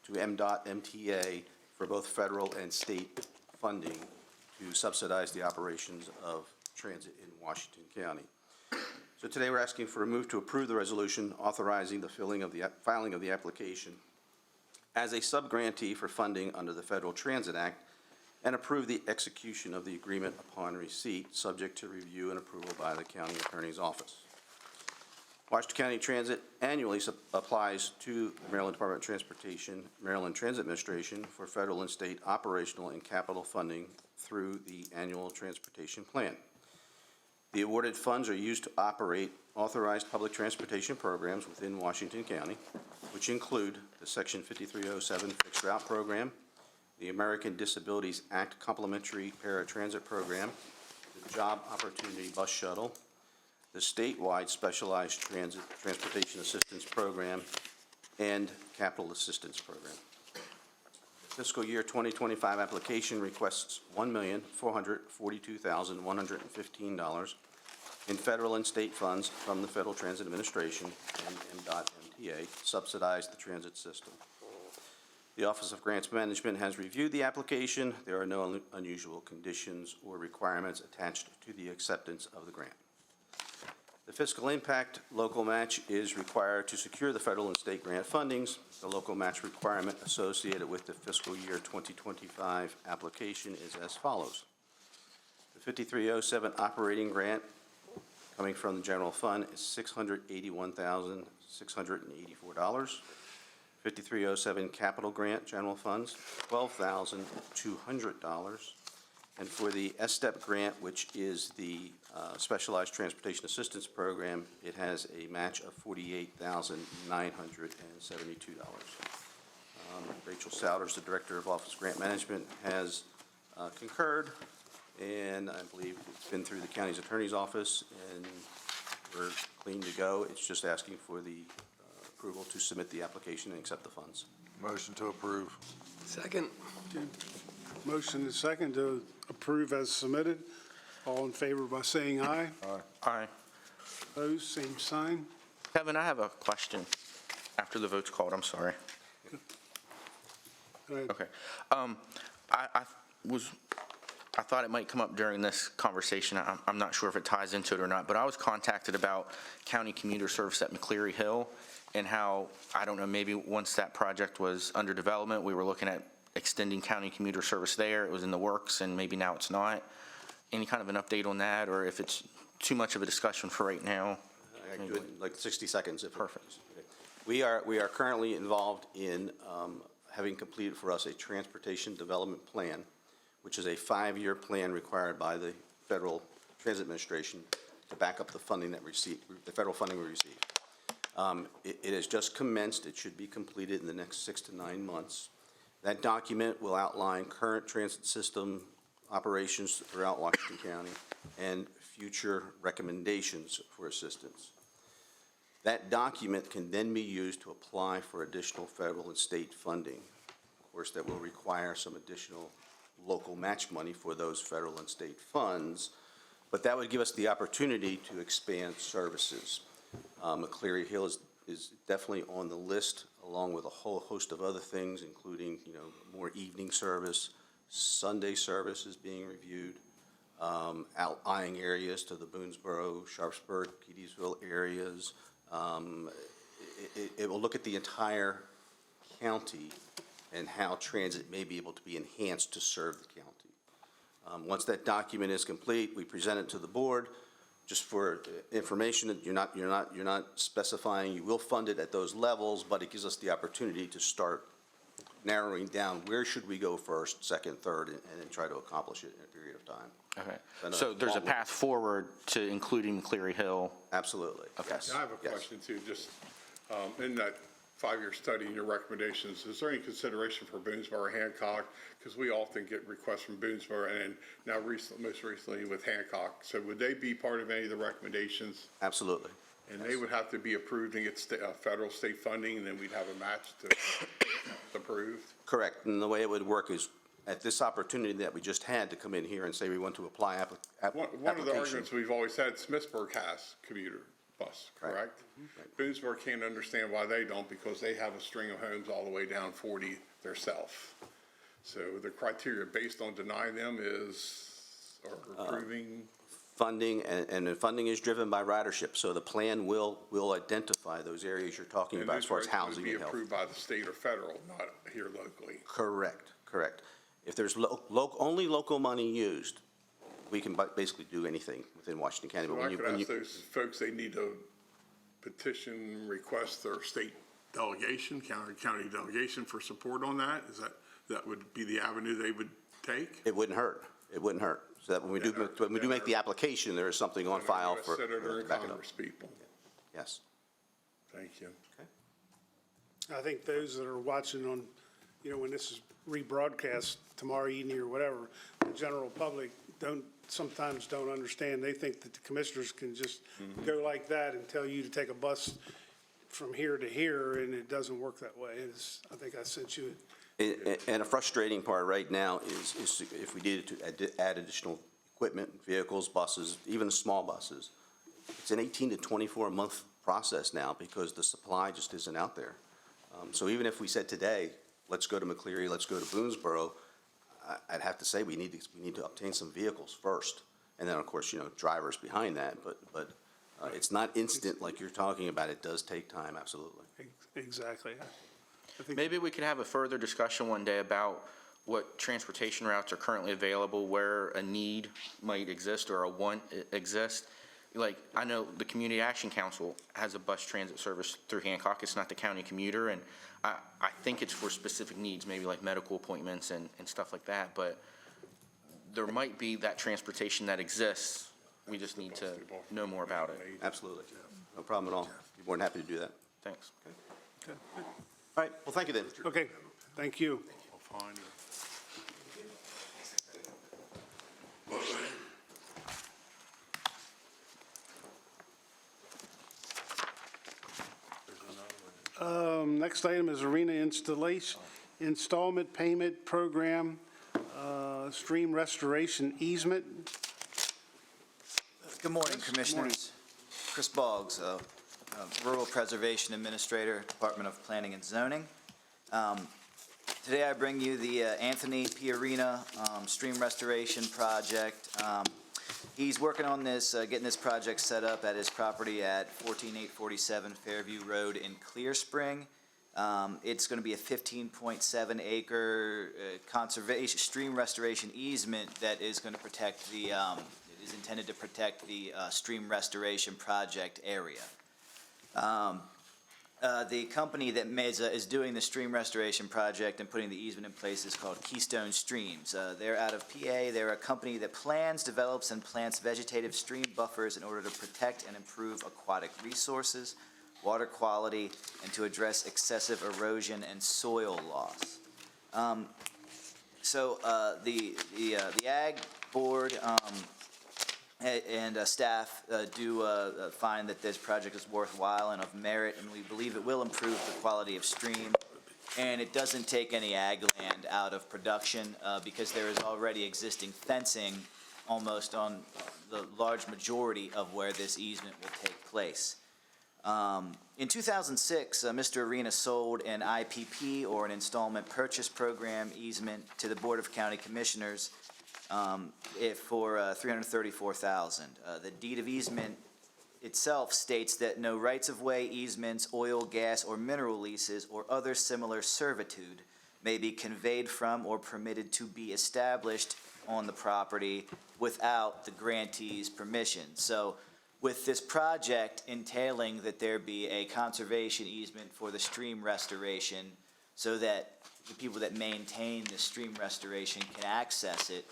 MDOT, MTA for both federal and state funding to subsidize the operations of transit in Washington County. So today we're asking for a move to approve the resolution authorizing the filing of the application as a subgrantee for funding under the Federal Transit Act and approve the execution of the agreement upon receipt, subject to review and approval by the county attorney's office. Washington County Transit annually applies to the Maryland Department of Transportation, Maryland Transit Administration for federal and state operational and capital funding through the annual transportation plan. The awarded funds are used to operate authorized public transportation programs within Washington County, which include the Section 5307 Fixed Route Program, the American Disabilities Act Complimentary Paratransit Program, the Job Opportunity Bus Shuttle, the statewide Specialized Transportation Assistance Program, and Capital Assistance Program. Fiscal year 2025 application requests $1,442,115 in federal and state funds from the Federal Transit Administration and MDOT MTA to subsidize the transit system. The Office of Grants Management has reviewed the application. There are no unusual conditions or requirements attached to the acceptance of the grant. The fiscal impact local match is required to secure the federal and state grant fundings. The local match requirement associated with the fiscal year 2025 application is as follows. The 5307 operating grant coming from the general fund is $681,684. 5307 capital grant general funds, $12,200. And for the STEP grant, which is the Specialized Transportation Assistance Program, it has a match of $48,972. Rachel Souders, the Director of Office Grant Management, has concurred, and I believe it's been through the county's attorney's office, and we're clean to go. It's just asking for the approval to submit the application and accept the funds. Motion to approve. Second. Motion is second to approve as submitted. All in favor by saying aye. Aye. Opposed, same sign. Kevin, I have a question after the vote's called. I'm sorry. Go ahead. Okay. I thought it might come up during this conversation. I'm not sure if it ties into it or not, but I was contacted about county commuter service at McCleary Hill and how, I don't know, maybe once that project was under development, we were looking at extending county commuter service there. It was in the works, and maybe now it's not. Any kind of an update on that, or if it's too much of a discussion for right now? I can do it in like 60 seconds. Perfect. We are currently involved in having completed for us a transportation development plan, which is a 5-year plan required by the Federal Transit Administration to back up the funding that the federal funding we received. It has just commenced. It should be completed in the next 6 to 9 months. That document will outline current transit system operations throughout Washington County and future recommendations for assistance. That document can then be used to apply for additional federal and state funding. Of course, that will require some additional local match money for those federal and state funds, but that would give us the opportunity to expand services. McCleary Hill is definitely on the list, along with a whole host of other things, including, more evening service. Sunday service is being reviewed, outlying areas to the Boonesboro, Sharpsburg, Keedysville areas. It will look at the entire county and how transit may be able to be enhanced to serve the county. Once that document is complete, we present it to the board. Just for information, that you're not specifying you will fund it at those levels, but it gives us the opportunity to start narrowing down where should we go first, second, third, and then try to accomplish it in a period of time. Okay. So there's a path forward to including McCleary Hill? Absolutely. Okay. I have a question too, just in that 5-year study and your recommendations, is there any consideration for Boonesboro, Hancock? Because we often get requests from Boonesboro and now most recently with Hancock. So would they be part of any of the recommendations? Absolutely. And they would have to be approved and get federal, state funding, and then we'd have a match to approved? Correct. And the way it would work is at this opportunity that we just had to come in here and say we want to apply application. One of the arguments we've always had, Smithsburg has commuter bus, correct? Right. Boonesboro can't understand why they don't, because they have a string of homes all the way down 40 theirself. So the criteria based on denying them or approving? Funding, and the funding is driven by ridership, so the plan will identify those areas you're talking about as far as housing and health. And those rates would be approved by the state or federal, not here locally? Correct. If there's only local money used, we can basically do anything within Washington County. But So when I you- could when ask you- those folks, they need to petition, request their state delegation, county delegation for support on that? That would be the avenue they would take? It wouldn't hurt. It wouldn't hurt. So that when we do make the application, there is something on file for. Senator and to back it up. Congress people. Yes. Thank you. I think those that are watching on, when this is rebroadcast tomorrow evening or whatever, the general public sometimes don't understand. They think that the commissioners can just go like that and tell you to take a bus from here to here, and it doesn't work that way. I think I sent you And a frustrating part right now is if we needed to add additional equipment, vehicles, buses, even the small buses, it's an 18 to 24-month process now because the supply just isn't out there. So even if we said today, let's go to McCleary, let's go to Boonesboro, I'd have to say we need to obtain some vehicles first. And then, of course, drivers behind that. But it's not instant like you're talking about. It does take time, absolutely. exactly. Maybe we could have a further discussion one day about what transportation routes are currently available, where a need might exist or a want exists. Like, I know the Community Action Council has a bus transit service through Hancock. It's not the county commuter, and I think it's for specific needs, maybe like medical appointments and stuff like that, but there might be that transportation that exists. We just need to know more about it. Absolutely. No problem at all. Be more than happy to do that. Thanks. Okay. All right, well, thank you then. Okay, thank you. Next item is arena installment payment program, stream restoration easement. Good morning, Commissioners. Chris Boggs, Rural Preservation Administrator, Department of Planning and Zoning. Today I bring you the Anthony P. Arena Stream Restoration Project. He's working on this, getting this project set up at his property at 14847 Fairview Road in Clear Spring. It's going to be a 15.7 acre conservation stream restoration easement that is going to protect the, it is intended to protect the stream restoration project area. The company that is doing the stream restoration project and putting the easement in place is called Keystone Streams. They're out of PA. They're a company that plans, develops, and plants vegetative stream buffers in order to protect and improve aquatic resources, water quality, and to address excessive erosion and soil loss. The Ag Board and staff do find that this project is worthwhile and of merit, and we believe it will improve the quality of stream. And it doesn't take any ag land out of production because there is already existing fencing almost on the large majority of where this easement will take place. In 2006, Mr. Arena sold an IPP, or an installment purchase program easement, to the Board of County Commissioners for $334,000. The deed of easement itself states that no rights-of-way, easements, oil, gas, or mineral leases, or other similar servitude may be conveyed from or permitted to be established on the property without the grantee's permission. So, with this project entailing that there be a conservation easement for the stream restoration so that the people that maintain the stream restoration can access it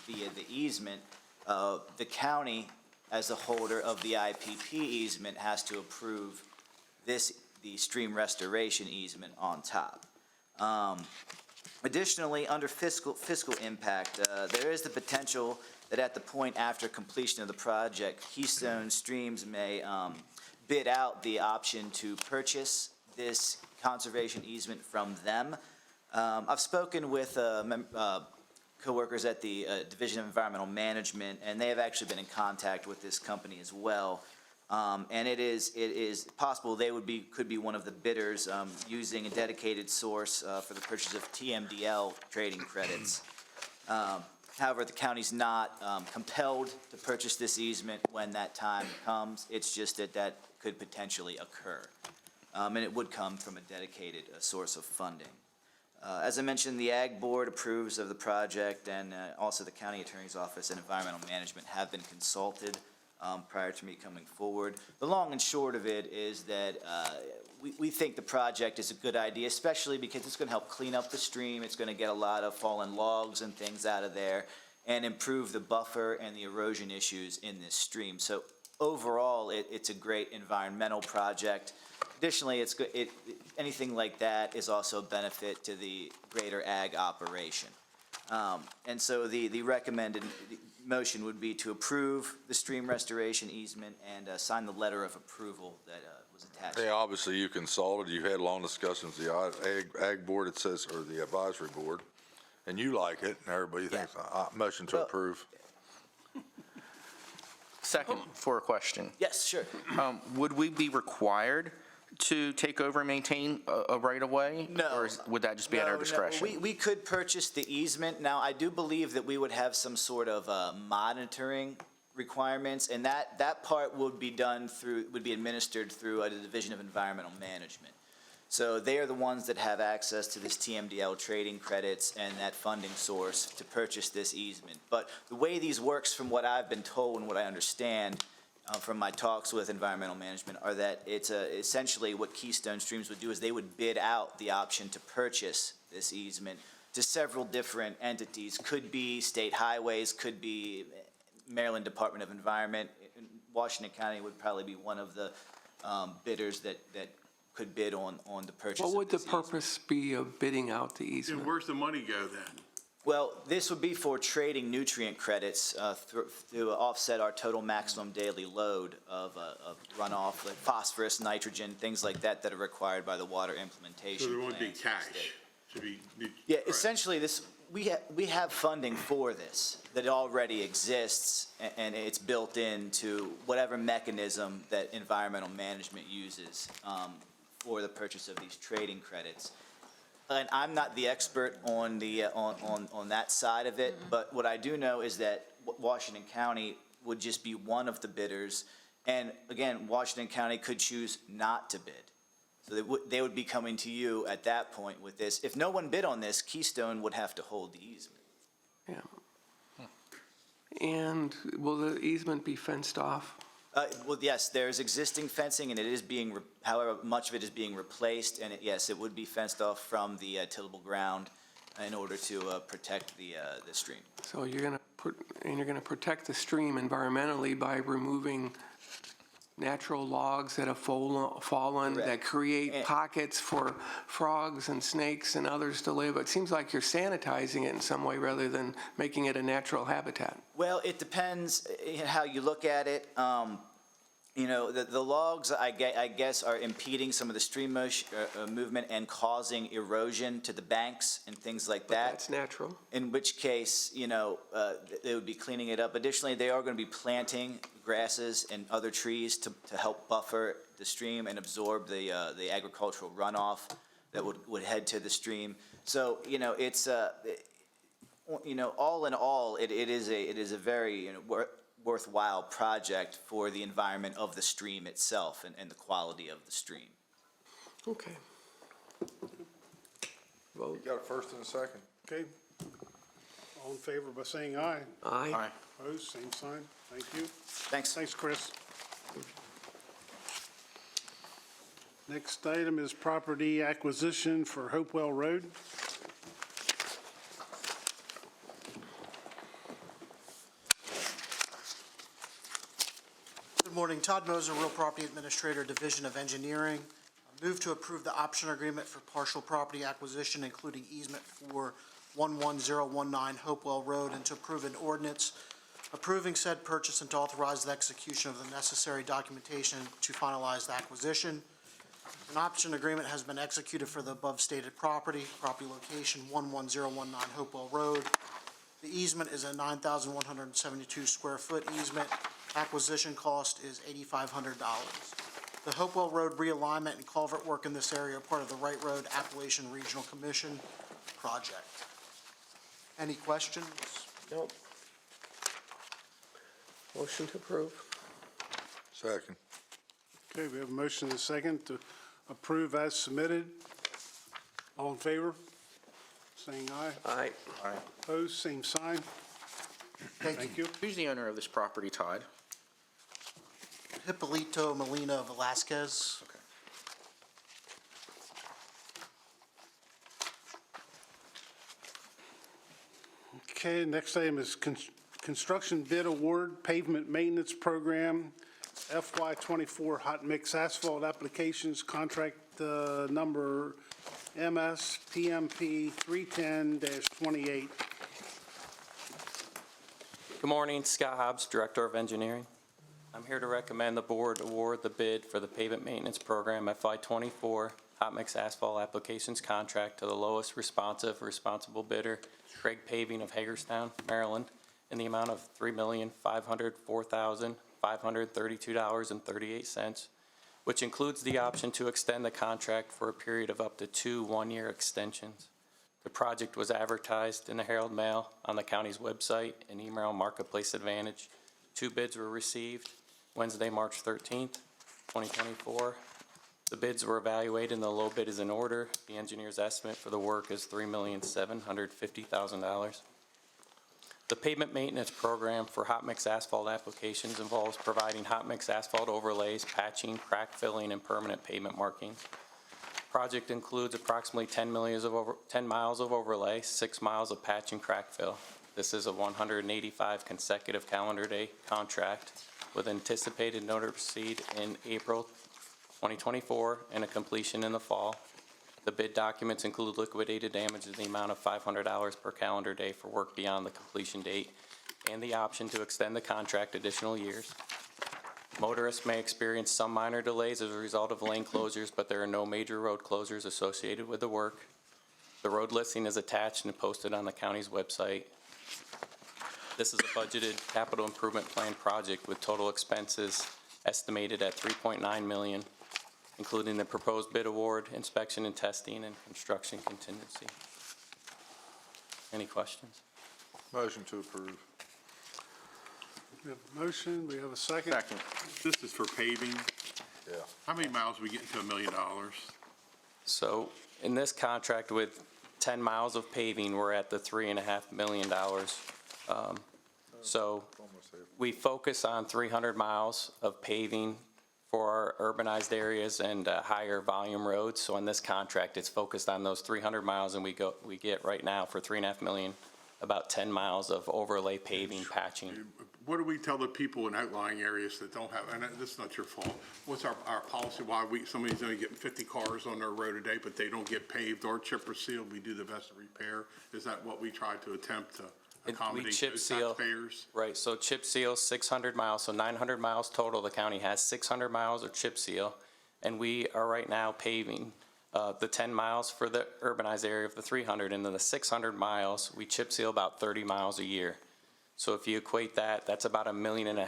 via the easement, the county, as the holder of the IPP easement, has to approve the stream restoration easement on top. Additionally, under fiscal impact, there is the potential that at the point after completion of the project, Keystone Streams may bid out the option to purchase this conservation easement from them. I've spoken with co-workers at the Division of Environmental Management, and they have actually been in contact with this company as well. And it is possible they could be one of the bidders using a dedicated source for the purchase of TMDL trading credits. However, the county's not compelled to purchase this easement when that time comes. It's just that could potentially occur. And it would come from a dedicated source of funding. As I mentioned, the Ag Board approves of the project, and also the County Attorney's Office and Environmental Management have been consulted prior to me coming forward. The long and short of it is that we think the project is a good idea, especially because it's going to help clean up the stream. It's going to get a lot of fallen logs and things out of there and improve the buffer and the erosion issues in this stream. So overall, it's a great environmental project. Additionally, it's good, anything like that is also a benefit to the greater ag operation. And so the recommended motion would be to approve the stream restoration easement and sign the letter of approval that was attached. Hey, obviously you consulted, you had long discussions, the Ag Board, it says, or the Advisory Board, and you like it, and everybody thinks, motion to approve. Second, for a question. Yes, sure. Would we be required to take over and maintain a right-of-way? No. Or would that just be at our No, discretion? we could purchase the easement. Now, I do believe that we would have some sort of monitoring requirements, and that part would be administered through the Division of Environmental Management. So they are the ones that have access to this TMDL trading credits and that funding source to purchase this easement. But the way these works, from what I've been told and what I understand from my talks with environmental management, are that it's essentially what Keystone Streams would do is they would bid out the option to purchase this easement to several different entities. Could be state highways, could be Maryland Department of Environment. Washington County would probably be one of the bidders that could bid on the purchase. What would of the purpose be of bidding out the easement? Where's the money go then? Well, this would be for trading nutrient credits to offset our total maximum daily load of runoff, like phosphorus, nitrogen, things like that that are required by the water implementation. So there won't be plans. cash. Should be. Yeah, essentially, we have funding for this that already exists, and it's built into whatever mechanism that environmental management uses for the purchase of these trading credits. And I'm not the expert on the on that side of it, but what I do know is that Washington County would just be one of the bidders, and again, Washington County could choose not to bid. So they would be coming to you at that point with this. If no one bid on this, Keystone would have to hold the easement. Yeah. And will the easement be fenced off? Well, yes, there's existing fencing, and it is being, however, much of it is being replaced, and yes, it would be fenced off from the tillable ground in order to protect the stream. So you're going to protect the stream environmentally by removing natural logs that have fallen, that create pockets for frogs and snakes and others to live. It seems like you're sanitizing it in some way rather than making it a natural habitat. Well, it depends how you look at it. You know, the logs, I guess, are impeding some of the stream movement and causing erosion to the banks and things like that. That's natural. In which case, you know, they would be cleaning it up. Additionally, they are going to be planting grasses and other trees to help buffer the stream and absorb the agricultural runoff that would head to the stream. So, you know, it's, you know, all in all, it is a very, you know, worthwhile project for the environment of the stream itself and the quality of the stream. Okay. You got a first and a second. Okay. All in favor by saying aye. Aye. Aye. Opposed, same sign. Thank you. Thanks. Thanks, Chris. Next item is property acquisition for Hopewell Road. Good morning, Todd Moser, Real Property Administrator, Division of Engineering. I move to approve the option agreement for partial property acquisition, including easement for 11019 Hopewell Road, and to approve an ordinance approving said purchase and to authorize the execution of the necessary documentation to finalize the acquisition. An option agreement has been executed for the above stated property location 11019 Hopewell Road. The easement is a 9,172 square foot easement. Acquisition cost is $8,500. The Hopewell Road realignment and culvert work in this area are part of the Wright Road Appalachian Regional Commission project. Any questions? Nope. Motion to approve. Second. Okay, we have a motion and a second to approve as submitted. All in favor? saying aye. Aye. Opposed, same sign. Thank you. Who's the owner of this property, Todd? Hippolito Molina Velasquez. Okay, next item is construction bid award pavement maintenance program, FY '24 hot mix asphalt applications, contract number MS-PMP 310-28. Good morning, Scott Hobbs, Director of Engineering. I'm here to recommend the board award the bid for the pavement maintenance program FY '24 hot mix asphalt applications contract to the lowest responsible bidder, Craig Paving of Hagerstown, Maryland, in the amount of $3,504,532.38, which includes the option to extend the contract for a period of up to 2 one-year extensions. The project was advertised in the Herald Mail, on the county's website, and email Marketplace Advantage. 2 bids were received Wednesday, March 13th, 2024. The bids were evaluated and the low bid is in order. The engineer's estimate for the work is $3,750,000. The pavement maintenance program for hot mix asphalt applications involves providing hot mix asphalt overlays, patching, crack filling, and permanent pavement markings. Project includes approximately 10 miles of overlay, 6 miles of patch and crack fill. This is a 185 consecutive calendar day contract with anticipated notice to proceed in April 2024 and a completion in the fall. The bid documents include liquidated damages in the amount of $500 per calendar day for work beyond the completion date and the option to extend the contract additional years. Motorists may experience some minor delays as a result of lane closures, but there are no major road closures associated with the work. The road listing is attached and posted on the county's website. This is a budgeted capital improvement plan project with total expenses estimated at $3.9 million, including the proposed bid award, inspection and testing, and construction contingency. Any questions? Motion to approve. We have a motion, we have a second. Second. This is for paving. Yeah. How many miles we get to $1 million? So in this contract with 10 miles of paving, we're at the $3.5 million. So we focus on 300 miles of paving for our urbanized areas and higher volume roads. So in this contract, it's focused on those 300 miles, and we get right now for $3.5 million, about 10 miles of overlay paving, patching. What do we tell the people in outlying areas that don't have, and this is not your fault, what's our policy, why somebody's only getting 50 cars on their road a day, but they don't get paved or chip or sealed, we do the best to repair? Is that what we try to attempt to accommodate those taxpayers? Right, so chip seal, 600 miles, so 900 miles total. The county has 600 miles of chip seal, and we are right now paving the 10 miles for the urbanized area of the 300, and then the 600 miles, we chip seal about 30 miles a year. So if you equate that, that's about $1.5 million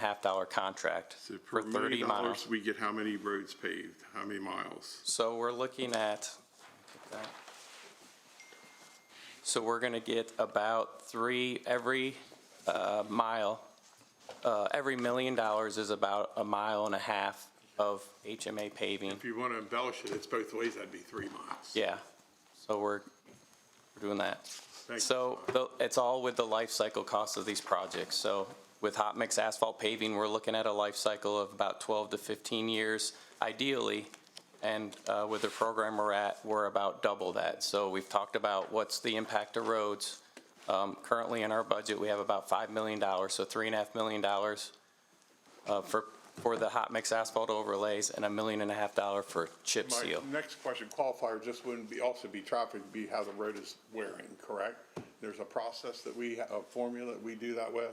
contract So for 30 miles. We get how many roads paved, how many miles? So we're looking at, so we're gonna get about 3 every mile. Every $1 million is about 1.5 miles of HMA paving. If you want to embellish it, it's both ways, that'd be 3 miles. Yeah, so we're doing that. Thank you. So it's all with the life cycle cost of these projects. So with hot mix asphalt paving, we're looking at a life cycle of about 12 to 15 years ideally. And with the program we're about double that. So we've talked about what's the impact of roads. Currently in our budget, we have about $5 million, so $3.5 million for the hot mix asphalt overlays and $1.5 million for chip seal. My next question, qualifier, just wouldn't be, also be traffic, be how the road is wearing, correct? There's a process that a formula that we do that with?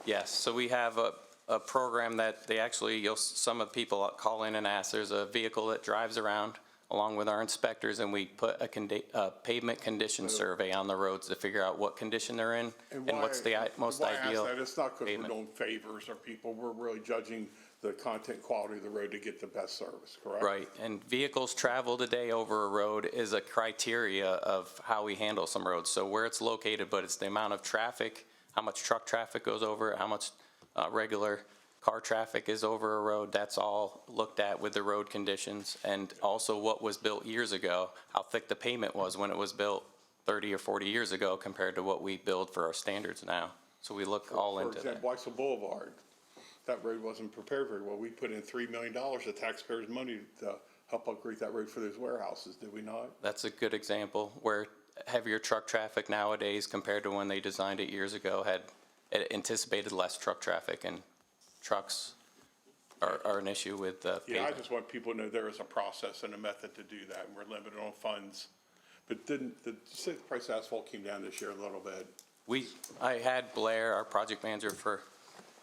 Yes, so we have a program that they actually, some of the people call in and ask. There's a vehicle that drives around along with our inspectors, and we put a pavement condition survey on the roads to figure out what condition they're in and what's the most ideal. Why I ask that, it's not because pavement. we're doing favors or people, we're really judging the content quality of the road to get the best service, correct? Right, and vehicles travel today over a road is a criteria of how we handle some roads. So where it's located, but it's the amount of traffic, how much truck traffic goes over it, how much regular car traffic is over a road. That's all looked at with the road conditions, and also what was built years ago, how thick the pavement was when it was built 30 or 40 years ago compared to what we build for our standards now. So we look all into For that. example, Weissel Boulevard, that road wasn't prepared very well. We put in $3 million of taxpayers' money to help upgrade that road for those warehouses, did we not? That's a good example where heavier truck traffic nowadays compared to when they designed it years ago had anticipated less truck traffic, and trucks are an issue with Yeah, I pavement. just want people to know there is a process and a method to do that, and we're limited on funds. But did you say the price of asphalt came down this year a little bit? I had Blair, our project manager for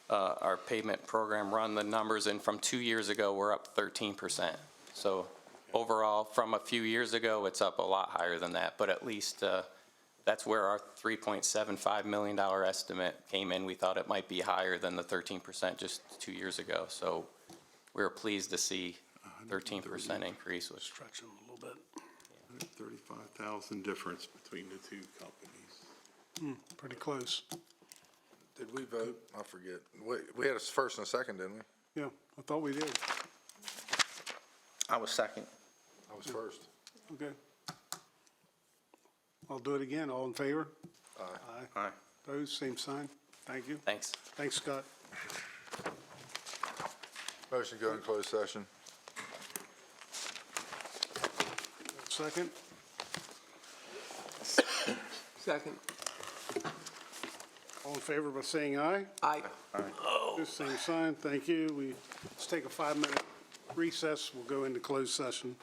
our pavement program, run the numbers, and from 2 years ago, we're up 13%. So overall, from a few years ago, it's up a lot higher than that, but at least that's where our $3.75 million estimate came in. We thought it might be higher than the 13% just 2 years ago. So we were pleased to see 13% increase. Stretch them a little bit. 35,000 difference between the two companies. Pretty close. Did we vote? I forget. We had a first and a second, didn't we? Yeah, I thought we did. I was second. I was first. Okay. I'll do it again. All in favor? Aye. Aye. Opposed, same sign. Thank you. Thanks. Thanks, Scott. Motion to go in closed session. Second? Second. All in favor by saying aye? Aye. Opposed, same sign. Thank you. Let's take a 5-minute recess. We'll go into closed session.